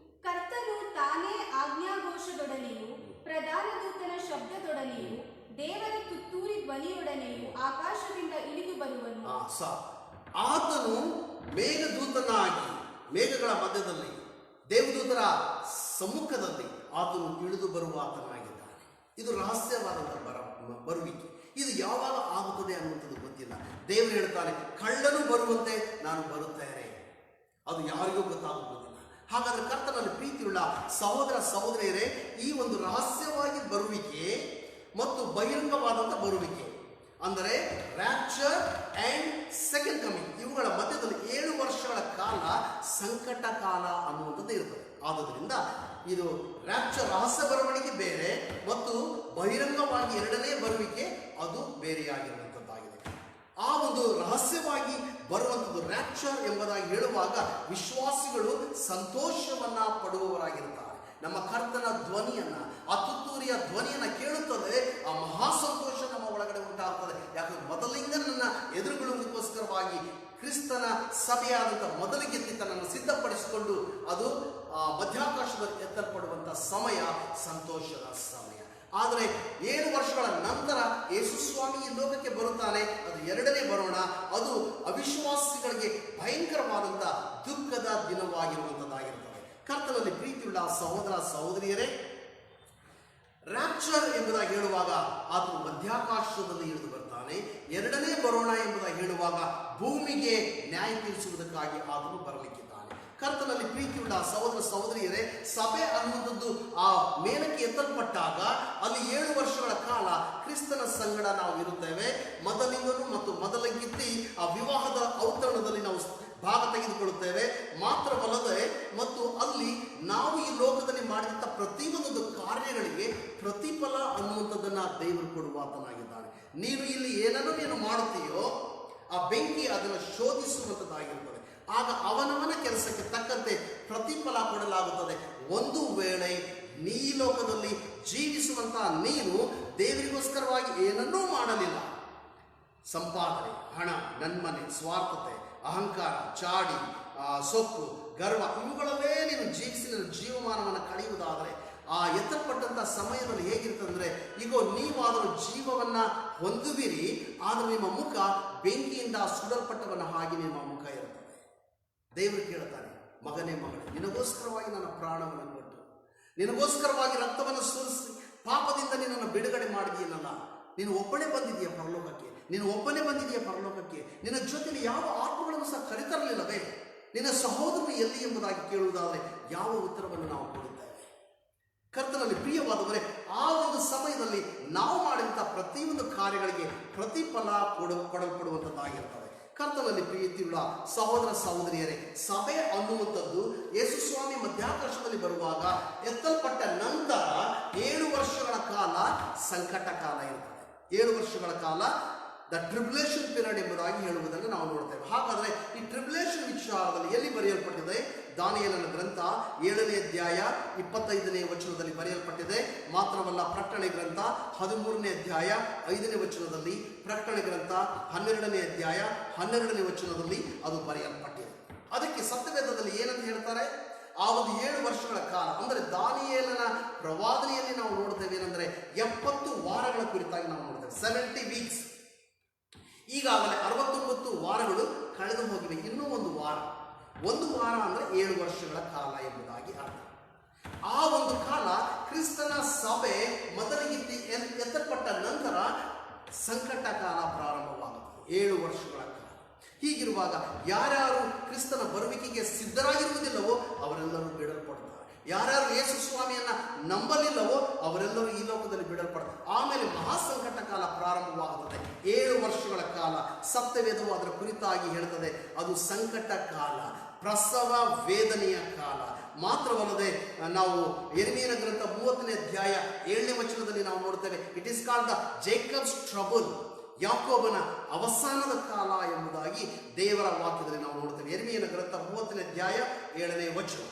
ಕರ್ತನು ತಾನೇ ಆಜ್ಞಾಘೋಷದೊಡನೆಯೂ ಪ್ರಧಾನ ದೂತನ ಶಬ್ದದೊಡನೆಯೂ ದೇವರ ತುತ್ತೂರಿ ಧ್ವನಿಯೊಡನೆಯೂ ಆಕಾಶದಿಂದ ಇಳಿದು ಬರುವನು. ಆತನು ಮೇಘದೂತನಾಗಿ ಮೇಘಗಳ ಮಧ್ಯದಲ್ಲಿ ದೇವದೂತರ ಸಮ್ಮುಖದಲ್ಲಿ ಆತನು ಇಳಿದು ಬರುವ ಆತನಾಗಿದ್ದಾನೆ. ಇದು ರಹಸ್ಯವಾದಂಥ ಬರುವಿಕೆ. ಇದು ಯಾವಾಗ ಆಗುತ್ತದೆ ಅನ್ನುವಂಥದ್ದು ಗೊತ್ತಿಲ್ಲ. ದೇವರು ಹೇಳ್ತಾನೆ, ಕಳ್ಳನು ಬರುವಂತೆ ನಾನು ಬರುತ್ತೇನೆ. ಅದು ಯಾರಿಗೂ ಗೊತ್ತಾಗುವುದಿಲ್ಲ. ಹಾಗಾದರೆ ಕರ್ತನಲ್ಲಿ ಪ್ರೀತಿಯುಳ್ಳ ಸಹೋದರ ಸಹೋದರಿಯರೇ, ಈ ಒಂದು ರಹಸ್ಯವಾಗಿ ಬರುವಿಕೆ ಮತ್ತು ಬಹಿರಂಗವಾದಂಥ ಬರುವಿಕೆ ಅಂದರೆ ರ್ಯಾಪ್ಚರ್ ಆ್ಯಂಡ್ ಸೆಕೆಂಡ್ ಕಮಿಂಗ್, ಇವುಗಳ ಮಧ್ಯದಲ್ಲಿ 7 ವರ್ಷಗಳ ಕಾಲ ಸಂಕಟ ಕಾಲ ಅನ್ನುವಂಥದ್ದು ಇರ್ತದೆ. ಆದುದರಿಂದ ಇದು ರ್ಯಾಪ್ಚರ್ ರಹಸ್ಯ ಬರವಣಿಗೆ ಬೇರೆ ಮತ್ತು ಬಹಿರಂಗವಾಗಿ ಎರಡನೇ ಬರುವಿಕೆ ಅದು ಬೇರೆಯಾಗಿರುವಂಥದ್ದಾಗಿದೆ. ಆ ಒಂದು ರಹಸ್ಯವಾಗಿ ಬರುವಂಥದ್ದು ರ್ಯಾಪ್ಚರ್ ಎಂಬುದಾಗಿ ಹೇಳುವಾಗ ವಿಶ್ವಾಸಿಗಳು ಸಂತೋಷವನ್ನ ಪಡುವವರಾಗಿರ್ತಾರೆ. ನಮ್ಮ ಕರ್ತನ ಧ್ವನಿಯನ್ನ, ಆ ತುತ್ತೂರಿಯ ಧ್ವನಿಯನ್ನ ಕೇಳುತ್ತದೆ, ಆ ಮಹಾ ಸಂತೋಷ ನಮ್ಮ ಒಳಗಡೆ ಉಂಟಾಗ್ತದೆ. ಯಾಕಂದ್ರೆ ಮೊದಲಿಂಗನನ್ನ ಎದುರುಗೊಳ್ಳುವುದಕ್ಕೋಸ್ಕರವಾಗಿ ಕ್ರಿಸ್ತನ ಸಭೆಯಾದಂಥ ಮೊದಲಿಗೆತ್ತಿ ತನ್ನನ್ನು ಸಿದ್ಧಪಡಿಸಿಕೊಂಡು ಅದು ಮಧ್ಯಾಕಾಶದಲ್ಲಿ ಎತ್ತಲ್ಪಡುವಂಥ ಸಮಯ ಸಂತೋಷದ ಸಮಯ. ಆದರೆ 7 ವರ್ಷಗಳ ನಂತರ ಯೇಸು ಸ್ವಾಮಿ ಈ ಲೋಕಕ್ಕೆ ಬರುತ್ತಾನೆ. ಅದು ಎರಡನೇ ಬರೋಣ. ಅದು ಅವಿಶ್ವಾಸಿಗಳಿಗೆ ಭಯಂಕರವಾದಂಥ ದುಃಖದ ದಿನವಾಗಿರುವಂಥದ್ದಾಗಿರುತ್ತದೆ. ಕರ್ತನಲ್ಲಿ ಪ್ರೀತಿಯುಳ್ಳ ಸಹೋದರ ಸಹೋದರಿಯರೇ, ರ್ಯಾಪ್ಚರ್ ಎಂಬುದಾಗಿ ಹೇಳುವಾಗ ಆತನು ಮಧ್ಯಾಕಾಶದಲ್ಲಿ ಇಳಿದು ಬರ್ತಾನೆ. ಎರಡನೇ ಬರೋಣ ಎಂಬುದಾಗಿ ಹೇಳುವಾಗ ಭೂಮಿಗೆ ನ್ಯಾಯ ತೀರಿಸುವುದಕ್ಕಾಗಿ ಆತನು ಬರಲಿಕ್ಕಿದ್ದಾನೆ. ಕರ್ತನಲ್ಲಿ ಪ್ರೀತಿಯುಳ್ಳ ಸಹೋದರ ಸಹೋದರಿಯರೇ, ಸಭೆ ಅನ್ನುವಂಥದ್ದು ಆ ಮೇಲಕ್ಕೆ ಎತ್ತಲ್ಪಟ್ಟಾಗ ಅಲ್ಲಿ 7 ವರ್ಷಗಳ ಕಾಲ ಕ್ರಿಸ್ತನ ಸಂಗಡ ನಾವು ಇರುತ್ತೇವೆ. ಮೊದಲಿಂಗನು ಮತ್ತು ಮೊದಲಗಿತ್ತಿ ಆ ವಿವಾಹದ ಔತಣದಲ್ಲಿ ನಾವು ಭಾಗ ತೆಗೆದುಕೊಳ್ಳುತ್ತೇವೆ. ಮಾತ್ರವಲ್ಲದೆ ಮತ್ತು ಅಲ್ಲಿ ನಾವು ಈ ಲೋಕದಲ್ಲಿ ಮಾಡಿದಂಥ ಪ್ರತಿಯೊಂದು ಕಾರ್ಯಗಳಿಗೆ ಪ್ರತಿಫಲ ಅನ್ನುವಂಥದ್ದನ್ನು ದೇವರು ಕೊಡುವಾತನಾಗಿದ್ದಾನೆ. ನೀನು ಇಲ್ಲಿ ಏನನ್ನು ನೀನು ಮಾಡುತ್ತೀಯೋ ಆ ಬೆಂಕಿ ಅದನ್ನು ಶೋಧಿಸುವಂಥದ್ದಾಗಿರುತ್ತದೆ. ಆಗ ಅವನವನ ಕೆಲಸಕ್ಕೆ ತಕ್ಕಂತೆ ಪ್ರತಿಫಲ ಕೊಡಲಾಗುತ್ತದೆ. ಒಂದು ವೇಳೆ ನೀ ಲೋಕದಲ್ಲಿ ಜೀವಿಸುವಂತ ನೀನು ದೇವರಿಗೋಸ್ಕರವಾಗಿ ಏನನ್ನೂ ಮಾಡಲಿಲ್ಲ. ಸಂಪಾದನೆ, ಹಣ, ನನ್ಮನೆ, ಸ್ವಾರ್ಥತೆ, ಅಹಂಕಾರ, ಚಾಡಿ, ಸೊಕ್ಕು, ಗರ್ವ ಇವುಗಳಲ್ಲೇ ನೀನು ಜೀವಿಸಿ ನಿನ್ನ ಜೀವಮಾನವನ್ನು ಕಳೆಯುವುದಾದರೆ ಆ ಎತ್ತಲ್ಪಟ್ಟಂಥ ಸಮಯದಲ್ಲಿ ಹೇಗಿರ್ತಂದ್ರೆ, ಈಗ ನೀವಾದರೂ ಜೀವವನ್ನ ಹೊಂದುವಿರಿ, ಆದರೆ ನಿಮ್ಮ ಮುಖ ಬೆಂಕಿಯಿಂದ ಸುಡಲ್ಪಟ್ಟವನ ಹಾಗೆ ನಿಮ್ಮ ಮುಖ ಇರುತ್ತದೆ. ದೇವರು ಕೇಳ್ತಾನೆ, ಮಗನೇ ಮಗಳೇ, ನಿನಗೋಸ್ಕರವಾಗಿ ನನ್ನ ಪ್ರಾಣವನ್ನು ಕೊಟ್ಟು ನಿನಗೋಸ್ಕರವಾಗಿ ರಕ್ತವನ್ನು ಸುರಿಸಿ ಪಾಪದಿಂದ ನಿನ್ನನ್ನು ಬಿಡುಗಡೆ ಮಾಡಿದೀನಲ್ಲ, ನೀನು ಒಬ್ಬನೇ ಬಂದಿದೆಯಾ ಪರಲೋಕಕ್ಕೆ? ನೀನು ಒಬ್ಬನೇ ಬಂದಿದೆಯಾ ಪರಲೋಕಕ್ಕೆ? ನಿನ್ನ ಜೊತೆಲಿ ಯಾವ ಆತ್ಮಗಳನ್ನು ಸಹ ಕರೆತರಲಿಲ್ಲವೇ? ನಿನ್ನ ಸಹೋದರನು ಎಲ್ಲಿ ಎಂಬುದಾಗಿ ಕೇಳುವುದಾದರೆ ಯಾವ ಉತ್ತರವನ್ನು ನಾವು ಕೊಡುತ್ತೇವೆ? ಕರ್ತನಲ್ಲಿ ಪ್ರಿಯವಾದವರೇ, ಆ ಒಂದು ಸಮಯದಲ್ಲಿ ನಾವು ಮಾಡಿದಂಥ ಪ್ರತಿಯೊಂದು ಕಾರ್ಯಗಳಿಗೆ ಪ್ರತಿಫಲ ಕೊಡಲ್ಪಡುವಂಥದ್ದಾಗಿರ್ತವೆ. ಕರ್ತನಲ್ಲಿ ಪ್ರೀತಿಯುಳ್ಳ ಸಹೋದರ ಸಹೋದರಿಯರೇ, ಸಭೆ ಅನ್ನುವಂಥದ್ದು ಯೇಸು ಸ್ವಾಮಿ ಮಧ್ಯಾಕಾಶದಲ್ಲಿ ಬರುವಾಗ ಎತ್ತಲ್ಪಟ್ಟ ನಂತರ 7 ವರ್ಷಗಳ ಕಾಲ ಸಂಕಟ ಕಾಲ ಇರ್ತದೆ. 7 ವರ್ಷಗಳ ಕಾಲ ದ ಟ್ರಿಬ್ಯುಲೇಷನ್ ಪೀರಿಯಡ್ ಎಂಬುದಾಗಿ ಹೇಳುವುದನ್ನು ನಾವು ನೋಡ್ತೇವೆ. ಹಾಗಾದರೆ ಈ ಟ್ರಿಬ್ಯುಲೇಷನ್ ವಿಚಾರದಲ್ಲಿ ಎಲ್ಲಿ ಬರೆಯಲ್ಪಟ್ಟಿದೆ? ದಾನಿಯೇಲನ ಗ್ರಂಥ 7ನೇ ಅಧ್ಯಾಯ 25ನೇ ವಚನದಲ್ಲಿ ಬರೆಯಲ್ಪಟ್ಟಿದೆ. ಮಾತ್ರವಲ್ಲ, ಪ್ರಕಟಣೆ ಗ್ರಂಥ 13ನೇ ಅಧ್ಯಾಯ 5ನೇ ವಚನದಲ್ಲಿ, ಪ್ರಕಟಣೆ ಗ್ರಂಥ 12ನೇ ಅಧ್ಯಾಯ 12ನೇ ವಚನದಲ್ಲಿ ಅದು ಬರೆಯಲ್ಪಟ್ಟಿದೆ. ಅದಕ್ಕೆ ಸತ್ಯವೇದದಲ್ಲಿ ಏನಂತ ಹೇಳ್ತಾರೆ? ಆ ಒಂದು 7 ವರ್ಷಗಳ ಕಾಲ ಅಂದರೆ ದಾನಿಯೇಲನ ಪ್ರವಾದನೆಯಲ್ಲಿ ನಾವು ನೋಡ್ತೇವೆ ಏನಂದ್ರೆ 70 ವಾರಗಳ ಕುರಿತಾಗಿ ನಾವು ನೋಡ್ತೇವೆ. 70 ವೀಕ್ಸ್. ಈಗಾಗಲೇ 69 ವಾರಗಳು ಕಳೆದು ಹೋಗಿವೆ. ಇನ್ನೂ ಒಂದು ವಾರ ಅಂದರೆ 7 ವರ್ಷಗಳ ಕಾಲ ಎಂಬುದಾಗಿ ಅರ್ಥ. ಆ ಒಂದು ಕಾಲ ಕ್ರಿಸ್ತನ ಸಭೆ ಮೊದಲಿಗೆ ಎತ್ತಲ್ಪಟ್ಟ ನಂತರ ಸಂಕಟ ಕಾಲ ಪ್ರಾರಂಭವಾಗುತ್ತದೆ. 7 ವರ್ಷಗಳ ಕಾಲ. ಹೀಗಿರುವಾಗ ಯಾರ್ಯಾರು ಕ್ರಿಸ್ತನ ಬರುವಿಕೆಗೆ ಸಿದ್ಧರಾಗಿರುವುದಿಲ್ಲವೋ ಅವರೆಲ್ಲರೂ ಬಿಡಲ್ಪಡ್ತಾರೆ. ಯಾರ್ಯಾರು ಯೇಸು ಸ್ವಾಮಿಯನ್ನ ನಂಬಲಿಲ್ಲವೋ ಅವರೆಲ್ಲರೂ ಈ ಲೋಕದಲ್ಲಿ ಬಿಡಲ್ಪಡ್ತಾರೆ. ಆಮೇಲೆ ಮಹಾಸಂಕಟ ಕಾಲ ಪ್ರಾರಂಭವಾಗುತ್ತದೆ. 7 ವರ್ಷಗಳ ಕಾಲ ಸತ್ಯವೇದವು ಅದರ ಕುರಿತಾಗಿ ಹೇಳ್ತದೆ. ಅದು ಸಂಕಟ ಕಾಲ, ಪ್ರಸವ ವೇದನೆಯ ಕಾಲ. ಮಾತ್ರವಲ್ಲದೆ ನಾವು ಯೆರೆಮೀಯನ ಗ್ರಂಥ 30ನೇ ಅಧ್ಯಾಯ 7ನೇ ವಚನದಲ್ಲಿ ನಾವು ನೋಡ್ತೇವೆ, it is called the Jacobs trouble, ಯಾಕೋಬನ ಅವಸಾನದ ಕಾಲ ಎಂಬುದಾಗಿ ದೇವರ ವಾಕ್ಯದಲ್ಲಿ ನಾವು ನೋಡ್ತೇವೆ. ಯೆರೆಮೀಯನ ಗ್ರಂಥ 30ನೇ ಅಧ್ಯಾಯ 7ನೇ ವಚನ.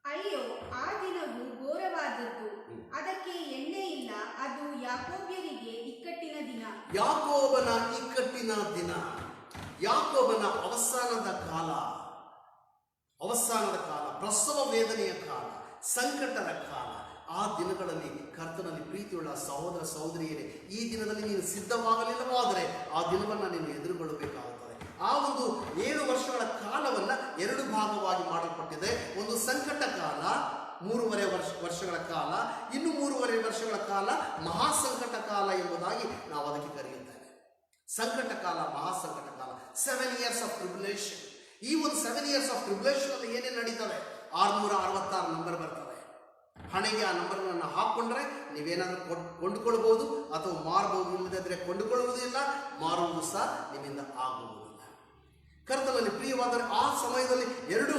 ಅಯ್ಯೋ, ಆ ದಿನವು ಘೋರವಾದದ್ದು, ಅದಕ್ಕೆ ಎಣ್ಣೆ ಇಲ್ಲ, ಅದು ಯಾಕೋಬ್ಯರಿಗೆ ಇಕ್ಕಟ್ಟಿನ ದಿನ. ಯಾಕೋಬನ ಇಕ್ಕಟ್ಟಿನ ದಿನ, ಯಾಕೋಬನ ಅವಸಾನದ ಕಾಲ, ಪ್ರಸವ ವೇದನೆಯ ಕಾಲ, ಸಂಕಟದ ಕಾಲ. ಆ ದಿನಗಳಲ್ಲಿ ಕರ್ತನಲ್ಲಿ ಪ್ರೀತಿಯುಳ್ಳ ಸಹೋದರ ಸಹೋದರಿಯರೇ, ಈ ದಿನದಲ್ಲಿ ನೀನು ಸಿದ್ಧವಾಗಲಿಲ್ಲವಾದರೆ ಆ ದಿನವನ್ನು ನೀನು ಎದುರುಗೊಳ್ಳಬೇಕಾಗುತ್ತದೆ. ಆ ಒಂದು 7 ವರ್ಷಗಳ ಕಾಲವನ್ನ 2 ಭಾಗವಾಗಿ ಮಾಡಲ್ಪಟ್ಟಿದೆ. ಒಂದು ಸಂಕಟ ಕಾಲ 3.5 ವರ್ಷಗಳ ಕಾಲ, ಇನ್ನು 3.5 ವರ್ಷಗಳ ಕಾಲ ಮಹಾಸಂಕಟ ಕಾಲ ಎಂಬುದಾಗಿ ನಾವು ಅದಕ್ಕೆ ಕರೆಯುತ್ತೇವೆ. ಸಂಕಟ ಕಾಲ, ಮಹಾಸಂಕಟ ಕಾಲ, 7 years ಆಫ್ ಟ್ರಿಬ್ಯುಲೇಷನ್. ಈ ಒಂದು 7 years ಆಫ್ ಟ್ರಿಬ್ಯುಲೇಷನ್ ಅಲ್ಲಿ ಏನೇನು ನಡೀತವೆ? 666 ನಂಬರ್ ಬರ್ತವೆ. ಹಣೆಗೆ ಆ ನಂಬರ್ಗಳನ್ನು ಹಾಕೊಂಡ್ರೆ ನೀವೇನಾದ್ರೂ ಕೊಂಡುಕೊಳ್ಬಹುದು ಅಥವಾ ಮಾರಬಹುದು. ಇಲ್ಲದಿದ್ರೆ ಕೊಂಡುಕೊಳ್ಳುವುದಿಲ್ಲ, ಮಾರುವುದು ಸಹ ನಿಮ್ಮಿಂದ ಆಗುವುದಿಲ್ಲ. ಕರ್ತನಲ್ಲಿ ಪ್ರಿಯವಾದರೆ ಆ ಸಮಯದಲ್ಲಿ 2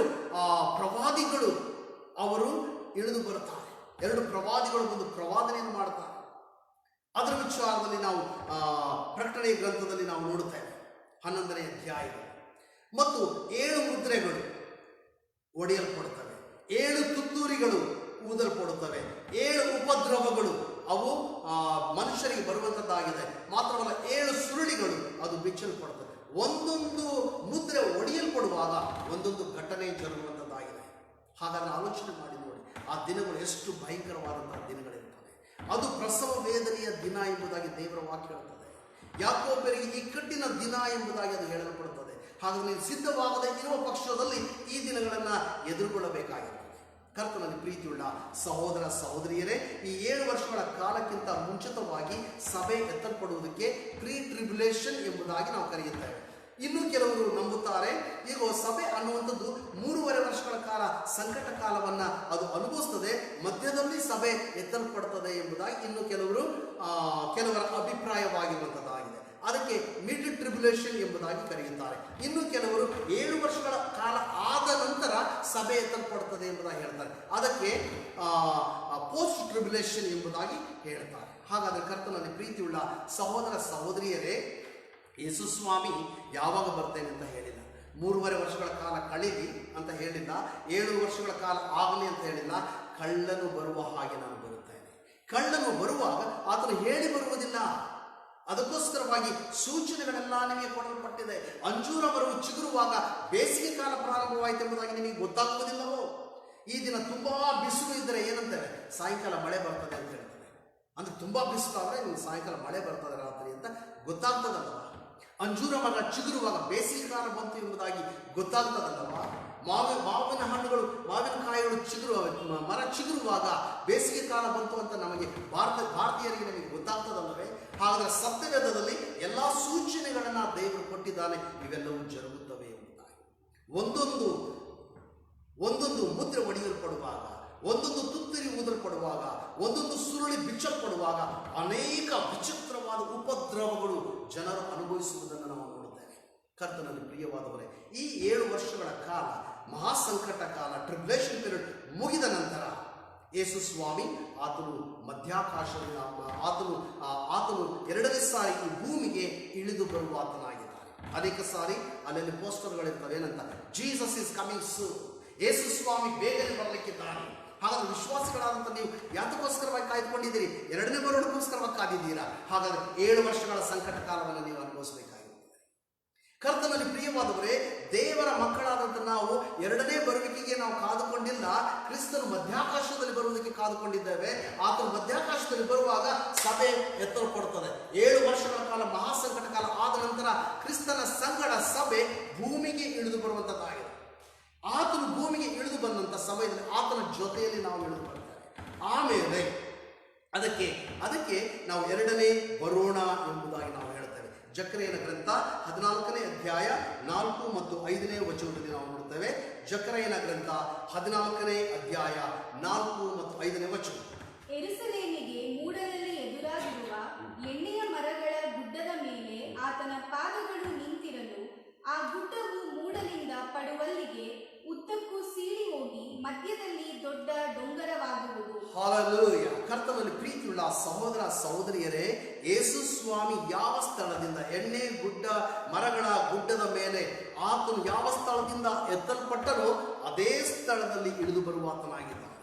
ಪ್ರವಾದಿಗಳು ಅವರು ಇಳಿದು ಬರುತ್ತಾರೆ. 2 ಪ್ರವಾದಿಗಳು ಒಂದು ಪ್ರವಾದನೆಯನ್ನು ಮಾಡುತ್ತಾರೆ. ಅದರ ವಿಚಾರದಲ್ಲಿ ನಾವು ಪ್ರಕಟಣೆಯ ಗ್ರಂಥದಲ್ಲಿ ನಾವು ನೋಡುತ್ತೇವೆ 11ನೇ ಅಧ್ಯಾಯದಲ್ಲಿ. ಮತ್ತು 7 ಮುದ್ರೆಗಳು ಒಡೆಯಲ್ಪಡುತ್ತವೆ, 7 ತುತ್ತೂರಿಗಳು ಊದಲ್ಪಡುತ್ತವೆ, 7 ಉಪದ್ರವಗಳು ಅವು ಮನುಷ್ಯರಿಗೆ ಬರುವಂಥದ್ದಾಗಿದೆ. ಮಾತ್ರವಲ್ಲ, 7 ಸುರುಳಿಗಳು ಅದು ಬಿಚ್ಚಲ್ಪಡುತ್ತವೆ. ಒಂದೊಂದು ಮುದ್ರೆ ಒಡೆಯಲ್ಪಡುವಾಗ ಒಂದೊಂದು ಘಟನೆ ಜರುಗುವಂಥದ್ದಾಗಿದೆ. ಹಾಗಾದ್ರೆ ಆಲೋಚನೆ ಮಾಡಿ ನೋಡಿ, ಆ ದಿನಗಳು ಎಷ್ಟು ಭಯಂಕರವಾದಂತಹ ದಿನಗಳಿರುತ್ತವೆ. ಅದು ಪ್ರಸವ ವೇದನೆಯ ದಿನ ಎಂಬುದಾಗಿ ದೇವರ ವಾಕ್ಯ ಹೇಳುತ್ತದೆ. ಯಾಕೋಬ್ಯರಿಗೆ ಇಕ್ಕಟ್ಟಿನ ದಿನ ಎಂಬುದಾಗಿ ಅದು ಹೇಳಲ್ಪಡುತ್ತದೆ. ಹಾಗಾಗಿ ನೀವು ಸಿದ್ಧವಾಗದೆ ಇರುವ ಪಕ್ಷದಲ್ಲಿ ಈ ದಿನಗಳನ್ನು ಎದುರುಗೊಳ್ಳಬೇಕಾಗಿದೆ. ಕರ್ತನಲ್ಲಿ ಪ್ರೀತಿಯುಳ್ಳ ಸಹೋದರ ಸಹೋದರಿಯರೇ, ಈ 7 ವರ್ಷಗಳ ಕಾಲಕ್ಕಿಂತ ಮುಂಚಿತವಾಗಿ ಸಭೆ ಎತ್ತಲ್ಪಡುವುದಕ್ಕೆ ಪ್ರೀ ಟ್ರಿಬ್ಯುಲೇಷನ್ ಎಂಬುದಾಗಿ ನಾವು ಕರೆಯುತ್ತೇವೆ. ಇನ್ನು ಕೆಲವರು ನಂಬುತ್ತಾರೆ, ಈಗ ಸಭೆ ಅನ್ನುವಂಥದ್ದು 3.5 ವರ್ಷಗಳ ಕಾಲ ಸಂಕಟ ಕಾಲವನ್ನ ಅದು ಅನುಭವಿಸ್ತದೆ, ಮಧ್ಯದಲ್ಲಿ ಸಭೆ ಎತ್ತಲ್ಪಡ್ತದೆ ಎಂಬುದಾಗಿ ಇನ್ನು ಕೆಲವರ ಅಭಿಪ್ರಾಯವಾಗಿರುವಂಥದ್ದಾಗಿದೆ. ಅದಕ್ಕೆ ಮಿಡ್ ಟ್ರಿಬ್ಯುಲೇಷನ್ ಎಂಬುದಾಗಿ ಕರೆಯುತ್ತಾರೆ. ಇನ್ನು ಕೆಲವರು 7 ವರ್ಷಗಳ ಕಾಲ ಆದ ನಂತರ ಸಭೆ ಎತ್ತಲ್ಪಡುತ್ತದೆ ಎಂಬುದಾಗಿ ಹೇಳ್ತಾರೆ. ಅದಕ್ಕೆ ಪೋಸ್ಟ್ ಟ್ರಿಬ್ಯುಲೇಷನ್ ಎಂಬುದಾಗಿ ಹೇಳ್ತಾರೆ. ಹಾಗಾದರೆ ಕರ್ತನಲ್ಲಿ ಪ್ರೀತಿಯುಳ್ಳ ಸಹೋದರ ಸಹೋದರಿಯರೇ, ಯೇಸು ಸ್ವಾಮಿ ಯಾವಾಗ ಬರ್ತೇನೆ ಅಂತ ಹೇಳಿಲ್ಲ, 3.5 ವರ್ಷಗಳ ಕಾಲ ಕಳೀಲಿ ಅಂತ ಹೇಳಿಲ್ಲ, 7 ವರ್ಷಗಳ ಕಾಲ ಆಗಲಿ ಅಂತ ಹೇಳಿಲ್ಲ. ಕಳ್ಳನು ಬರುವ ಹಾಗೆ ನಾನು ಬರುತ್ತೇನೆ. ಕಳ್ಳನು ಬರುವಾಗ ಆತನು ಹೇಳಿ ಬರುವುದಿಲ್ಲ. ಅದಕ್ಕೋಸ್ಕರವಾಗಿ ಸೂಚನೆಗಳೆಲ್ಲ ನಿಮಗೆ ಕೊಡಲ್ಪಟ್ಟಿದೆ. ಅಂಜೂರ ಮರವು ಚಿಗುರುವಾಗ ಬೇಸಿಗೆ ಕಾಲ ಪ್ರಾರಂಭವಾಯಿತು ಎಂಬುದಾಗಿ ನಿಮಗೆ ಗೊತ್ತಾಗುವುದಿಲ್ಲವೋ? ಈ ದಿನ ತುಂಬಾ ಬಿಸಿಲು ಇದ್ದರೆ ಏನಂತೇವೆ? ಸಾಯಂಕಾಲ ಮಳೆ ಬರ್ತದೆ ಅಂತ ಹೇಳ್ತಾರೆ. ಅಂದ್ರೆ ತುಂಬಾ ಬಿಸಿಲಾದ್ರೆ ನಿಮ್ಗೆ ಸಾಯಂಕಾಲ ಮಳೆ ಬರ್ತದೆ ರಾತ್ರಿ ಅಂತ ಗೊತ್ತಾಗ್ತದಲ್ವ? ಅಂಜೂರ ಮರ ಚಿಗುರುವಾಗ ಬೇಸಿಗೆ ಕಾಲ ಬಂತು ಎಂಬುದಾಗಿ ಗೊತ್ತಾಗ್ತದಲ್ಲವ? ಮಾವಿನ ಹಣ್ಣುಗಳು, ಮಾವಿನಕಾಯಿಗಳು ಮರ ಚಿಗುರುವಾಗ ಬೇಸಿಗೆ ಕಾಲ ಬಂತು ಅಂತ ನಮಗೆ ಭಾರತೀಯರಿಗೆ ನಮಗೆ ಗೊತ್ತಾಗ್ತದಲ್ಲವೇ? ಹಾಗಾದ್ರೆ ಸತ್ಯವೇದದಲ್ಲಿ ಎಲ್ಲಾ ಸೂಚನೆಗಳನ್ನ ದೇವರು ಕೊಟ್ಟಿದ್ದಾನೆ. ಇವೆಲ್ಲವೂ ಜರುಗುತ್ತವೆ ಎಂಬುದಾಗಿ. ಒಂದೊಂದು ಮುದ್ರೆ ಒಡೆಯಲ್ಪಡುವಾಗ, ಒಂದೊಂದು ತುತ್ತೂರಿ ಊದಲ್ಪಡುವಾಗ, ಒಂದೊಂದು ಸುರುಳಿ ಬಿಚ್ಚಲ್ಪಡುವಾಗ ಅನೇಕ ವಿಚಿತ್ರವಾದ ಉಪದ್ರವಗಳು ಜನರು ಅನುಭವಿಸುವುದನ್ನು ನಾವು ನೋಡುತ್ತೇವೆ. ಕರ್ತನಲ್ಲಿ ಪ್ರಿಯವಾದವರೇ, ಈ 7 ವರ್ಷಗಳ ಕಾಲ, ಮಹಾಸಂಕಟ ಕಾಲ, ಟ್ರಿಬ್ಯುಲೇಷನ್ ಪೀರಿಯಡ್ ಮುಗಿದ ನಂತರ ಯೇಸು ಸ್ವಾಮಿ ಆತನು ಮಧ್ಯಾಕಾಶದಿಂದ ಆತನು 2ನೇ ಸಾರಿ ಈ ಭೂಮಿಗೆ ಇಳಿದು ಬರುವ ಆತನಾಗಿದ್ದಾನೆ. ಅನೇಕ ಸಾರಿ ಅಲ್ಲಲ್ಲಿ ಪೋಸ್ಟರ್ಗಳಿರ್ತವೆ, ಏನಂತ? Jesus is coming soon. ಯೇಸು ಸ್ವಾಮಿ ಬೇಗನೆ ಬರಲಿಕ್ಕಿದ್ದಾನೆ. ಹಾಗಾದ್ರೆ ವಿಶ್ವಾಸಿಗಳಾದಂತ ನೀವು ಯಾತಕ್ಕೋಸ್ಕರವಾಗಿ ಕಾಯ್ದುಕೊಂಡಿದ್ದೀರಿ? 2ನೇ ಬರೋದಕ್ಕೋಸ್ಕರವಾಗಿ ಕಾದಿದ್ದೀರಾ? ಹಾಗಾದ್ರೆ 7 ವರ್ಷಗಳ ಸಂಕಟ ಕಾಲವನ್ನು ನೀವು ಅನುಭವಿಸಬೇಕಾಗಿರುತ್ತದೆ. ಕರ್ತನಲ್ಲಿ ಪ್ರಿಯವಾದವರೇ, ದೇವರ ಮಕ್ಕಳಾದಂತ ನಾವು 2ನೇ ಬರುವಿಕೆಗೆ ನಾವು ಕಾದುಕೊಂಡಿಲ್ಲ. ಕ್ರಿಸ್ತನು ಮಧ್ಯಾಕಾಶದಲ್ಲಿ ಬರುವುದಕ್ಕೆ ಕಾದುಕೊಂಡಿದ್ದೇವೆ. ಆತನು ಮಧ್ಯಾಕಾಶದಲ್ಲಿ ಬರುವಾಗ ಸಭೆ ಎತ್ತರ ಕೊಡುತ್ತದೆ. 7 ವರ್ಷಗಳ ಕಾಲ ಮಹಾಸಂಕಟ ಕಾಲ ಆದ ನಂತರ ಕ್ರಿಸ್ತನ ಸಂಗಡ ಸಭೆ ಭೂಮಿಗೆ ಇಳಿದು ಬರುವಂತದ್ದಾಗಿದೆ. ಆತನು ಭೂಮಿಗೆ ಇಳಿದು ಬಂದಂತ ಸಮಯದಲ್ಲಿ ಆತನ ಜೊತೆಯಲ್ಲಿ ನಾವು ಇಳಿದು ಬರ್ತೇವೆ. ಆಮೇಲೆ ಅದಕ್ಕೆ ನಾವು 2ನೇ ಬರೋಣ ಎಂಬುದಾಗಿ ನಾವು ಹೇಳ್ತೇವೆ. ಜಕರೀಯನ ಗ್ರಂಥ 14ನೇ ಅಧ್ಯಾಯ 4 ಮತ್ತು 5ನೇ ವಚನದಲ್ಲಿ ನಾವು ನೋಡುತ್ತೇವೆ. ಜಕರೀಯನ ಗ್ರಂಥ 14ನೇ ಅಧ್ಯಾಯ 4 ಮತ್ತು 5ನೇ ವಚನ. ಯೆರೂಸಲೇಮಿಗೆ ಮೂಡಲಲ್ಲಿ ಎದುರಾಗಿರುವ ಎಣ್ಣೆಯ ಮರಗಳ ಗುಡ್ಡದ ಮೇಲೆ ಆತನ ಪಾದಗಳು ನಿಂತಿರಲು, ಆ ಗುಡ್ಡವು ಮೂಡಲಿಂದ ಪಡುವಲ್ಲಿಗೆ ಉದ್ದಕ್ಕೂ ಸೀಳಿ ಹೋಗಿ ಮಧ್ಯದಲ್ಲಿ ದೊಡ್ಡ ಡೊಂಗರವಾಗುವುದು. ಹಾಲೆಲೂಯ. ಕರ್ತನಲ್ಲಿ ಪ್ರೀತಿಯುಳ್ಳ ಸಹೋದರ ಸಹೋದರಿಯರೇ, ಯೇಸು ಸ್ವಾಮಿ ಯಾವ ಸ್ಥಳದಿಂದ, ಎಣ್ಣೆ ಮರಗಳ ಗುಡ್ಡದ ಮೇಲೆ ಆತನು ಯಾವ ಸ್ಥಳದಿಂದ ಎತ್ತಲ್ಪಟ್ಟನೋ ಅದೇ ಸ್ಥಳದಲ್ಲಿ ಇಳಿದು ಬರುವ ಆತನಾಗಿದ್ದಾನೆ.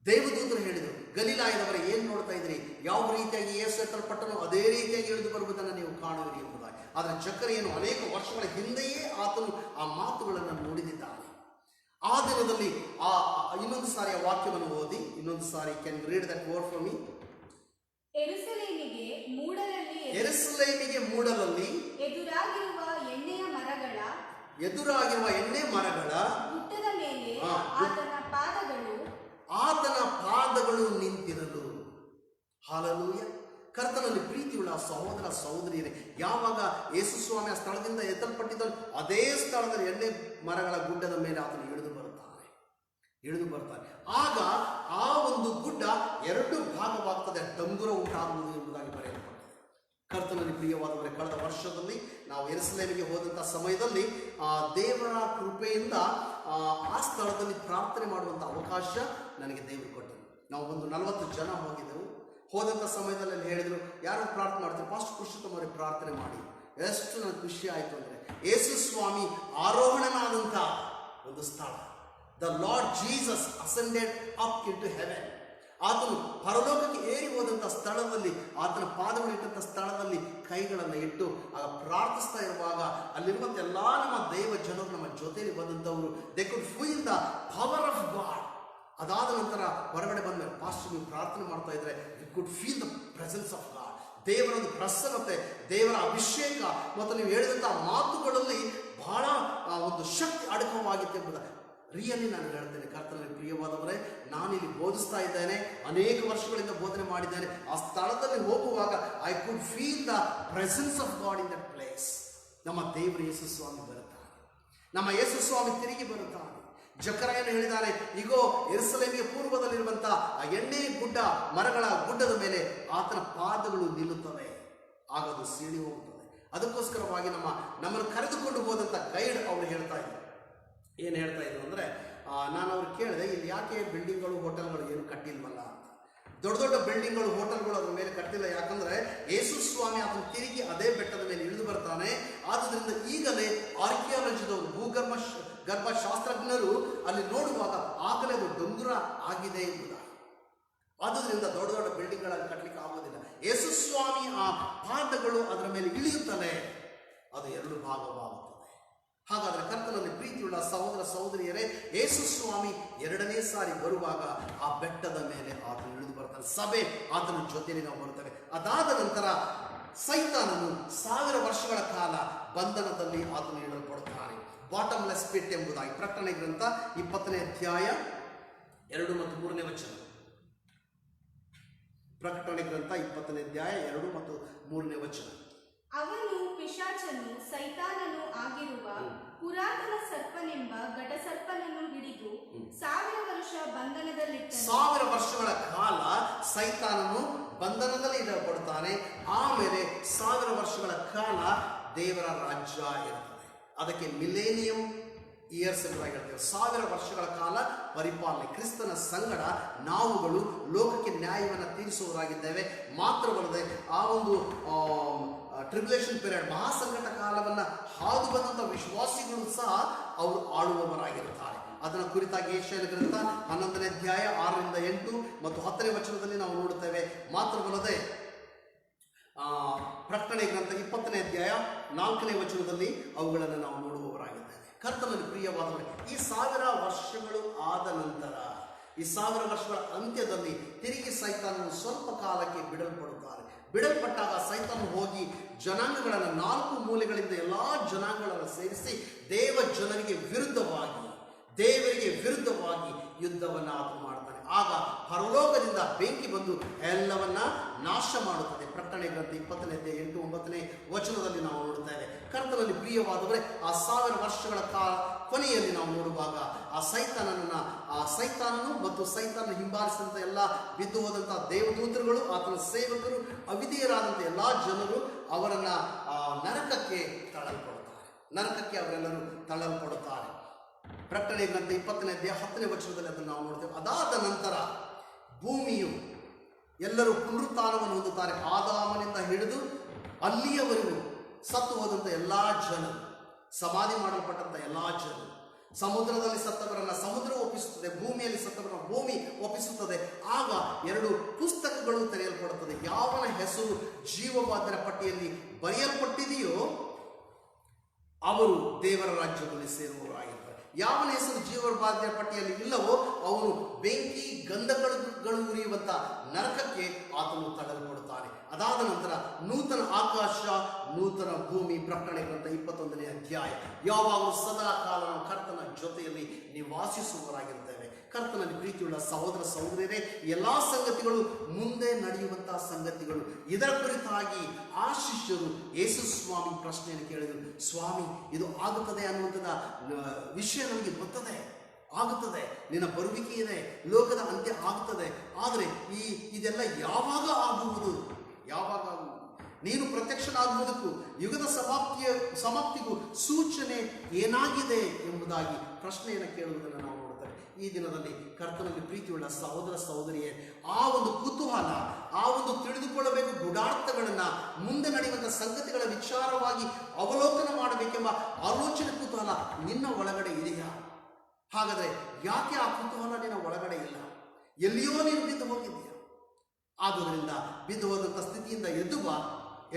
ದೇವದೂತರು ಹೇಳಿದರು, ಗಲಿಲಾಯದವರೇ ಏನ್ ನೋಡ್ತಾ ಇದ್ರಿ? ಯಾವ ರೀತಿಯಾಗಿ ಯೇಸು ಎತ್ತಲ್ಪಟ್ಟನೋ ಅದೇ ರೀತಿಯಾಗಿ ಇಳಿದು ಬರುವುದನ್ನು ನೀವು ಕಾಣುವಿರಿ ಎಂಬುದಾಗಿ. ಆದರೆ ಜಕರೀಯನು ಅನೇಕ ವರ್ಷಗಳ ಹಿಂದೆಯೇ ಆತನು ಆ ಮಾತುಗಳನ್ನು ನುಡಿದಿದ್ದಾನೆ. ಆ ದಿನದಲ್ಲಿ ಇನ್ನೊಂದು ಸಾರಿ ಆ ವಾಕ್ಯವನ್ನು ಓದಿ, ಇನ್ನೊಂದು ಸಾರಿ. Can you read that word for me? ಯೆರೂಸಲೇಮಿಗೆ ಮೂಡಲಲ್ಲಿ ಎದುರಾಗಿರುವ ಎಣ್ಣೆ ಮರಗಳ ಗುಡ್ಡದ ಮೇಲೆ ಆತನ ಪಾದಗಳು ನಿಂತಿರಲು. ಹಾಲೆಲೂಯ. ಕರ್ತನಲ್ಲಿ ಪ್ರೀತಿಯುಳ್ಳ ಸಹೋದರ ಸಹೋದರಿಯರೇ, ಯಾವಾಗ ಯೇಸು ಸ್ವಾಮಿ ಆ ಸ್ಥಳದಿಂದ ಎತ್ತಲ್ಪಟ್ಟಿದ್ದ ಅದೇ ಸ್ಥಳದಲ್ಲಿ ಎಣ್ಣೆ ಮರಗಳ ಗುಡ್ಡದ ಮೇಲೆ ಆತನು ಇಳಿದು ಬರ್ತಾನೆ. ಆಗ ಆ ಒಂದು ಗುಡ್ಡ 2 ಭಾಗವಾಗ್ತದೆ, ಡಂಗುರ ಉಂಟಾಗುವುದು ಎಂಬುದಾಗಿ ಬರೆಯಲ್ಪಟ್ಟಿದೆ. ಕರ್ತನಲ್ಲಿ ಪ್ರಿಯವಾದವರೇ, ಕಳೆದ ವರ್ಷದಲ್ಲಿ ನಾವು ಯೆರೂಸಲೇಮಿಗೆ ಹೋದಂಥ ಸಮಯದಲ್ಲಿ ದೇವರ ಕೃಪೆಯಿಂದ ಆ ಸ್ಥಳದಲ್ಲಿ ಪ್ರಾರ್ಥನೆ ಮಾಡುವಂಥ ಅವಕಾಶ ನನಗೆ ದೇವರು ಕೊಟ್ಟರು. ನಾವು ಒಂದು 40 ಜನ ಹೋಗಿದ್ದೆವು. ಹೋದಂಥ ಸಮಯದಲ್ಲಿ ಅಲ್ಲಿ ಹೇಳಿದರು, ಯಾರು ಪ್ರಾರ್ಥನೆ ಮಾಡ್ತಾರೆ? ಪಾಸ್ಟರ್ ಪುರುಷೋತ್ತಮ ಅವರಿಗೆ ಪ್ರಾರ್ಥನೆ ಮಾಡಿ. ಎಷ್ಟು ನನಗೆ ಖುಷಿ ಆಯಿತು ಅಂದರೆ, ಯೇಸು ಸ್ವಾಮಿ ಆರೋಹಣನಾದಂಥ ಒಂದು ಸ್ಥಳ. The lord Jesus ascended up into heaven. ಆತನು ಪರಲೋಕಕ್ಕೆ ಏರಿ ಹೋದಂಥ ಸ್ಥಳದಲ್ಲಿ, ಆತನ ಪಾದಗಳಿಟ್ಟಂಥ ಸ್ಥಳದಲ್ಲಿ ಕೈಗಳನ್ನು ಇಟ್ಟು ಪ್ರಾರ್ಥಿಸ್ತಾ ಇರುವಾಗ ಅಲ್ಲಿರುವಂಥ ಎಲ್ಲ ನಮ್ಮ ದೈವ ಜನರು, ನಮ್ಮ ಜೊತೆಯಲ್ಲಿ ಬಂದಂಥವರು, they could feel the power of God. ಅದಾದ ನಂತರ ಹೊರಗಡೆ ಬಂದ ಮೇಲೆ, ಪಾಸ್ಟರ್ ನೀವು ಪ್ರಾರ್ಥನೆ ಮಾಡ್ತಾ ಇದ್ರೆ you could feel the presence of God. ದೇವರ ಒಂದು ಪ್ರಸನ್ನತೆ, ದೇವರ ಅಭಿಷೇಕ ಮತ್ತು ನೀವು ಹೇಳಿದಂಥ ಮಾತುಗಳಲ್ಲಿ ಬಹಳ ಒಂದು ಶಕ್ತಿ ಅಡಕವಾಗಿತ್ತು ಎಂಬುದಾಗಿ ರಿಯಲಿ ನಾನು ಹೇಳ್ತೇನೆ. ಕರ್ತನಲ್ಲಿ ಪ್ರಿಯವಾದವರೇ, ನಾನಿಲ್ಲಿ ಬೋಧಿಸ್ತಾ ಇದ್ದೇನೆ, ಅನೇಕ ವರ್ಷಗಳಿಂದ ಬೋಧನೆ ಮಾಡಿದ್ದೇನೆ. ಆ ಸ್ಥಳದಲ್ಲಿ ಹೋಗುವಾಗ I could feel the presence of god in that place. ನಮ್ಮ ದೇವರು ಯೇಸು ಸ್ವಾಮಿ ಬರುತ್ತಾನೆ, ನಮ್ಮ ಯೇಸು ಸ್ವಾಮಿ ತಿರುಗಿ ಬರುತ್ತಾನೆ. ಜಕರೀಯನು ಹೇಳಿದ್ದಾರೆ, ಈಗೋ ಯೆರೂಸಲೇಮಿಗೆ ಪೂರ್ವದಲ್ಲಿರುವಂತಹ ಆ ಎಣ್ಣೆ ಮರಗಳ ಗುಡ್ಡದ ಮೇಲೆ ಆತನ ಪಾದಗಳು ನಿಲ್ಲುತ್ತವೆ, ಆಗ ಅದು ಸೀಳಿ ಹೋಗುತ್ತದೆ. ಅದಕ್ಕೋಸ್ಕರವಾಗಿ ನಮ್ಮನ್ನು ಕರೆದುಕೊಂಡು ಹೋದಂಥ ಗೈಡ್ ಅವರು ಹೇಳ್ತಾ ಇದ್ರು, ಏನು ಹೇಳ್ತಾ ಇದ್ರು ಅಂದರೆ, ನಾನು ಅವ್ರು ಕೇಳಿದೆ, ಇಲ್ಲಿ ಯಾಕೆ ಬಿಲ್ಡಿಂಗ್ಗಳು ಹೋಟೆಲ್ಗಳು ಏನು ಕಟ್ಟಿಲ್ವಲ್ಲ ಅಂತ. ದೊಡ್ಡ ದೊಡ್ಡ ಬಿಲ್ಡಿಂಗ್ಗಳು ಹೋಟೆಲ್ಗಳು ಅದ್ರ ಮೇಲೆ ಕಟ್ಟಿಲ್ಲ. ಯಾಕಂದ್ರೆ ಯೇಸು ಸ್ವಾಮಿ ಅದನ್ನು ತಿರುಗಿ ಅದೇ ಬೆಟ್ಟದ ಮೇಲೆ ಇಳಿದು ಬರ್ತಾನೆ. ಆದ್ರಿಂದ ಈಗಲೇ ಆರ್ಕಿಯಾಲಜಿದವರು, ಗರ್ಭಶಾಸ್ತ್ರಜ್ಞರು ಅಲ್ಲಿ ನೋಡುವಾಗ ಆಗಲೇ ಅದು ಡೊಂಗುರ ಆಗಿದೆ ಎಂಬುದಾಗಿ. ಆದುದರಿಂದ ದೊಡ್ಡ ದೊಡ್ಡ ಬಿಲ್ಡಿಂಗ್ಗಳನ್ನು ಕಟ್ಟಲಿಕ್ಕೆ ಆಗೋದಿಲ್ಲ. ಯೇಸು ಸ್ವಾಮಿ ಆ ಪಾದಗಳು ಅದರ ಮೇಲೆ ಇಳಿಯುತ್ತಲೇ ಅದು 2 ಭಾಗವಾಗುತ್ತದೆ. ಹಾಗಾದರೆ ಕರ್ತನಲ್ಲಿ ಪ್ರೀತಿಯುಳ್ಳ ಸಹೋದರ ಸಹೋದರಿಯರೇ, ಯೇಸು ಸ್ವಾಮಿ 2ನೇ ಸಾರಿ ಬರುವಾಗ ಆ ಬೆಟ್ಟದ ಮೇಲೆ ಆತನು ಇಳಿದು ಬರ್ತಾನೆ. ಸಭೆ ಆತನ ಜೊತೆಯಲ್ಲಿ ನಾವು ಬರುತ್ತೇವೆ. ಅದಾದ ನಂತರ ಸೈತಾನನು 1000 ವರ್ಷಗಳ ಕಾಲ ಬಂಧನದಲ್ಲಿ ಆತನು ಇಡಲ್ಪಡುತ್ತಾನೆ. ಬಾಟಮ್ಲೆಸ್ ಪಿಟ್ ಎಂಬುದಾಗಿ ಪ್ರಕಟಣೆ ಗ್ರಂಥ 20ನೇ ಅಧ್ಯಾಯ 2 ಮತ್ತು 3ನೇ ವಚನ. ಪ್ರಕಟಣೆ ಗ್ರಂಥ 20ನೇ ಅಧ್ಯಾಯ 2 ಮತ್ತು 3ನೇ ವಚನ. ಅವನು ಪಿಶಾಚನು ಸೈತಾನನು ಆಗಿರುವ ಪುರಾತನ ಸರ್ಪನೆಂಬ ಘಟಸರ್ಪನನ್ನು ಹಿಡಿದು 1000 ವರ್ಷ ಬಂಧನದಲ್ಲಿಟ್ಟನು. 1000 ವರ್ಷಗಳ ಕಾಲ ಸೈತಾನನು ಬಂಧನದಲ್ಲಿ ಇಡಲ್ಪಡುತ್ತಾನೆ. ಆಮೇಲೆ 1000 ವರ್ಷಗಳ ಕಾಲ ದೇವರ ರಾಜ್ಯ ಇರುತ್ತದೆ. ಅದಕ್ಕೆ ಮಿಲೇನಿಯಂ ಇಯರ್ಸ್ ಎಂಬುದಾಗಿ ಹೇಳ್ತೇವೆ. 1000 ವರ್ಷಗಳ ಕಾಲ ಪರಿಪಾಲನೆ. ಕ್ರಿಸ್ತನ ಸಂಗಡ ನಾವುಗಳು ಲೋಕಕ್ಕೆ ನ್ಯಾಯವನ್ನು ತೀರಿಸುವವರಾಗಿದ್ದೇವೆ. ಮಾತ್ರವಲ್ಲದೆ ಆ ಒಂದು ಟ್ರಿಬ್ಯುಲೇಷನ್ ಪೀರಿಯಡ್, ಮಹಾಸಂಕಟ ಕಾಲವನ್ನು ಹಾದು ಬಂದಂಥ ವಿಶ್ವಾಸಿಗಳು ಸಹ ಅವರು ಆಳುವವರಾಗಿರುತ್ತಾರೆ. ಅದನ್ನು ಕುರಿತಾಗಿ ಯೆಶಾಯನ ಗ್ರಂಥ 11ನೇ ಅಧ್ಯಾಯ 6ರಿಂದ 8 ಮತ್ತು 10ನೇ ವಚನದಲ್ಲಿ ನಾವು ನೋಡುತ್ತೇವೆ. ಮಾತ್ರವಲ್ಲದೆ ಪ್ರಕಟಣೆ ಗ್ರಂಥ 20ನೇ ಅಧ್ಯಾಯ 4ನೇ ವಚನದಲ್ಲಿ ಅವುಗಳನ್ನು ನಾವು ನೋಡುವವರಾಗಿದ್ದೇವೆ. ಕರ್ತನಲ್ಲಿ ಪ್ರಿಯವಾದವರೇ, ಈ 1000 ವರ್ಷಗಳು ಆದ ನಂತರ, ಈ 1000 ವರ್ಷಗಳ ಅಂತ್ಯದಲ್ಲಿ ತಿರುಗಿ ಸೈತಾನನು ಸ್ವಲ್ಪ ಕಾಲಕ್ಕೆ ಬಿಡಲ್ಪಡುತ್ತಾನೆ. ಬಿಡಲ್ಪಟ್ಟಾಗ ಸೈತಾನ ಹೋಗಿ ಜನಾಂಗಗಳನ್ನು 4 ಮೂಲೆಗಳಿಂದ ಎಲ್ಲ ಜನಾಂಗಗಳನ್ನು ಸೇರಿಸಿ ದೇವರಿಗೆ ವಿರುದ್ಧವಾಗಿ ಯುದ್ಧವನ್ನು ಆತನು ಮಾಡ್ತಾನೆ. ಆಗ ಪರಲೋಕದಿಂದ ಬೆಂಕಿ ಬಂದು ಎಲ್ಲವನ್ನ ನಾಶ ಮಾಡುತ್ತದೆ. ಪ್ರಕಟಣೆ ಗ್ರಂಥ 20ನೇ ಅಧ್ಯಾಯ 8, 9ನೇ ವಚನದಲ್ಲಿ ನಾವು ನೋಡುತ್ತೇವೆ. ಕರ್ತನಲ್ಲಿ ಪ್ರಿಯವಾದವರೇ, ಆ 1000 ವರ್ಷಗಳ ಕೊನೆಯಲ್ಲಿ ನಾವು ನೋಡುವಾಗ ಆ ಸೈತಾನನು ಮತ್ತು ಸೈತಾನ ಹಿಂಬಾಲಿಸಿದಂಥ ಎಲ್ಲ ಬಿದ್ದು ಹೋದಂತಹ ದೇವದೂತರುಗಳು, ಆತನ ಸೇವಕರು, ಅವಿಧೇಯರಾದಂಥ ಎಲ್ಲ ಜನರು ಅವರನ್ನ ನರಕಕ್ಕೆ ಅವರೆಲ್ಲರೂ ತಳ್ಳಲ್ಪಡುತ್ತಾರೆ. ಪ್ರಕಟಣೆ ಗ್ರಂಥ 20ನೇ ಅಧ್ಯಾಯ 10ನೇ ವಚನದಲ್ಲಿ ಅದನ್ನು ನಾವು ನೋಡ್ತೇವೆ. ಅದಾದ ನಂತರ ಭೂಮಿಯು ಎಲ್ಲರೂ ಪುನರುತ್ಥಾನವನ್ನು ಹೊಂದುತ್ತಾರೆ. ಆದಾಮನಿಂದ ಹಿಡಿದು ಅಲ್ಲಿಯವರೆಗೂ ಸತ್ತು ಹೋದಂಥ ಎಲ್ಲ ಜನರು, ಸಮಾಧಿ ಮಾಡಲ್ಪಟ್ಟಂಥ ಎಲ್ಲ ಜನರು, ಸಮುದ್ರದಲ್ಲಿ ಸತ್ತವರನ್ನ ಸಮುದ್ರ ಒಪ್ಪಿಸುತ್ತದೆ, ಭೂಮಿಯಲ್ಲಿ ಸತ್ತವರನ್ನ ಭೂಮಿ ಒಪ್ಪಿಸುತ್ತದೆ. ಆಗ 2 ಪುಸ್ತಕಗಳು ತೆರೆಯಲ್ಪಡುತ್ತದೆ. ಯಾವನ ಹೆಸರು ಜೀವಬಾಧ್ಯರ ಪಟ್ಟಿಯಲ್ಲಿ ಬರೆಯಲ್ಪಟ್ಟಿದೆಯೋ ಅವರು ದೇವರ ರಾಜ್ಯದಲ್ಲಿ ಸೇರುವವರಾಗಿರ್ತಾರೆ. ಯಾವನ ಹೆಸರು ಜೀವಬಾಧ್ಯರ ಪಟ್ಟಿಯಲ್ಲಿ ಇಲ್ಲವೋ ಅವನು ಬೆಂಕಿ ಗಂಧಗಳು ಉರಿಯುವಂತ ನರಕಕ್ಕೆ ಆತನು ತಳ್ಳಲ್ಪಡುತ್ತಾನೆ. ಅದಾದ ನಂತರ ನೂತನ ಆಕಾಶ ನೂತನ ಭೂಮಿ. ಪ್ರಕಟಣೆ ಗ್ರಂಥ 21ನೇ ಅಧ್ಯಾಯ. ಯಾವಾಗಲೂ ಸದಾ ಕಾಲ ನಾವು ಕರ್ತನ ಜೊತೆಯಲ್ಲಿ ನಿವಾಸಿಸುವವರಾಗಿರುತ್ತೇವೆ. ಕರ್ತನಲ್ಲಿ ಪ್ರೀತಿಯುಳ್ಳ ಸಹೋದರ ಸಹೋದರಿಯರೇ, ಎಲ್ಲಾ ಸಂಗತಿಗಳು ಮುಂದೆ ನಡೆಯುವಂತಹ ಸಂಗತಿಗಳು. ಇದರ ಕುರಿತಾಗಿ ಆ ಶಿಷ್ಯರು ಯೇಸು ಸ್ವಾಮಿ ಪ್ರಶ್ನೆಯನ್ನು ಕೇಳಿದರು. ಸ್ವಾಮಿ, ಇದು ಆಗುತ್ತದೆ ಅನ್ನುವಂಥದ ವಿಷಯ ನಮಗೆ ಗೊತ್ತದೆ, ಆಗುತ್ತದೆ, ನಿನ್ನ ಬರುವಿಕೆ ಇದೆ, ಲೋಕದ ಅಂತ್ಯ ಆಗುತ್ತದೆ. ಆದರೆ ಇದೆಲ್ಲ ಯಾವಾಗ ಆಗುವುದು? ನೀನು ಪ್ರತ್ಯಕ್ಷನಾಗುವುದಕ್ಕೂ ಯುಗದ ಸಮಾಪ್ತಿಗೂ ಸೂಚನೆ ಏನಾಗಿದೆ ಎಂಬುದಾಗಿ ಪ್ರಶ್ನೆಯನ್ನು ಕೇಳುವುದನ್ನು ನಾವು ನೋಡ್ತೇವೆ. ಈ ದಿನದಲ್ಲಿ ಕರ್ತನಲ್ಲಿ ಪ್ರೀತಿಯುಳ್ಳ ಸಹೋದರ ಸಹೋದರಿಯೇ, ಆ ಒಂದು ಕುತೂಹಲ, ಆ ಒಂದು ತಿಳಿದುಕೊಳ್ಳಬೇಕು ಗೂಢಾರ್ಥಗಳನ್ನು, ಮುಂದೆ ನಡೆಯುವಂಥ ಸಂಗತಿಗಳ ವಿಚಾರವಾಗಿ ಅವಲೋಕನ ಮಾಡಬೇಕೆಂಬ ಆಲೋಚನೆ ಕುತೂಹಲ ನಿನ್ನ ಒಳಗಡೆ ಇದೆಯಾ? ಹಾಗಾದರೆ ಯಾಕೆ ಆ ಕುತೂಹಲ ನಿನ್ನ ಒಳಗಡೆ ಇಲ್ಲ? ಎಲ್ಲಿಯೋ ನೀನು ಬಿದ್ದು ಹೋಗಿದ್ದೀಯ. ಆದುದರಿಂದ ಬಿದ್ದು ಹೋದಂಥ ಸ್ಥಿತಿಯಿಂದ ಎದ್ದು ಬಾ,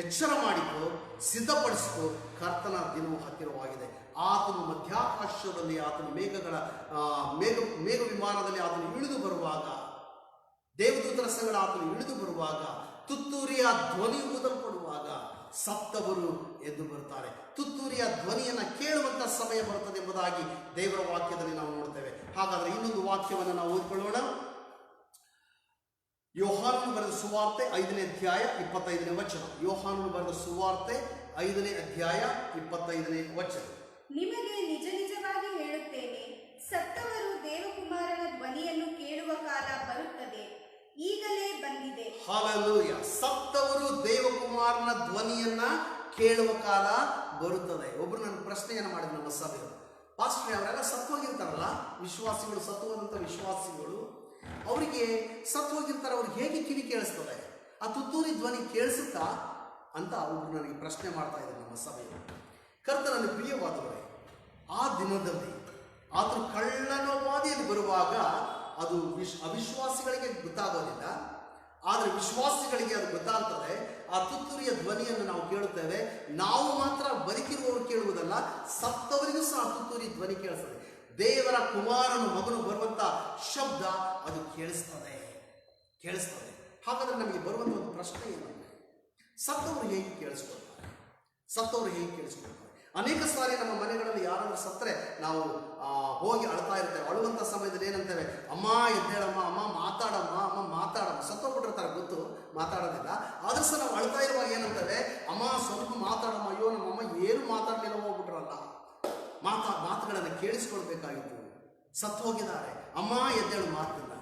ಎಚ್ಚರ ಮಾಡಿಕೋ, ಸಿದ್ಧಪಡಿಸಿಕೋ. ಕರ್ತನ ದಿನವು ಹತ್ತಿರವಾಗಿದೆ. ಆತನು ಮಧ್ಯಾಕಾಶದಲ್ಲಿ, ಆತನು ಮೇಘ ವಿಮಾನದಲ್ಲಿ ಆತನು ಇಳಿದು ಬರುವಾಗ, ದೇವದೂತರ ಸಂಗಡ ಆತನು ಇಳಿದು ಬರುವಾಗ, ತುತ್ತೂರಿಯ ಧ್ವನಿ ಊದಲ್ಪಡುವಾಗ ಸತ್ತವರು ಎದ್ದು ಬರುತ್ತಾರೆ. ತುತ್ತೂರಿಯ ಧ್ವನಿಯನ್ನು ಕೇಳುವಂತ ಸಮಯ ಬರುತ್ತದೆ ಎಂಬುದಾಗಿ ದೇವರ ವಾಕ್ಯದಲ್ಲಿ ನಾವು ನೋಡ್ತೇವೆ. ಹಾಗಾದರೆ ಇನ್ನೊಂದು ವಾಕ್ಯವನ್ನು ನಾವು ಓದಿಕೊಳ್ಳೋಣ. ಯೋಹಾನನು ಬರೆದ ಸುವಾರ್ತೆ 5ನೇ ಅಧ್ಯಾಯ 25ನೇ ವಚನ. ಯೋಹಾನನು ಬರೆದ ಸುವಾರ್ತೆ 5ನೇ ಅಧ್ಯಾಯ 25ನೇ ವಚನ. ನಿಮಗೆ ನಿಜ ನಿಜವಾಗಿ ಹೇಳುತ್ತೇನೆ, ಸತ್ತವರು ದೇವಕುಮಾರನ ಧ್ವನಿಯನ್ನು ಕೇಳುವ ಕಾಲ ಬರುತ್ತದೆ, ಈಗಲೇ ಬಂದಿದೆ. ಹಲ್ಲೆಲೂಯಾ. ಸತ್ತವರು ದೇವಕುಮಾರನ ಧ್ವನಿಯನ್ನ ಕೇಳುವ ಕಾಲ ಬರುತ್ತದೆ. ಒಬ್ರು ನನ್ನ ಪ್ರಶ್ನೆಯನ್ನು ಮಾಡಿದ್ರು ನಮ್ಮ ಸಭೆಯವರು. ಪಾಸ್ಟ್ರೆ, ಅವರೆಲ್ಲ ಸತ್ತು ಹೋಗಿರ್ತಾರಲ್ಲ, ವಿಶ್ವಾಸಿಗಳು, ಸತ್ತು ಹೋದಂಥ ವಿಶ್ವಾಸಿಗಳು, ಅವರಿಗೆ ಸತ್ತು ಹೋಗಿರ್ತಾರೆ, ಅವ್ರಿಗೆ ಹೇಗೆ ಕಿವಿ ಕೇಳಿಸ್ತದೆ? ಆ ತುತ್ತೂರಿ ಧ್ವನಿ ಕೇಳಿಸುತ್ತಾ ಅಂತ ಒಬ್ರು ನನಗೆ ಪ್ರಶ್ನೆ ಮಾಡ್ತಾ ಇದ್ದಾರೆ ನಮ್ಮ ಸಭೆಯವರು. ಕರ್ತನಲ್ಲಿ ಪ್ರಿಯವಾದವರೇ, ಆ ದಿನದಲ್ಲಿ ಆತನು ಕಳ್ಳನ ವಾದಿಯಲ್ಲಿ ಬರುವಾಗ ಅದು ಅವಿಶ್ವಾಸಿಗಳಿಗೆ ಗೊತ್ತಾಗೋದಿಲ್ಲ, ಆದರೆ ವಿಶ್ವಾಸಿಗಳಿಗೆ ಅದು ಗೊತ್ತಾಗ್ತದೆ. ಆ ತುತ್ತೂರಿಯ ಧ್ವನಿಯನ್ನು ನಾವು ಕೇಳುತ್ತೇವೆ. ನಾವು ಮಾತ್ರ ಬದುಕಿರುವವರು ಕೇಳುವುದಲ್ಲ, ಸತ್ತವರಿಗೂ ಸಹ ತುತ್ತೂರಿ ಧ್ವನಿ ಕೇಳಿಸ್ತದೆ. ದೇವರ ಕುಮಾರನು ಮಗನು ಬರುವಂತ ಶಬ್ದ ಅದು ಕೇಳಿಸ್ತದೆ. ಹಾಗಾದ್ರೆ ನಮಗೆ ಬರುವಂತ ಒಂದು ಪ್ರಶ್ನೆ ಏನಂದ್ರೆ, ಸತ್ತವರು ಹೇಗೆ ಕೇಳಿಸ್ಕೊಳ್ತಾರೆ? ಅನೇಕ ಸಾರಿ ನಮ್ಮ ಮನೆಗಳಲ್ಲಿ ಯಾರಾದ್ರೂ ಸತ್ತರೆ ನಾವು ಹೋಗಿ ಅಳ್ತಾ ಇರ್ತೇವೆ. ಅಳುವಂಥ ಸಮಯದಲ್ಲಿ ಏನಂತೇವೆ, ಅಮ್ಮ ಎದ್ದೇಳಮ್ಮ, ಅಮ್ಮ ಮಾತಾಡಮ್ಮ. ಸತ್ತೋಗ್ಬಿಟ್ಟಿರ್ತಾರೆ, ಗೊತ್ತು, ಮಾತಾಡೋದಿಲ್ಲ. ಆದ್ರೂ ಸಹ ನಾವು ಅಳ್ತಾ ಇರುವಾಗ ಏನಂತೇವೆ, ಅಮ್ಮ ಸ್ವಲ್ಪ ಮಾತಾಡಮ್ಮ. ಅಯ್ಯೋ ನಮ್ಮಮ್ಮ ಏನು ಮಾತಾಡಲಿಲ್ಲ, ಹೋಗ್ಬಿಟ್ರಲ್ಲ. ಮಾತುಗಳನ್ನು ಕೇಳಿಸ್ಕೊಳ್ಬೇಕಾಗಿತ್ತು. ಸತ್ತು ಹೋಗಿದ್ದಾರೆ, ಅಮ್ಮ ಎದ್ದೇಳು, ಮಾತಿಲ್ಲ,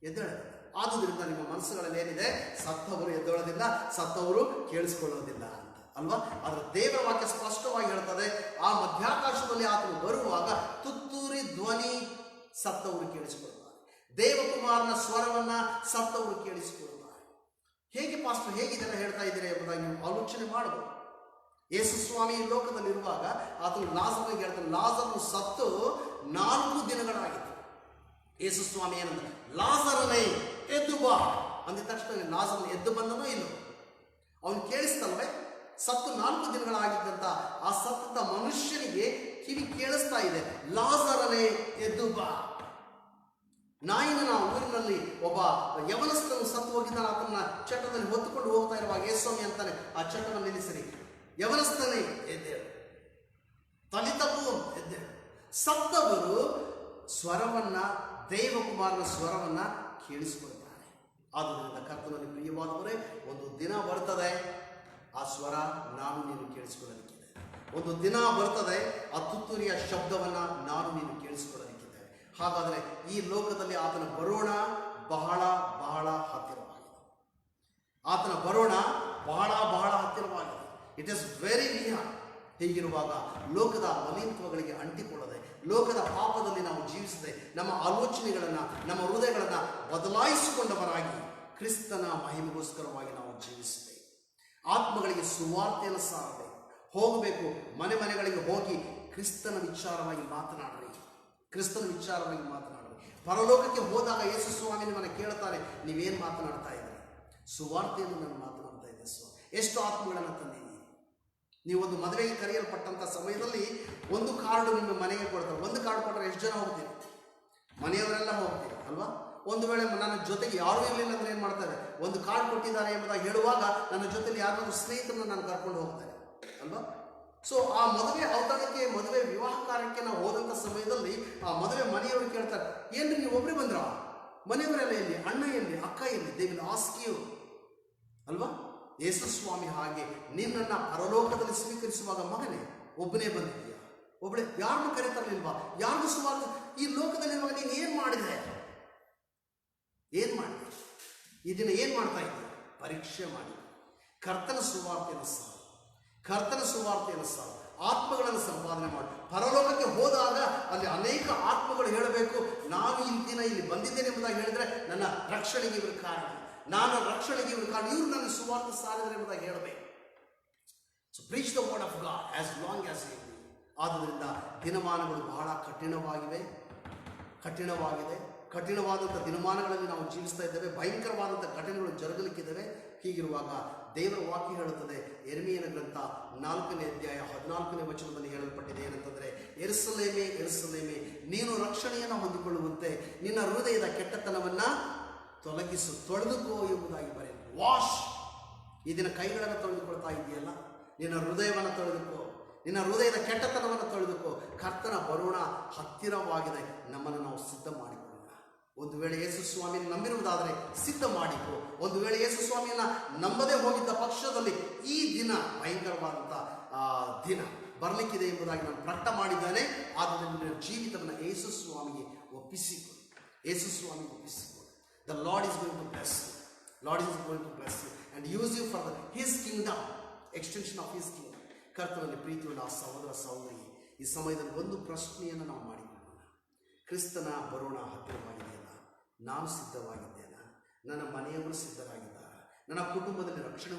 ಎದ್ದೇಳು. ಆದುದರಿಂದ ನಿಮ್ಮ ಮನಸ್ಸುಗಳಲ್ಲಿ ಏನಿದೆ, ಸತ್ತವರು ಎದ್ದೇಳೋದಿಲ್ಲ, ಸತ್ತವರು ಕೇಳಿಸ್ಕೊಳ್ಳೋದಿಲ್ಲ ಅಂತ ಅಲ್ವಾ? ಅದರ ದೇವರ ವಾಕ್ಯ ಸ್ಪಷ್ಟವಾಗಿ ಹೇಳ್ತದೆ, ಆ ಮಧ್ಯಾಕಾಶದಲ್ಲಿ ಆತನು ಬರುವಾಗ ತುತ್ತೂರಿ ಧ್ವನಿ ಸತ್ತವರು ಕೇಳಿಸಿಕೊಳ್ತಾರೆ, ದೇವಕುಮಾರನ ಸ್ವರವನ್ನ ಸತ್ತವರು ಕೇಳಿಸಿಕೊಳ್ತಾರೆ. ಹೇಗೆ ಪಾಸ್ಟರ್ ಹೇಗಿದೆಲ್ಲ ಹೇಳ್ತಾ ಇದ್ದೀರಾ ಎಂಬುದಾಗಿ ನೀವು ಆಲೋಚನೆ ಮಾಡಬಹುದು. ಯೇಸು ಸ್ವಾಮಿ ಈ ಲೋಕದಲ್ಲಿರುವಾಗ ಆತನು ಲಾಜರನಿಗೆ ಹೇಳ್ತಾನೆ, ಲಾಜರನು ಸತ್ತು 4 ದಿನಗಳಾಗಿತ್ತು. ಯೇಸು ಸ್ವಾಮಿ ಏನಂತ, ಲಾಜರನೇ ಎದ್ದು ಬಾ ಅಂದಿದ ತಕ್ಷಣ ಲಾಜರನ ಎದ್ದು ಬಂದನೋ ಇಲ್ಲೋ? ಅವನು ಕೇಳಿಸ್ತಲ್ವೇ? ಸತ್ತು 4 ದಿನಗಳಾಗಿದ್ದಂತ ಆ ಸತ್ತ ಮನುಷ್ಯನಿಗೆ ಕಿವಿ ಕೇಳಿಸ್ತಾ ಇದೆ, ಲಾಜರನೇ ಎದ್ದು ಬಾ. ನಾಯಿನ ಊರಿನಲ್ಲಿ ಒಬ್ಬ ಯವನಸ್ಥನು ಸತ್ತು ಹೋಗಿದ್ದಾನೆ. ಆತನ ಚಟ್ಟದಲ್ಲಿ ಹೊತ್ತುಕೊಂಡು ಹೋಗ್ತಾ ಇರುವಾಗ ಯೇಸ್ವಾಮಿ ಅಂತಾನೆ, ಆ ಚಟ್ಟವನ್ನು ನಿಲ್ಲಿಸಿರಿ, ಯವನಸ್ಥನೇ ಎದ್ದೇಳು, ತಲಿತಪ್ಪು ಎದ್ದೇಳು. ಸತ್ತವರು ಸ್ವರವನ್ನ, ದೇವಕುಮಾರನ ಸ್ವರವನ್ನ ಕೇಳಿಸಿಕೊಳ್ತಾರೆ. ಆದುದರಿಂದ ಕರ್ತನಲ್ಲಿ ಪ್ರಿಯವಾದವರೇ, ಒಂದು ದಿನ ಬರ್ತದೆ, ಆ ಸ್ವರ ನಾನು ನೀನು ಕೇಳಿಸಿಕೊಳ್ಳಲಿಕ್ಕಿದೆ. ಒಂದು ದಿನ ಬರ್ತದೆ, ಆ ತುತ್ತೂರಿಯ ಶಬ್ದವನ್ನ ನಾನು ನೀನು ಕೇಳಿಸಿಕೊಳ್ಳಲಿಕ್ಕಿದೆ. ಹಾಗಾದರೆ ಈ ಲೋಕದಲ್ಲಿ ಆತನ ಬರೋಣ ಬಹಳ ಬಹಳ ಹತ್ತಿರವಾಗಿದೆ. It is very near. ಹೀಗಿರುವಾಗ ಲೋಕದ ಮಲಿನತ್ವಗಳಿಗೆ ಅಂಟಿಕೊಳ್ಳದೆ, ಲೋಕದ ಪಾಪದಲ್ಲಿ ನಾವು ಜೀವಿಸದೆ, ನಮ್ಮ ಆಲೋಚನೆಗಳನ್ನು, ನಮ್ಮ ಹೃದಯಗಳನ್ನು ಬದಲಾಯಿಸಿಕೊಂಡವರಾಗಿ ಕ್ರಿಸ್ತನ ಮಹಿಮೆಗೋಸ್ಕರವಾಗಿ ನಾವು ಜೀವಿಸಬೇಕು. ಆತ್ಮಗಳಿಗೆ ಸುವಾರ್ತೆಯನ್ನು ಸಾರಬೇಕು, ಹೋಗಬೇಕು. ಮನೆಗಳಿಗೆ ಹೋಗಿ ಕ್ರಿಸ್ತನ ವಿಚಾರವಾಗಿ ಮಾತನಾಡ್ರಿ. ಪರಲೋಕಕ್ಕೆ ಹೋದಾಗ ಯೇಸು ಸ್ವಾಮಿ ನಿಮ್ಮನ್ನು ಕೇಳ್ತಾರೆ, ನೀವೇನು ಮಾತನಾಡ್ತಾ ಇದ್ದೀರಿ? ಸುವಾರ್ತೆಯನ್ನು ನಾನು ಮಾತನಾಡ್ತಾ ಇದ್ದೆ ಸ್ವಾಮಿ. ಎಷ್ಟು ಆತ್ಮಗಳನ್ನು ತಂದಿದ್ದೀನಿ? ನೀವು ಒಂದು ಮದುವೆಗೆ ಕರೆಯಲ್ಪಟ್ಟಂಥ ಸಮಯದಲ್ಲಿ ಒಂದು ಕಾರ್ಡು ನಿಮ್ಮ ಮನೆಗೆ ಕೊಡ್ತಾರೆ. ಒಂದು ಕಾರ್ಡ್ ಕೊಟ್ಟರೆ ಎಷ್ಟು ಜನ ಹೋಗ್ತೀರಿ? ಮನೆಯವರೆಲ್ಲ ಹೋಗ್ತೀರಿ ಅಲ್ವಾ? ಒಂದು ವೇಳೆ ನನ್ನ ಜೊತೆಗೆ ಯಾರೂ ಇರಲಿಲ್ಲ ಅಂದ್ರೆ ಏನು ಮಾಡ್ತಾರೆ? ಒಂದು ಕಾರ್ಡ್ ಕೊಟ್ಟಿದ್ದಾರೆ ಎಂಬುದಾಗಿ ಹೇಳುವಾಗ ನನ್ನ ಜೊತೆಲಿ ಯಾರಾದ್ರೂ ಸ್ನೇಹಿತರನ್ನ ನಾನು ಕರ್ಕೊಂಡು ಹೋಗ್ತಾರೆ ಅಲ್ವಾ? ಸೊ ಆ ಮದುವೆ ಔತಣಕ್ಕೆ, ಮದುವೆ ವಿವಾಹ ಕಾರ್ಯಕ್ಕೆ ನಾವು ಹೋದಂಥ ಸಮಯದಲ್ಲಿ ಆ ಮದುವೆ ಮನೆಯವರು ಕೇಳ್ತಾರೆ, ಏನ್ರಿ ನೀವು ಒಬ್ಬರೇ ಬಂದ್ರ? ಮನೆಯವರೆಲ್ಲ ಎಲ್ಲಿ? ಅಣ್ಣ ಎಲ್ಲಿ? ಅಕ್ಕ ಎಲ್ಲಿ? ದೇ ವಿಲ್ ಆಸ್ಕ್ ಯು ಅಲ್ವಾ? ಯೇಸು ಸ್ವಾಮಿ ಹಾಗೆ ನಿನ್ನನ್ನು ಪರಲೋಕದಲ್ಲಿ ಸ್ವೀಕರಿಸುವಾಗ, ಮಗನೇ ಒಬ್ಬನೇ ಬಂದಿದ್ದೀಯಾ? ಒಬ್ಬಳೇ? ಯಾರನ್ನು ಕರೀತಾರಲಿಲ್ವಾ? ಯಾರಿಗೂ ಸುವಾರ್ತೆ? ಈ ಲೋಕದಲ್ಲಿರುವಾಗ ನೀನು ಏನು ಮಾಡಿದೆ? ಈ ದಿನ ಏನು ಮಾಡ್ತಾ ಇದ್ದೀಯ? ಪರೀಕ್ಷೆ ಮಾಡಿ ಕರ್ತನ ಸುವಾರ್ತೆಯನ್ನು ಸಾರು, ಆತ್ಮಗಳನ್ನು ಸಂಪಾದನೆ ಮಾಡಿ. ಪರಲೋಕಕ್ಕೆ ಹೋದಾಗ ಅಲ್ಲಿ ಅನೇಕ ಆತ್ಮಗಳು ಹೇಳಬೇಕು, ನಾನು ಈ ದಿನ ಇಲ್ಲಿ ಬಂದಿದ್ದೇನೆ ಎಂಬುದಾಗಿ ಹೇಳಿದ್ರೆ ನನ್ನ ರಕ್ಷಣೆಗೆ ಇವರು ಕಾರಣ, ಇವರು ನನ್ನ ಸುವಾರ್ತೆ ಸಾರಿದರೆ ಎಂಬುದಾಗಿ ಹೇಳಬೇಕು. So preach the word of God as long as you. ಆದುದರಿಂದ ದಿನಮಾನಗಳು ಬಹಳ ಕಠಿಣವಾದಂಥ ದಿನಮಾನಗಳಲ್ಲಿ ನಾವು ಜೀವಿಸ್ತಾ ಇದ್ದೇವೆ. ಭಯಂಕರವಾದಂಥ ಘಟನೆಗಳು ಜರುಗಲಿಕ್ಕಿದ್ದಾವೆ. ಹೀಗಿರುವಾಗ ದೇವರ ವಾಕ್ಯ ಹೇಳುತ್ತದೆ, ಯೆರೆಮೀಯನ ಗ್ರಂಥ 4ನೇ ಅಧ್ಯಾಯ 14ನೇ ವಚನದಲ್ಲಿ ಹೇಳಲ್ಪಟ್ಟಿದೆ. ಏನಂತಂದ್ರೆ, ಯೆರೂಸಲೇಮೇ, ನೀನು ರಕ್ಷಣೆಯನ್ನು ಹೊಂದಿಕೊಳ್ಳುವಂತೆ ನಿನ್ನ ಹೃದಯದ ಕೆಟ್ಟತನವನ್ನ ತೊಳೆದುಕೋ ಎಂಬುದಾಗಿ ಬರೆಯಿತು. ವಾಶ್. ಈ ದಿನ ಕೈಗಳನ್ನು ತೊಳೆದುಕೊಳ್ತಾ ಇದೆಯಲ್ಲ, ನಿನ್ನ ಹೃದಯವನ್ನು ತೊಳೆದುಕೋ, ನಿನ್ನ ಹೃದಯದ ಕೆಟ್ಟತನವನ್ನು ತೊಳೆದುಕೋ. ಕರ್ತನ ಬರೋಣ ಹತ್ತಿರವಾಗಿದೆ. ನಮ್ಮನ್ನು ನಾವು ಸಿದ್ಧ ಮಾಡಿಕೊಳ್ಳೋಣ. ಒಂದು ವೇಳೆ ಯೇಸು ಸ್ವಾಮಿಯನ್ನು ನಂಬಿರುವುದಾದರೆ ಸಿದ್ಧ ಮಾಡಿಕೊ. ಒಂದು ವೇಳೆ ಯೇಸು ಸ್ವಾಮಿಯನ್ನ ನಂಬದೇ ಹೋಗಿದ್ದ ಪಕ್ಷದಲ್ಲಿ ಈ ದಿನ ಭಯಂಕರವಾದಂಥ ದಿನ ಬರಲಿಕ್ಕಿದೆ ಎಂಬುದಾಗಿ ನಾನು ಪ್ರಕಟ ಮಾಡಿದ್ದೇನೆ. ಆದ್ದರಿಂದ ನಿನ್ನ ಜೀವಿತವನ್ನು ಯೇಸು ಸ್ವಾಮಿಗೆ ಒಪ್ಪಿಸಿಕೊ. The Lord is going to bless you and use you for His kingdom, extension of His kingdom. ಕರ್ತನಲ್ಲಿ ಪ್ರೀತಿಯುಳ್ಳ ಸಹೋದರ ಸಹೋದರಿ, ಈ ಸಮಯದಲ್ಲಿ ಒಂದು ಪ್ರಶ್ನೆಯನ್ನು ನಾವು ಮಾಡಿಕೊಳ್ಳೋಣ. ಕ್ರಿಸ್ತನ ಬರೋಣ ಹತ್ತಿರವಾಗಿದೆಯಲ್ಲ? ನಾನು ಸಿದ್ಧವಾಗಿದ್ದೇನಾ? ನನ್ನ ಮನೆಯವರು ಸಿದ್ಧರಾಗಿದ್ದಾರಾ? ನನ್ನ ಕುಟುಂಬದಲ್ಲಿ ರಕ್ಷಣೆ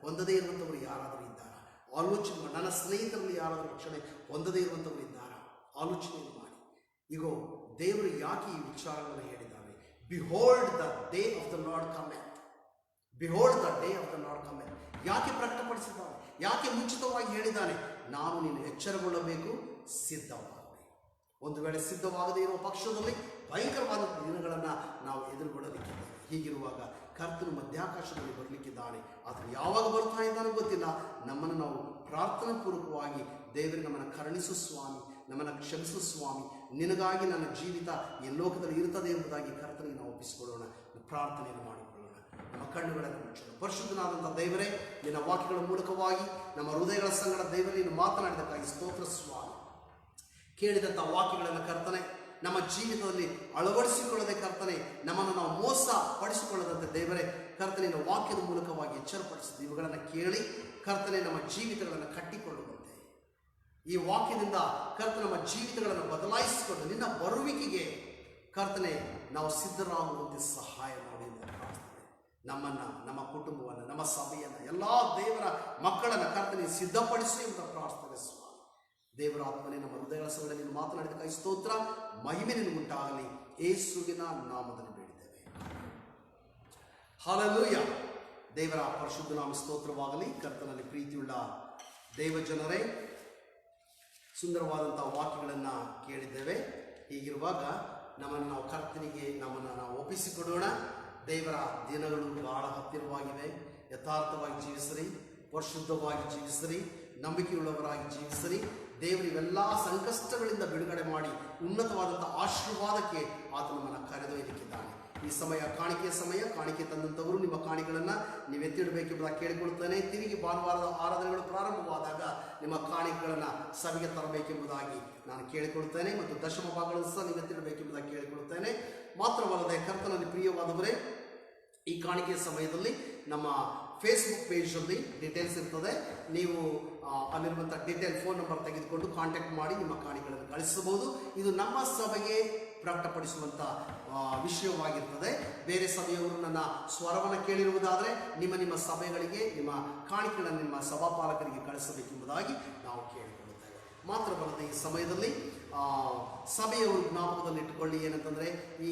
ಹೊಂದದೇ ಇರುವಂಥವರು ಯಾರಾದರೂ ಇದ್ದಾರಾ? ಆಲೋಚನೆ ಮಾಡಿ. ನನ್ನ ಸ್ನೇಹಿತರಲ್ಲಿ ಯಾರಾದರೂ ರಕ್ಷಣೆ ಹೊಂದದೇ ಇರುವಂಥವರು ಇದ್ದಾರಾ? ಆಲೋಚನೆಯನ್ನು ಮಾಡಿ. ಈಗ ದೇವರು ಯಾಕೆ ಈ ವಿಚಾರಗಳನ್ನು ಹೇಳಿದ್ದಾನೆ? Behold the day of the Lord cometh. Behold the day of the Lord cometh. ಯಾಕೆ ಪ್ರಕಟಪಡಿಸಿದ್ದಾನೆ? ಯಾಕೆ ಮುಂಚಿತವಾಗಿ ಹೇಳಿದ್ದಾನೆ? ನಾನು ನೀನು ಎಚ್ಚರಗೊಳ್ಳಬೇಕು, ಸಿದ್ಧವಾಗಬೇಕು. ಒಂದು ವೇಳೆ ಸಿದ್ಧವಾಗದೇ ಇರುವ ಪಕ್ಷದಲ್ಲಿ ಭಯಂಕರವಾದ ದಿನಗಳನ್ನು ನಾವು ಎದುರುಗೊಳ್ಳಲಿಕ್ಕಿದ್ದೇವೆ. ಹೀಗಿರುವಾಗ ಕರ್ತನು ಮಧ್ಯಾಕಾಶದಲ್ಲಿ ಬರಲಿಕ್ಕಿದ್ದಾನೆ. ಆತನು ಯಾವಾಗ ಬರ್ತಾ ಇದ್ದಾನೋ ಗೊತ್ತಿಲ್ಲ. ನಮ್ಮನ್ನು ನಾವು ಪ್ರಾರ್ಥನಾ ಪೂರ್ವಕವಾಗಿ ದೇವರಿಗೆ ನಮ್ಮನ್ನು ಕರುಣಿಸು ಸ್ವಾಮಿ, ನಮ್ಮನ್ನು ಕ್ಷಮಿಸು ಸ್ವಾಮಿ, ನಿನಗಾಗಿ ನನ್ನ ಜೀವಿತ ಈ ಲೋಕದಲ್ಲಿ ಇರುತ್ತದೆ ಎಂಬುದಾಗಿ ಕರ್ತನಿಗೆ ನಾವು ಒಪ್ಪಿಸಿಕೊಳ್ಳೋಣ. ಪ್ರಾರ್ಥನೆಯನ್ನು ಮಾಡಿಕೊಳ್ಳೋಣ. ನಮ್ಮ ಕಣ್ಣುಗಳನ್ನು ಮುಚ್ಚೋಣ. ಪರಿಶುದ್ಧನಾದಂಥ ದೇವರೇ, ನಿನ್ನ ವಾಕ್ಯಗಳ ಮೂಲಕವಾಗಿ ನಮ್ಮ ಹೃದಯಗಳ ಸಂಗಡ ದೇವರೇ ನೀನು ಮಾತನಾಡಿದಕ್ಕಾಗಿ ಸ್ತೋತ್ರ ಸ್ವಾಮಿ. ಕೇಳಿದಂಥ ವಾಕ್ಯಗಳನ್ನು ಕರ್ತನೆ ನಮ್ಮ ಜೀವಿತದಲ್ಲಿ ಅಳವಡಿಸಿಕೊಳ್ಳದೆ ಕರ್ತನೆ, ನಮ್ಮನ್ನು ನಾವು ಮೋಸ ಪಡಿಸಿಕೊಳ್ಳದಂತೆ ದೇವರೇ ಕರ್ತನೆ ನಿನ್ನ ವಾಕ್ಯದ ಮೂಲಕವಾಗಿ ಎಚ್ಚರಪಡಿಸಿದ್ದು ಇವುಗಳನ್ನು ಕೇಳಿ ಕರ್ತನೆ ನಮ್ಮ ಜೀವಿತಗಳನ್ನು ಕಟ್ಟಿಕೊಳ್ಳುವಂತೆ, ಈ ವಾಕ್ಯದಿಂದ ಕರ್ತನೆ ನಮ್ಮ ಜೀವಿತಗಳನ್ನು ಬದಲಾಯಿಸಿಕೊಂಡು ನಿನ್ನ ಬರುವಿಕೆಗೆ ಕರ್ತನೆ ನಾವು ಸಿದ್ಧರಾಗುವಂತೆ ಸಹಾಯ ಮಾಡಿ ಎಂದು ಪ್ರಾರ್ಥನೆ. ನಮ್ಮನ್ನು, ನಮ್ಮ ಕುಟುಂಬವನ್ನು, ನಮ್ಮ ಸಭೆಯನ್ನು, ಎಲ್ಲ ದೇವರ ಮಕ್ಕಳನ್ನು ಕರ್ತನೆ ಸಿದ್ಧಪಡಿಸಿ ಎಂಬ ಪ್ರಾರ್ಥನೆ ಸ್ವಾಮಿ. ದೇವರ ಆತ್ಮನೇ, ನಮ್ಮ ಹೃದಯಗಳ ಸಂಗಡ ನೀನು ಮಾತನಾಡಿದ ಸ್ತೋತ್ರ, ಮಹಿಮೆ ನಿನಗುಂಟಾಗಲಿ. ಯೇಸುವಿನ ನಾಮದಲ್ಲಿ ಬೇಡಿದ್ದೇವೆ, ಹಲ್ಲೆಲೂಯ. ದೇವರ ಪರಿಶುದ್ಧ ನಾಮ ಸ್ತೋತ್ರವಾಗಲಿ. ಕರ್ತನಲ್ಲಿ ಪ್ರೀತಿಯುಳ್ಳ ದೇವಜನರೇ, ಸುಂದರವಾದಂಥ ವಾಕ್ಯಗಳನ್ನು ಕೇಳಿದ್ದೇವೆ. ಹೀಗಿರುವಾಗ ನಮ್ಮನ್ನು ನಾವು ಕರ್ತನಿಗೆ ನಮ್ಮನ್ನು ನಾವು ಒಪ್ಪಿಸಿಕೊಡೋಣ. ದೇವರ ದಿನಗಳು ಬಹಳ ಹತ್ತಿರವಾಗಿವೆ. ಯಥಾರ್ಥವಾಗಿ ಜೀವಿಸಿರಿ, ಪರಿಶುದ್ಧವಾಗಿ ಜೀವಿಸಿರಿ, ನಂಬಿಕೆಯುಳ್ಳವರಾಗಿ ಜೀವಿಸಿರಿ. ದೇವರು ಇವೆಲ್ಲ ಸಂಕಷ್ಟಗಳಿಂದ ಬಿಡುಗಡೆ ಮಾಡಿ ಉನ್ನತವಾದಂಥ ಆಶೀರ್ವಾದಕ್ಕೆ ಆತ ನಮ್ಮನ್ನು ಕರೆದೊಯ್ಯಲಿಕ್ಕಿದ್ದಾನೆ. ಈ ಸಮಯ ಕಾಣಿಕೆಯ ಸಮಯ. ಕಾಣಿಕೆ ತಂದಂಥವರು ನಿಮ್ಮ ಕಾಣಿಕೆಗಳನ್ನು ನೀವು ಎತ್ತಿಡಬೇಕೆಂಬುದಾಗಿ ಕೇಳಿಕೊಳ್ತೇನೆ. ತಿರುಗಿ ಭಾನುವಾರದ ಆರಾಧನೆಗಳು ಪ್ರಾರಂಭವಾದಾಗ ನಿಮ್ಮ ಕಾಣಿಕೆಗಳನ್ನು ಸಭೆಗೆ ತರಬೇಕೆಂಬುದಾಗಿ ನಾನು ಕೇಳಿಕೊಳ್ತೇನೆ. ಮತ್ತು ದಶಮ ಭಾಗಗಳನ್ನು ಸಹ ನೀವು ಎತ್ತಿಡಬೇಕೆಂಬುದಾಗಿ ಕೇಳಿಕೊಳ್ತೇನೆ. ಮಾತ್ರವಲ್ಲದೆ ಕರ್ತನಲ್ಲಿ ಪ್ರಿಯವಾದವರೇ, ಈ ಕಾಣಿಕೆಯ ಸಮಯದಲ್ಲಿ ನಮ್ಮ ಫೇಸ್ಬುಕ್ ಪೇಜಲ್ಲಿ ಡೀಟೇಲ್ಸ್ ಇರ್ತದೆ. ನೀವು ಅಲ್ಲಿರುವಂಥ ಡೀಟೇಲ್ ಫೋನ್ ನಂಬರ್ ತೆಗೆದುಕೊಂಡು ಕಾಂಟ್ಯಾಕ್ಟ್ ಮಾಡಿ ನಿಮ್ಮ ಕಾಣಿಕೆಗಳನ್ನು ಕಳಿಸಬಹುದು. ಇದು ನಮ್ಮ ಸಭೆಗೆ ಪ್ರಕಟಪಡಿಸುವಂಥ ವಿಷಯವಾಗಿರ್ತದೆ. ಬೇರೆ ಸಭೆಯವರು ನನ್ನ ಸ್ವರವನ್ನು ಕೇಳಿರುವುದಾದರೆ ನಿಮ್ಮ ಸಭೆಗಳಿಗೆ ನಿಮ್ಮ ಕಾಣಿಕೆಗಳನ್ನು ನಿಮ್ಮ ಸಭಾಪಾಲಕರಿಗೆ ಕಳಿಸಬೇಕೆಂಬುದಾಗಿ ನಾವು ಕೇಳಿಕೊಳ್ಳುತ್ತೇವೆ. ಮಾತ್ರವಲ್ಲದೆ ಈ ಸಮಯದಲ್ಲಿ ಸಭೆಯವರು ಜ್ಞಾಪಕದಲ್ಲಿಟ್ಟುಕೊಳ್ಳಿ ಏನಂತಂದರೆ, ಈ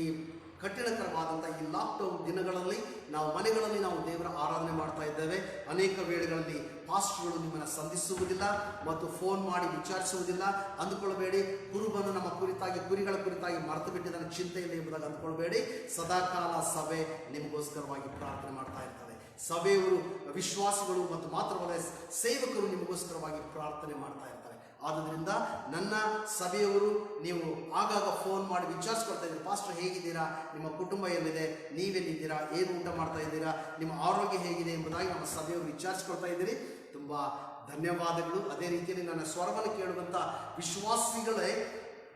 ಕಠಿಣಕರವಾದಂಥ ಈ ಲಾಕ್ಡೌನ್ ದಿನಗಳಲ್ಲಿ ನಾವು ಮನೆಗಳಲ್ಲಿ ನಾವು ದೇವರ ಆರಾಧನೆ ಮಾಡ್ತಾ ಇದ್ದೇವೆ. ಅನೇಕ ವೇಳೆಗಳಲ್ಲಿ ಪಾಸ್ಟರ್ಗಳು ನಿಮ್ಮನ್ನು ಸಂಧಿಸುವುದಿಲ್ಲ ಮತ್ತು ಫೋನ್ ಮಾಡಿ ವಿಚಾರಿಸುವುದಿಲ್ಲ. ಅಂದುಕೊಳ್ಳಬೇಡಿ, ಕುರುಬನು ನಮ್ಮ ಕುರಿತಾಗಿ, ಕುರಿಗಳ ಕುರಿತಾಗಿ ಮರೆತು ಬಿಟ್ಟಿದ್ದಾನೆ, ಚಿಂತೆಯಲ್ಲಿ ಎಂಬುದಾಗಿ ಅಂದುಕೊಳ್ಬೇಡಿ. ಸದಾಕಾಲ ಸಭೆ ನಿಮಗೋಸ್ಕರವಾಗಿ ಪ್ರಾರ್ಥನೆ ಮಾಡ್ತಾ ಇರ್ತಾರೆ. ಸಭೆಯವರು, ವಿಶ್ವಾಸಿಗಳು ಮತ್ತು ಮಾತ್ರವಲ್ಲ ಸೇವಕರು ನಿಮಗೋಸ್ಕರವಾಗಿ ಪ್ರಾರ್ಥನೆ ಮಾಡ್ತಾ ಇರ್ತಾರೆ. ಆದುದರಿಂದ ನನ್ನ ಸಭೆಯವರು ನೀವು ಆಗಾಗ ಫೋನ್ ಮಾಡಿ ವಿಚಾರಿಸ್ಕೊಳ್ತಾ ಇದ್ದೀರಿ, ಪಾಸ್ಟರ್ ಹೇಗಿದ್ದೀರಾ, ನಿಮ್ಮ ಕುಟುಂಬ ಎಲ್ಲಿದೆ, ನೀವೆಲ್ಲಿದ್ದೀರಾ, ಏನು ಊಟ ಮಾಡ್ತಾ ಇದ್ದೀರಾ, ನಿಮ್ಮ ಆರೋಗ್ಯ ಹೇಗಿದೆ ಎಂಬುದಾಗಿ ನಮ್ಮ ಸಭೆಯವರು ವಿಚಾರಿಸ್ಕೊಳ್ತಾ ಇದ್ದೀರಿ. ತುಂಬ ಧನ್ಯವಾದಗಳು. ಅದೇ ರೀತಿಯಲ್ಲಿ ನನ್ನ ಸ್ವರವನ್ನು ಕೇಳುವಂಥ ವಿಶ್ವಾಸಿಗಳೇ,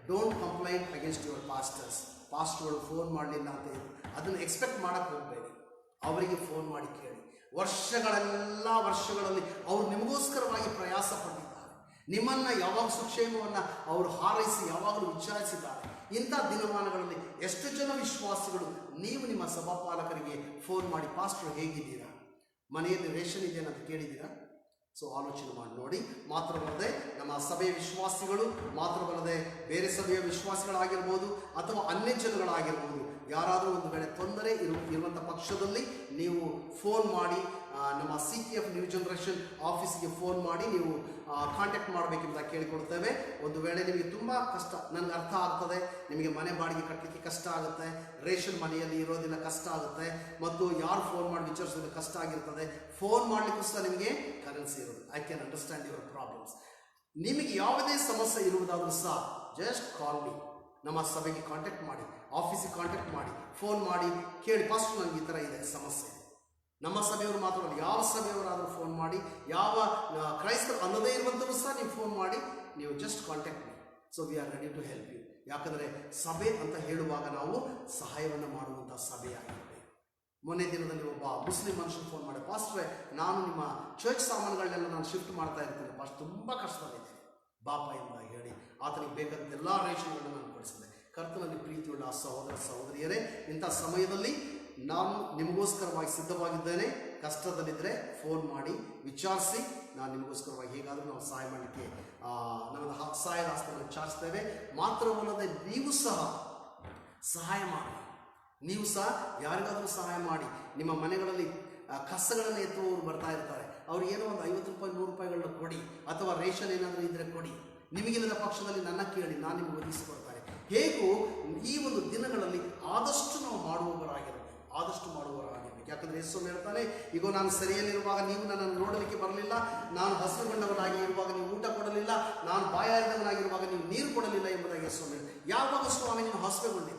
don't complaint against your pastors. ಪಾಸ್ಟರ್ಗಳು ಫೋನ್ ಮಾಡಲಿಲ್ಲ ಅಂತ ಅದನ್ನು ಎಕ್ಸ್ಪೆಕ್ಟ್ ಮಾಡೋಕ್ಕೆ ಹೋಗಬೇಡಿ. ಅವರಿಗೆ ಫೋನ್ ಮಾಡಿ ಕೇಳಿ. ವರ್ಷಗಳಲ್ಲಿ ಅವರು ನಿಮಗೋಸ್ಕರವಾಗಿ ಪ್ರಯಾಸ ಪಟ್ಟಿದ್ದಾರೆ. ನಿಮ್ಮನ್ನು ಯಾವಾಗ ಸುಕ್ಷೇಮವನ್ನು ಅವರು ಹಾರೈಸಿ ಯಾವಾಗಲೂ ವಿಚಾರಿಸಿದ್ದಾರೆ. ಇಂಥ ದಿನಮಾನಗಳಲ್ಲಿ ಎಷ್ಟು ಜನ ವಿಶ್ವಾಸಿಗಳು ನೀವು ನಿಮ್ಮ ಸಭಾಪಾಲಕರಿಗೆ ಫೋನ್ ಮಾಡಿ ಪಾಸ್ಟರ್ ಹೇಗಿದ್ದೀರಾ, ಮನೆಯಲ್ಲಿ ರೇಷನ್ ಇದೆಯಾ ಅಂತ ಕೇಳಿದ್ದೀರಾ? ಸೊ ಆಲೋಚನೆ ಮಾಡಿ ನೋಡಿ. ಮಾತ್ರವಲ್ಲದೆ ನಮ್ಮ ಸಭೆಯ ವಿಶ್ವಾಸಿಗಳು, ಮಾತ್ರವಲ್ಲದೆ ಬೇರೆ ಸಭೆಯ ವಿಶ್ವಾಸಿಗಳಾಗಿರ್ಬೋದು ಅಥವಾ ಅನ್ಯ ಜನಗಳಾಗಿರ್ಬೋದು, ಯಾರಾದರೂ ಒಂದು ವೇಳೆ ತೊಂದರೆ ಇರುವಂಥ ಪಕ್ಷದಲ್ಲಿ ನೀವು ಫೋನ್ ಮಾಡಿ ನಮ್ಮ CPF ನ್ಯೂ ಜನರೇಷನ್ ಆಫೀಸ್ಗೆ ಫೋನ್ ಮಾಡಿ ನೀವು ಕಾಂಟ್ಯಾಕ್ಟ್ ಮಾಡಬೇಕೆಂತ ಕೇಳಿಕೊಳ್ತೇವೆ. ಒಂದು ವೇಳೆ ನಿಮಗೆ ತುಂಬ ಕಷ್ಟ, ನನಗೆ ಅರ್ಥ ಆಗ್ತದೆ, ನಿಮಗೆ ಮನೆ ಬಾಡಿಗೆ ಕಟ್ಟಲಿಕ್ಕೆ ಕಷ್ಟ ಆಗುತ್ತೆ, ರೇಷನ್ ಮನೆಯಲ್ಲಿ ಇರೋದಿಲ್ಲ, ಕಷ್ಟ ಆಗುತ್ತೆ, ಮತ್ತು ಯಾರು ಫೋನ್ ಮಾಡಿ ವಿಚಾರಿಸೋದು ಕಷ್ಟ ಆಗಿರ್ತದೆ, ಫೋನ್ ಮಾಡಲಿಕ್ಕೂ ಸಹ ನಿಮಗೆ ಕರೆನ್ಸಿ ಇರೋದು. I can understand your problems. ನಿಮಗೆ ಯಾವುದೇ ಸಮಸ್ಯೆ ಇರುವುದಾದರೂ ಸಹ ಜಸ್ಟ್ ಕಾಲ್ ಮೀ. ನಮ್ಮ ಸಭೆಗೆ ಕಾಂಟ್ಯಾಕ್ಟ್ ಮಾಡಿ, ಆಫೀಸಿಗೆ ಕಾಂಟ್ಯಾಕ್ಟ್ ಮಾಡಿ, ಫೋನ್ ಮಾಡಿ ಕೇಳಿ, ಪಾಸ್ಟರ್ ನನಗೆ ಈ ಥರ ಇದೆ ಸಮಸ್ಯೆ. ನಮ್ಮ ಸಭೆಯವರು ಮಾತ್ರವಲ್ಲ, ಯಾವ ಸಭೆಯವರಾದರೂ ಫೋನ್ ಮಾಡಿ, ಯಾವ ಕ್ರೈಸ್ತರು ಅಲ್ಲದೇ ಇರುವಂಥವರು ಸಹ ನೀವು ಫೋನ್ ಮಾಡಿ, ನೀವು ಜಸ್ಟ್ ಕಾಂಟ್ಯಾಕ್ಟ್ ಮಾಡಿ. So we are ready to help you. ಯಾಕಂದರೆ ಸಭೆ ಅಂತ ಹೇಳುವಾಗ ನಾವು ಸಹಾಯವನ್ನು ಮಾಡುವಂಥ ಸಭೆಯಾಗಿರ್ತೇವೆ. ಮೊನ್ನೆ ದಿನದಲ್ಲಿ ಒಬ್ಬ ಮುಸ್ಲಿಂ ಮನುಷ್ಯರು ಫೋನ್ ಮಾಡಿ, ಪಾಸ್ಟ್ರೆ ನಾನು ನಿಮ್ಮ ಚರ್ಚ್ ಸಾಮಾನುಗಳನ್ನೆಲ್ಲ ನಾನು ಶಿಫ್ಟ್ ಮಾಡ್ತಾ ಇರ್ತೇನೆ, ಪಾಸ್ಟ್ ತುಂಬ ಕಷ್ಟದಲ್ಲಿದ್ದೇನೆ ಬಾಪ ಎಂಬ ಹೇಳಿ ಆತನಿಗೆ ಬೇಕಾದ ಎಲ್ಲ ರೇಷನ್ಗಳನ್ನು ನಾನು ಕೊಡಿಸಿದೆ. ಕರ್ತನಲ್ಲಿ ಪ್ರೀತಿಯುಳ್ಳ ಸಹೋದರ ಸಹೋದರಿಯರೇ, ಇಂಥ ಸಮಯದಲ್ಲಿ ನಾನು ನಿಮಗೋಸ್ಕರವಾಗಿ ಸಿದ್ಧವಾಗಿದ್ದೇನೆ. ಕಷ್ಟದಲ್ಲಿದ್ದರೆ ಫೋನ್ ಮಾಡಿ ವಿಚಾರಿಸಿ, ನಾನು ನಿಮಗೋಸ್ಕರವಾಗಿ ಹೇಗಾದರೂ ನಾವು ಸಹಾಯ ಮಾಡಲಿಕ್ಕೆ ನಮ್ಮದು ಸಹಾಯದ ಹಸ್ತವನ್ನು ಚಾಚಿಸ್ತೇವೆ. ಮಾತ್ರವಲ್ಲದೆ ನೀವು ಸಹ ಸಹಾಯ ಮಾಡಿ. ನೀವು ಸಹ ಯಾರಿಗಾದರೂ ಸಹಾಯ ಮಾಡಿ. ನಿಮ್ಮ ಮನೆಗಳಲ್ಲಿ ಕಸಗಳನ್ನು ಎತ್ತುವವರು ಬರ್ತಾ ಇರ್ತಾರೆ, ಅವ್ರು ಏನೋ ಒಂದು 50 ರೂಪಾಯಿ 100 ರೂಪಾಯಿಗಳನ್ನ ಕೊಡಿ, ಅಥವಾ ರೇಷನ್ ಏನಾದರೂ ಇದ್ದರೆ ಕೊಡಿ. ನಿಮಗಿಲ್ಲದ ಪಕ್ಷದಲ್ಲಿ ನನ್ನ ಕೇಳಿ, ನಾನು ನಿಮಗೆ ಒದಗಿಸಿಕೊಡ್ತಾರೆ. ಹೇಗೂ ಈ ಒಂದು ದಿನಗಳಲ್ಲಿ ಆದಷ್ಟು ನಾವು ಮಾಡುವವರಾಗಿರಬೇಕು. ಯಾಕಂದರೆ ಯೇಸು ಹೇಳ್ತಾನೆ, ಈಗ ನಾನು ಸರಿಯಲ್ಲಿರುವಾಗ ನೀವು ನನ್ನನ್ನು ನೋಡಲಿಕ್ಕೆ ಬರಲಿಲ್ಲ, ನಾನು ಹಸಿರುಗೊಂಡವನಾಗಿ ಇರುವಾಗ ನೀವು ಊಟ ಕೊಡಲಿಲ್ಲ, ನಾನು ಬಾಯಾರಿದವನಾಗಿರುವಾಗ ನೀವು ನೀರು ಕೊಡಲಿಲ್ಲ ಎಂಬುದಾಗಿ ಯೇಸು ಹೇಳ್ತಾರೆ. ಯಾವಾಗ ಸ್ವಾಮಿ ನೀವು ಹಸಿವೆಗೊಂಡಿದ್ದೀರಿ?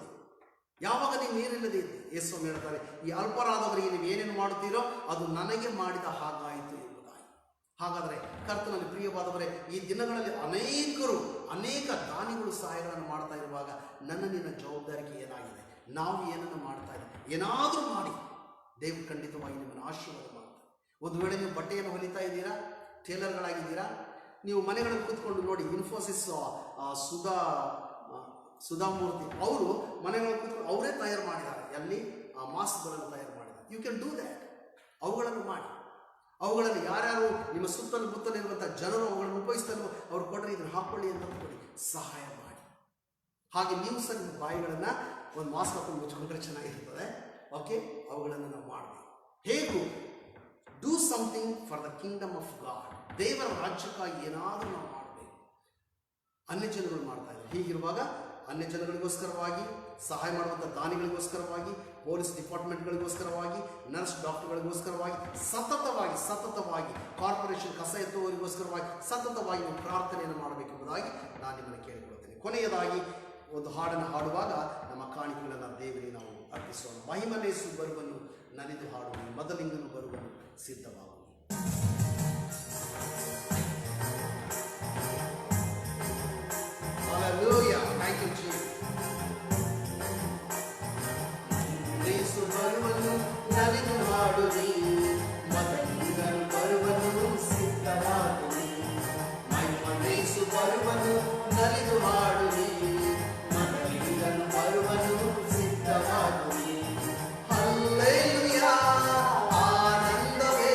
ಯಾವಾಗ ನೀವು ನೀರಿಲ್ಲದೆ ಇದ್ದೀರಿ? ಯೇಸು ಹೇಳ್ತಾರೆ, ಈ ಅಲ್ಪರಾದವರಿಗೆ ನೀವು ಏನೇನು ಮಾಡುತ್ತೀರೋ ಅದು ನನಗೆ ಮಾಡಿದ ಹಾಗಾಯಿತು ಎಂಬುದಾಗಿ. ಹಾಗಾದರೆ ಕರ್ತನಲ್ಲಿ ಪ್ರಿಯವಾದವರೇ, ಈ ದಿನಗಳಲ್ಲಿ ಅನೇಕ ದಾನಿಗಳು ಸಹಾಯಗಳನ್ನು ಮಾಡ್ತಾ ಇರುವಾಗ ನಿನ್ನ ಜವಾಬ್ದಾರಿಕೆ ಏನಾಗಿದೆ? ನಾವು ಏನನ್ನು ಮಾಡ್ತಾ ಇದ್ದೀವಿ? ಏನಾದರೂ ಮಾಡಿ ದೇವರು ಖಂಡಿತವಾಗಿ ನಿಮ್ಮನ್ನು ಆಶೀರ್ವಾದ ಮಾಡ್ತಾರೆ. ಒಂದು ವೇಳೆ ನೀವು ಬಟ್ಟೆಯನ್ನು ಹೊಲಿತಾ ಇದ್ದೀರಾ, ಟೇಲರ್ಗಳಾಗಿದ್ದೀರಾ, ನೀವು ಮನೆಗಳಲ್ಲಿ ಕೂತ್ಕೊಂಡು ನೋಡಿ. ಇನ್ಫೋಸಿಸ್ ಸುಧಾಮೂರ್ತಿ ಅವರು ಮನೆಗಳಲ್ಲಿ ಕೂತ್ಕೊಂಡು ಅವರೇ ತಯಾರು ಮಾಡಿದ್ದಾರೆ. ಅಲ್ಲಿ ಮಾಸ್ಕ್ಗಳನ್ನು ತಯಾರು ಮಾಡಿದ್ದಾರೆ. You can do that. ಅವುಗಳನ್ನು ಮಾಡಿ. ಅವುಗಳಲ್ಲಿ ಯಾರ್ಯಾರು ನಿಮ್ಮ ಸುತ್ತಲಿರುವಂಥ ಜನರು ಅವುಗಳನ್ನು ಉಪಯೋಗಿಸ್ತಾರೋ ಅವ್ರು ಕೊಟ್ಟರೆ ಇದನ್ನು ಹಾಕ್ಕೊಳ್ಳಿ ಅಂತ ಕೊಡಿ, ಸಹಾಯ ಮಾಡಿ. ಹಾಗೆ ನೀವು ಸಹ ನಿಮ್ಮ ಬಾಯಿಗಳನ್ನು ಒಂದು ಮಾಸ್ಕ್ ಹಾಕೊಂಡು ಮುಚ್ಕೊಂಡ್ರೆ ಚೆನ್ನಾಗಿರ್ತದೆ. ಓಕೆ, ಅವುಗಳನ್ನು ನಾವು ಮಾಡಬೇಕು. ಹೇಗೂ do something for the Kingdom of God. ದೇವರ ರಾಜ್ಯಕ್ಕಾಗಿ ಏನಾದರೂ ನಾವು ಮಾಡಬೇಕು. ಅನ್ಯ ಜನಗಳು ಮಾಡ್ತಾ ಇದ್ದಾರೆ. ಹೀಗಿರುವಾಗ ಅನ್ಯ ಜನಗಳಿಗೋಸ್ಕರವಾಗಿ, ಸಹಾಯ ಮಾಡುವಂಥ ದಾನಿಗಳಿಗೋಸ್ಕರವಾಗಿ, ಪೊಲೀಸ್ ಡಿಪಾರ್ಟ್ಮೆಂಟ್ಗಳಿಗೋಸ್ಕರವಾಗಿ, ನರ್ಸ್ ಡಾಕ್ಟರ್ಗಳಿಗೋಸ್ಕರವಾಗಿ ಸತತವಾಗಿ ಕಾರ್ಪೊರೇಷನ್ ಕಸ ಎತ್ತುವವರಿಗೋಸ್ಕರವಾಗಿ ಸತತವಾಗಿ ನೀವು ಪ್ರಾರ್ಥನೆಯನ್ನು ಮಾಡಬೇಕೆಂಬುದಾಗಿ ನಾನು ನಿಮ್ಮನ್ನು ಕೇಳಿಕೊಳ್ಳುತ್ತೇನೆ. ಕೊನೆಯದಾಗಿ ಒಂದು ಹಾಡನ್ನು ಹಾಡುವಾಗ ನಮ್ಮ ಕಾಣಿಕೆಗಳನ್ನು ದೇವರಿಗೆ ನಾವು ಅರ್ಪಿಸೋಣ. ಮಹಿಮನೇಸು ಬರುವನು ನಲಿದು ಹಾಡುವನು, ಮೊದಲಿಂಗನು ಬರುವನು ಸಿದ್ಧವಾಗುವನು. Hallelujah. Thank you, Jesus. ಯೇಸು ಬರುವನು ನಲಿದು ಹಾಡುವಿ, ಮೊದಲಿಂಗನು ಬರುವನು ಸಿದ್ಧವಾಗುವಿ. ಮಹಿಮನೇಸು ಬರುವನು ನಲಿದು ಹಾಡುವಿ, ಮೊದಲಿಂಗನು ಬರುವನು ಸಿದ್ಧವಾಗುವಿ. Hallelujah, ಆನಂದವೇ,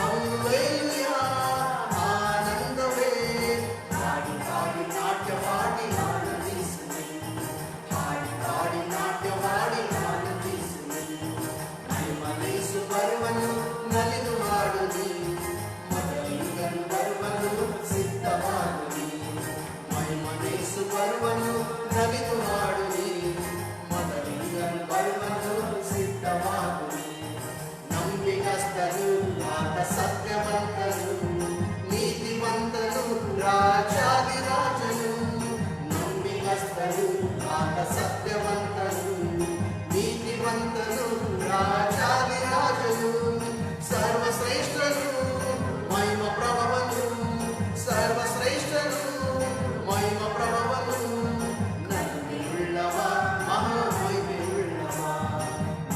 hallelujah, ಆನಂದವೇ. ಹಾಡಿ ಹಾಡಿ ನಾಟ್ಯವಾಡಿ ಆನಂದಿಸುವೆ, ಹಾಡಿ ಹಾಡಿ ನಾಟ್ಯವಾಡಿ ಆನಂದಿಸುವೆ. ಮಹಿಮನೇಸು ಬರುವನು ನಲಿದು ಹಾಡುವಿ, ಮೊದಲಿಂಗನು ಬರುವನು ಸಿದ್ಧವಾಗುವಿ. ಮಹಿಮನೇಸು ಬರುವನು ನಲಿದು ಹಾಡುವಿ, ಮೊದಲಿಂಗನು ಬರುವನು ಸಿದ್ಧವಾಗುವಿ. ನಂಬಿಗಸ್ತನು ಆತ ಸತ್ಯವಂತನು, ನೀತಿವಂತನು ರಾಜಾದಿರಾಜನು. ನಂಬಿಗಸ್ತನು ಆತ ಸತ್ಯವಂತನು, ನೀತಿವಂತನು ರಾಜಾದಿರಾಜನು. ಸರ್ವಶ್ರೇಷ್ಠನು ಮಹಿಮ ಪ್ರಭವನು, ಸರ್ವಶ್ರೇಷ್ಠನು ಮಹಿಮ ಪ್ರಭವನು. ನನ್ಮೆಯುಳ್ಳವ ಮಹಾಮಹಿಮೆಯುಳ್ಳವ,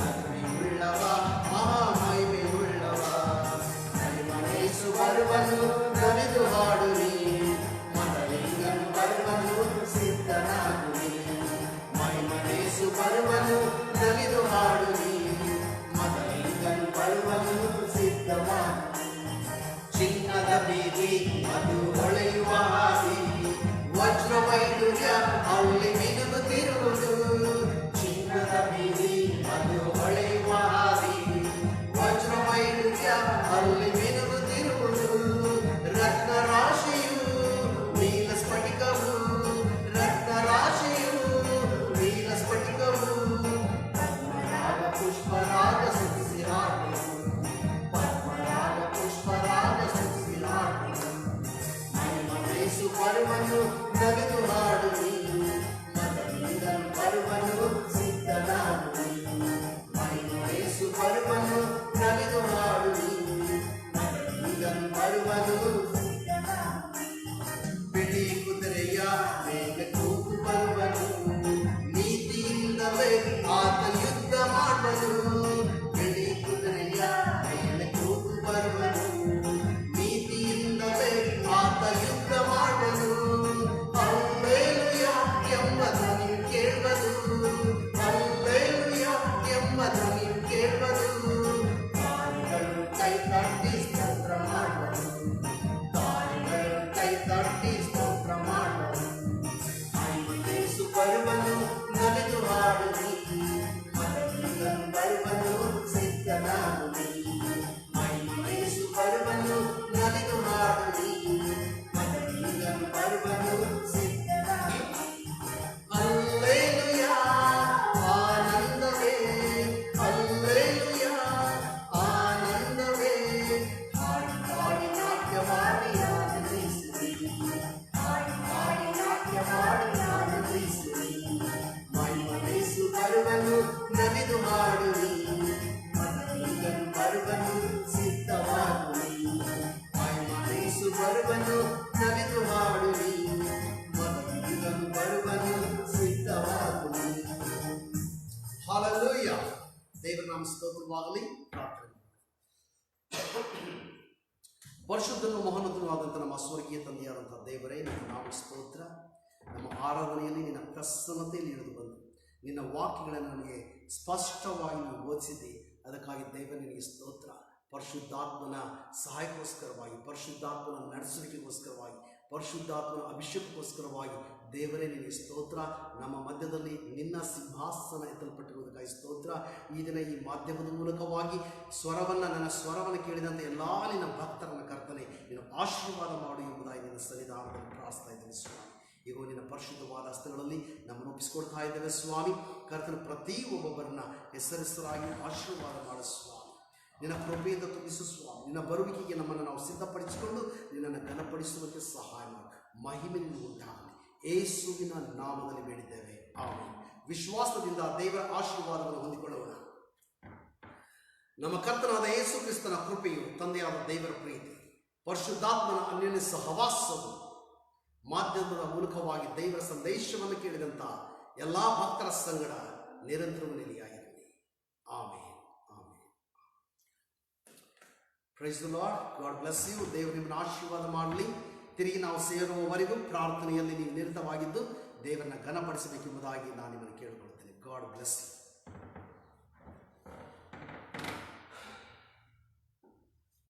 ನನ್ಮೆಯುಳ್ಳವ ಮಹಾಮಹಿಮೆಯುಳ್ಳವ. ಮಹಿಮನೇಸು ಬರುವನು ನಲಿದು ಹಾಡುವಿ, ಮೊದಲಿಂಗನು ಬರುವನು ಸಿದ್ಧನಾಗುವಿ. ಮಹಿಮನೇಸು ಬರುವನು ನಲಿದು ಹಾಡುವಿ, ಮೊದಲಿಂಗನು ಬರುವನು ಸಿದ್ಧವಾಗುವಿ. ಚಿನ್ನದ ಬೀದಿ ಅದು ಹೊಳೆಯುವ ಹಾದಿ, ವಜ್ರವೈಡೂರ್ಯ ಅಲ್ಲಿ ಮಿನುಗುತ್ತಿರುವುದು. ಚಿನ್ನದ ಬೀದಿ ಅದು ಹೊಳೆಯುವ ಹಾದಿ, ವಜ್ರವೈಡೂರ್ಯ ಅಲ್ಲಿ ಮಿನುಗುತ್ತಿರುವುದು. ರತ್ನರಾಶಿಯು ನೀಲ ಸ್ಫಟಿಕವು, ರತ್ನರಾಶಿಯು ನೀಲ ಸ್ಫಟಿಕವು. ಪದ್ಮರಾಗ ಪುಷ್ಪರಾಗ ಸ್ತುತಿಸಿ ಹಾಡುವುದು, ಪದ್ಮರಾಗ ಪುಷ್ಪರಾಗ ಸ್ತುತಿಸಿ ಹಾಡುವುದು. ಮಹಿಮನೇಸು ಬರುವನು ನಲಿದು ಹಾಡುವಿ, ಮೊದಲಿಂಗನು ಬರುವನು ಸಿದ್ಧನಾಗುವಿ. ಮಹಿಮನೇಸು ಬರುವನು ನಲಿದು ಹಾಡುವಿ, ಮೊದಲಿಂಗನು ಬರುವನು ಸಿದ್ಧನಾಗುವಿ. ಬಿಳಿ ಕುದುರೆಯ ಮೇಲೆ ಕೂತು ಬರುವನು, ನೀತಿಯಿಂದಲೇ ಆತ ಯುದ್ಧ ಮಾಡಲು. ಬಿಳಿ ಕುದುರೆಯ ಮೇಲೆ ಕೂತು ಬರುವನು, ನೀತಿಯಿಂದಲೇ ಆತ ಯುದ್ಧ ಮಾಡಲು. ಹಲ್ಲೆಲೂಯಾ. ಸಿದ್ಧವಾಗಲಿ. ಪ್ರಾರ್ಥನೆ. ಪರಿಶುದ್ಧನು ಮಹೋನ್ನತನೂ ಆದಂಥ ನಮ್ಮ ಸ್ವರ್ಗೀಯ ತಂದೆಯಾದಂಥ ದೇವರೇ, ನಿನ್ನ ನಾಮ ಸ್ತೋತ್ರ. ನಮ್ಮ ಆರಾಧನೆಯಲ್ಲಿ ನಿನ್ನ ಪ್ರಸನ್ನತೆಯಲ್ಲಿ ಇಳಿದು ಬಂದು ನಿನ್ನ ವಾಕ್ಯಗಳನ್ನು ನನಗೆ ಸ್ಪಷ್ಟವಾಗಿ ನೀವು ಬೋಧಿಸಿದ್ದೆ. ಅದಕ್ಕಾಗಿ ದೇವರೇ ನಿನಗೆ ಸ್ತೋತ್ರ. ಪರಿಶುದ್ಧಾತ್ಮನ ಸಹಾಯಕ್ಕೋಸ್ಕರವಾಗಿ, ಪರಿಶುದ್ಧಾತ್ಮನ ನಡೆಸುವಿಕೆಗೋಸ್ಕರವಾಗಿ, ಪರಿಶುದ್ಧಾತ್ಮನ ಅಭಿಷೇಕಕ್ಕೋಸ್ಕರವಾಗಿ ದೇವರೇ ನಿನಗೆ ಸ್ತೋತ್ರ. ನಮ್ಮ ಮಧ್ಯದಲ್ಲಿ ನಿನ್ನ ಸಿಂಹಾಸನ ಎತ್ತಲ್ಪಟ್ಟಿರುವುದಕ್ಕಾಗಿ ಸ್ತೋತ್ರ. ಈ ದಿನ ಈ ಮಾಧ್ಯಮದ ಮೂಲಕವಾಗಿ ನನ್ನ ಸ್ವರವನ್ನು ಕೇಳಿದಂಥ ಎಲ್ಲ ನಿನ್ನ ಭಕ್ತರನ್ನ ಕರ್ತನೆ ನೀನು ಆಶೀರ್ವಾದ ಮಾಡು ಎಂಬುದಾಗಿ ನಿನ್ನ ಸನ್ನಿಧಾನದಲ್ಲಿ ಪ್ರಾರ್ಥಿಸ್ತಾ ಇದ್ದೇನೆ ಸ್ವಾಮಿ. ಈಗ ನಿನ್ನ ಪರಿಶುದ್ಧವಾದ ಹಸ್ತಗಳಲ್ಲಿ ನಮ್ಮನ್ನು ಒಪ್ಪಿಸಿಕೊಡ್ತಾ ಇದ್ದೇವೆ ಸ್ವಾಮಿ. ಕರ್ತನ ಪ್ರತಿ ಒಬ್ಬೊಬ್ಬರನ್ನ ಹೆಸರಾಗಿ ಆಶೀರ್ವಾದ ಮಾಡು ಸ್ವಾಮಿ. ನಿನ್ನ ಕೃಪೆಯಿಂದ ತುಂಬಿಸು ಸ್ವಾಮಿ. ನಿನ್ನ ಬರುವಿಕೆಗೆ ನಮ್ಮನ್ನು ನಾವು ಸಿದ್ಧಪಡಿಸಿಕೊಂಡು ನಿನ್ನನ್ನು ಘನಪಡಿಸುವುದಕ್ಕೆ ಸಹಾಯ ಮಾಡು. ಮಹಿಮೆ ಉಂಟಾಗಲಿ. ಯೇಸುವಿನ ನಾಮದಲ್ಲಿ ಬೇಡಿದ್ದೇವೆ, ಆಮೆನ್. ವಿಶ್ವಾಸದಿಂದ ದೇವರ ಆಶೀರ್ವಾದವನ್ನು ಹೊಂದಿಕೊಳ್ಳೋಣ. ನಮ್ಮ ಕರ್ತನಾದ ಯೇಸು ಕ್ರಿಸ್ತನ ಕೃಪೆಯು, ತಂದೆಯಾದ ದೇವರ ಪ್ರೀತಿ, ಪರಿಶುದ್ಧಾತ್ಮನ ಅನ್ಯೋನ್ಯ ಸಹವಾಸವು ಮಾಧ್ಯಮದ ಮೂಲಕವಾಗಿ ದೇವರ ಸಂದೇಶವನ್ನು ಕೇಳಿದಂಥ ಎಲ್ಲ ಭಕ್ತರ ಸಂಗಡ ನಿರಂತರವೂ ನೆಲೆಯಾಗಿರಲಿ. Amen. Praise the Lord. God bless you. ದೇವರು ನಿಮ್ಮನ್ನು ಆಶೀರ್ವಾದ ಮಾಡಲಿ. ತಿರುಗಿ ನಾವು ಸೇರುವವರೆಗೂ ಪ್ರಾರ್ಥನೆಯಲ್ಲಿ ನೀವು ನಿರತವಾಗಿದ್ದು ದೇವರನ್ನ ಘನಪಡಿಸಬೇಕೆಂಬುದಾಗಿ ನಾನು ನಿಮ್ಮನ್ನು ಕೇಳಿಕೊಳ್ತೇನೆ. God bless you.